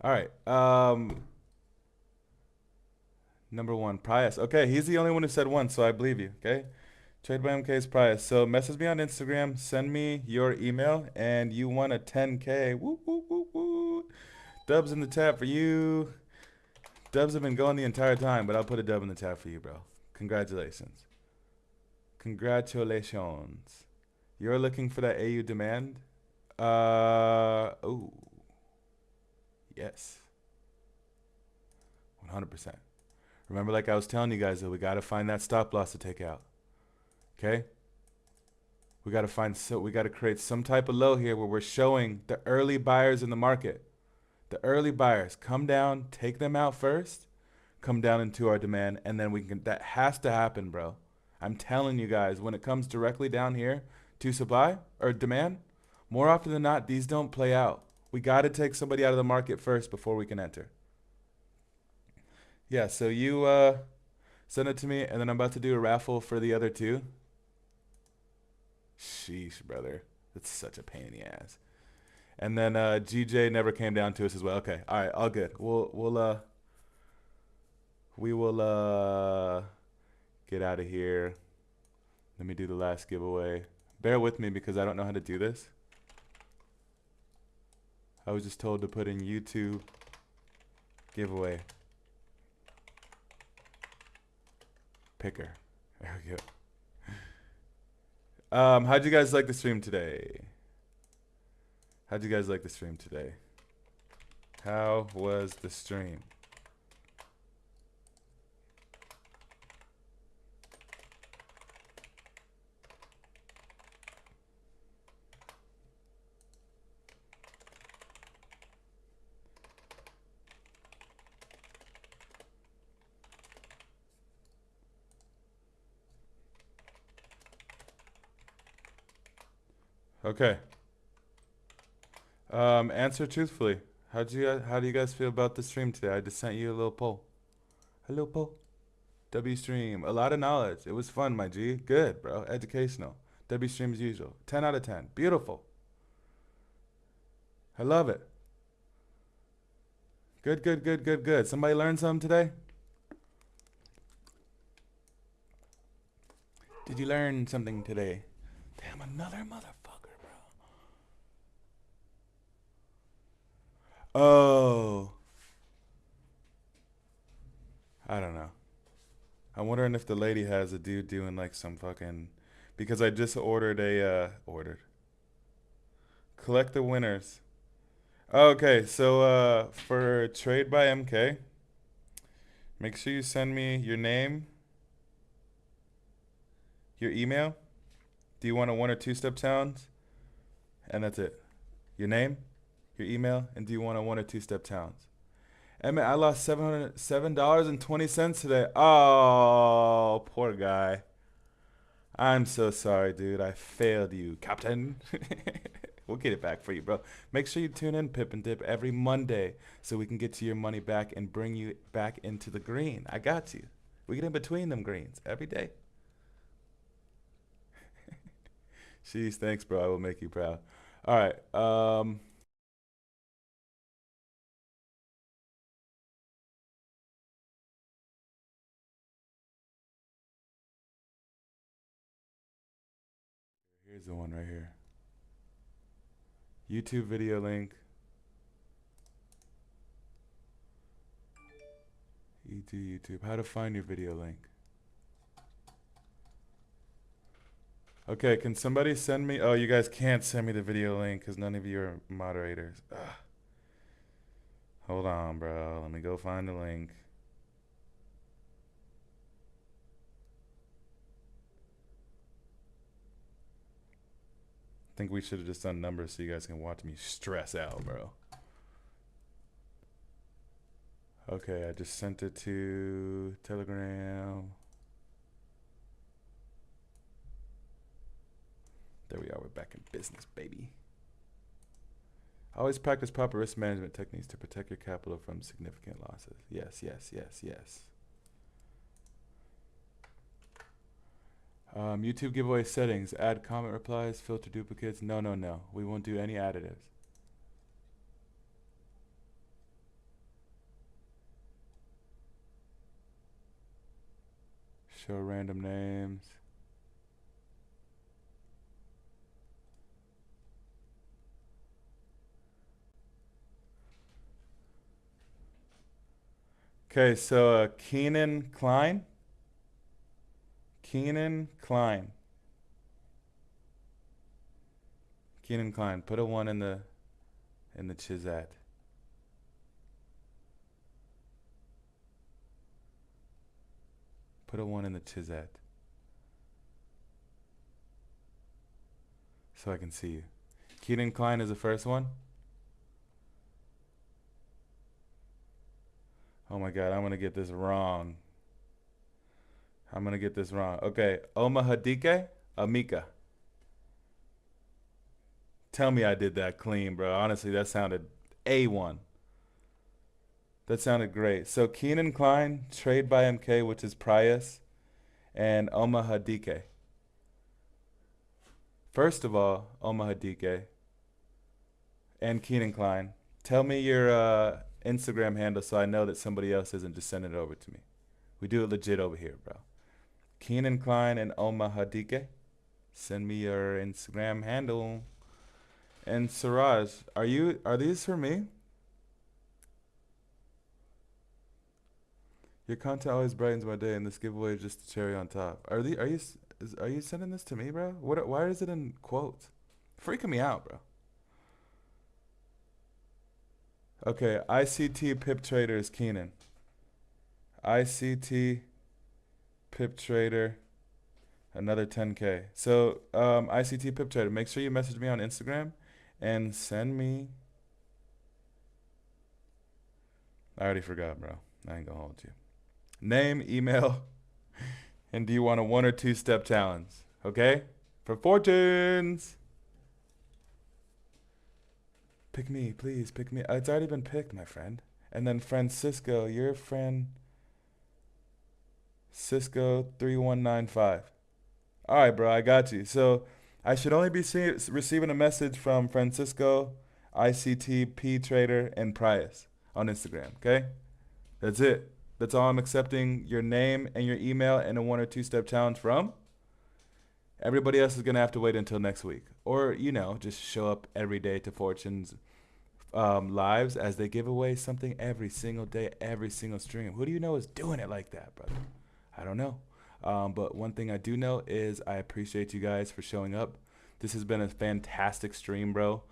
All right. Number 1, Prius. Okay, he's the only one who said 1, so I believe you. Okay? Trade by MK's Prius. So message me on Instagram. Send me your email, and you won a 10K. Woo, woo, woo, woo. Dubs in the tab for you. Dubs have been going the entire time, but I'll put a dub in the tab for you, bro. Congratulations. Congratulations. You're looking for that AU demand? Oh. Yes. 100%. Remember, like I was telling you guys, that we got to find that stop loss to take out. Okay? We got to create some type of low here where we're showing the early buyers in the market. The early buyers come down, take them out first, come down into our demand, and then we can. That has to happen, bro. I'm telling you guys, when it comes directly down here to supply or demand, more often than not, these don't play out. We got to take somebody out of the market first before we can enter. Yeah, so you send it to me, and then I'm about to do a raffle for the other 2. Sheesh, brother. That's such a pain in the ass. And then GJ never came down to us as well. Okay, all right, all good. We will get out of here. Let me do the last giveaway. Bear with me because I don't know how to do this. I was just told to put in YouTube giveaway picker. There we go. How'd you guys like the stream today? How'd you guys like the stream today? How was the stream? Okay. Answer truthfully. How do you guys feel about the stream today? I just sent you a little poll. A little poll. W stream. A lot of knowledge. It was fun, my G. Good, bro. Educational. W stream as usual. 10 out of 10. Beautiful. I love it. Good, good, good, good, good. Somebody learned something today? Did you learn something today? Damn, another motherfucker, bro. Oh. I don't know. I'm wondering if the lady has a dude doing like some fucking... Because I just ordered a... Collect the winners. Okay, so for Trade by MK, make sure you send me your name your email. Do you want a 1 or 2 step challenge? And that's it. Your name, your email, and do you want a 1 or 2 step challenge? And man, I lost $707.20 today. Oh, poor guy. I'm so sorry, dude. I failed you, Captain. We'll get it back for you, bro. Make sure you tune in, Pip and Dip, every Monday so we can get you your money back and bring you back into the green. I got you. We get in between them greens every day. Jeez, thanks, bro. I will make you proud. All right. Here's the one right here. YouTube video link. YouTube. How to find your video link. Okay, can somebody send me? Oh, you guys can't send me the video link because none of you are moderators. Ugh. Hold on, bro. Let me go find the link. I think we should have just done numbers so you guys can watch me stress out, bro. Okay, I just sent it to Telegram. There we are. We're back in business, baby. Always practice proper risk management techniques to protect your capital from significant losses. Yes, yes, yes, yes. YouTube giveaway settings. Add comment replies, filter duplicates. No, no, no. We won't do any additives. Show random names. Okay, so Keenan Klein. Keenan Klein. Keenan Klein. Put a 1 in the Chizat. Put a 1 in the Chizat. So I can see you. Keenan Klein is the first one. Oh my god, I'm gonna get this wrong. I'm gonna get this wrong. Okay, Omahadike Amika. Tell me I did that clean, bro. Honestly, that sounded A1. That sounded great. So Keenan Klein, Trade by MK, which is Prius, and Omahadike. First of all, Omahadike and Keenan Klein, tell me your Instagram handle so I know that somebody else isn't just sending it over to me. We do it legit over here, bro. Keenan Klein and Omahadike. Send me your Instagram handle. And Siraj, are these for me? Your content always brightens my day, and this giveaway is just the cherry on top. Are you sending this to me, bro? Why is it in quotes? Freaking me out, bro. Okay, ICT Pip Trader is Keenan. ICT Pip Trader, another 10K. So ICT Pip Trader, make sure you message me on Instagram and send me. I already forgot, bro. I ain't gonna hold you. Name, email, and do you want a 1 or 2 step challenge? Okay? For Fortunes. Pick me, please. Pick me. It's already been picked, my friend. And then Francisco, your friend. Cisco 3195. All right, bro, I got you. So I should only be receiving a message from Francisco, ICTP Trader, and Prius on Instagram. Okay, that's it. That's all I'm accepting your name and your email and a 1 or 2 step challenge from. Everybody else is gonna have to wait until next week, or just show up every day to Fortunes lives as they give away something every single day, every single stream. Who do you know is doing it like that, brother? I don't know. But one thing I do know is I appreciate you guys for showing up. This has been a fantastic stream, bro.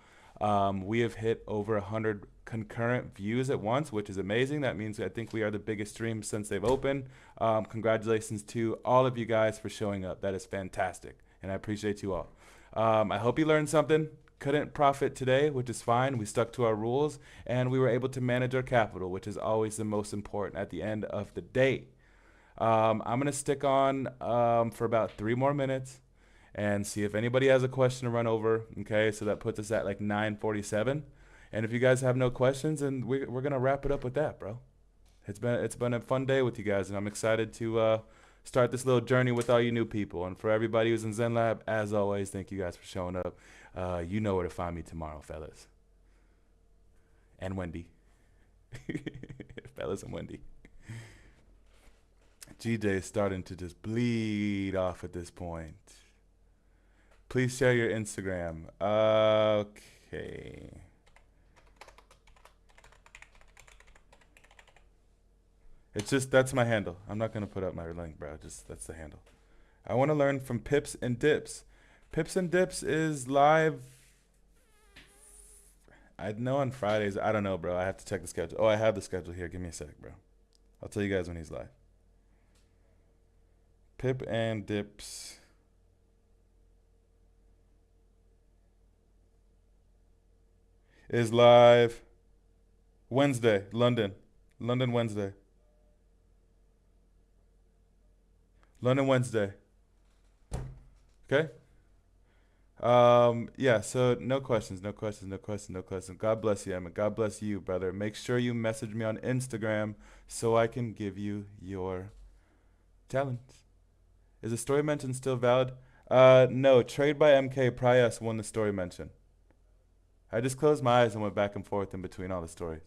We have hit over 100 concurrent views at once, which is amazing. That means I think we are the biggest stream since they've opened. Congratulations to all of you guys for showing up. That is fantastic, and I appreciate you all. I hope you learned something. Couldn't profit today, which is fine. We stuck to our rules, and we were able to manage our capital, which is always the most important at the end of the day. I'm going to stick on for about 3 more minutes and see if anybody has a question to run over. Okay, so that puts us at like 9:47. And if you guys have no questions, then we're going to wrap it up with that, bro. It's been a fun day with you guys, and I'm excited to start this little journey with all you new people. And for everybody who's in Zen Lab, as always, thank you guys for showing up. You know where to find me tomorrow, fellas. And Wendy. Fellas and Wendy. GJ is starting to just bleed off at this point. Please share your Instagram. Okay. It's just, that's my handle. I'm not going to put up my link, bro. Just, that's the handle. I want to learn from Pips and Dips. Pips and Dips is live. I know on Fridays. I don't know, bro. I have to check the schedule. Oh, I have the schedule here. Give me a sec, bro. I'll tell you guys when he's live. Pip and Dips. Is live Wednesday, London. London Wednesday. London Wednesday. Okay? Yeah, so no questions. God bless you, Emma. God bless you, brother. Make sure you message me on Instagram so I can give you your talents. Is the story mention still valid? No, Trade by MK Prius won the story mention. I just closed my eyes and went back and forth in between all the stories.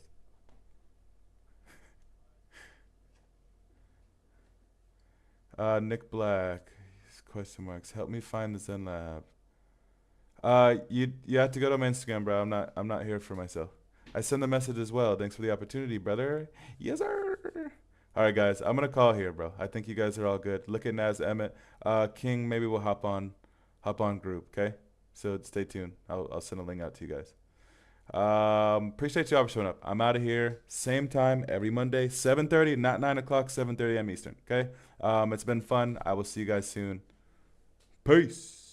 Nick Black, question marks. Help me find the Zen Lab. You have to go to my Instagram, bro. I'm not here for myself. I send the message as well. Thanks for the opportunity, brother. Yes, sir. All right, guys. I'm gonna call here, bro. I think you guys are all good. Look at Naz Emmett. King, maybe we'll hop on group, okay? So stay tuned. I'll send a link out to you guys. Appreciate y'all for showing up. I'm out of here. Same time every Monday, 7:30, not 9 o'clock, 7:30 a.m. Eastern. Okay. It's been fun. I will see you guys soon. Peace.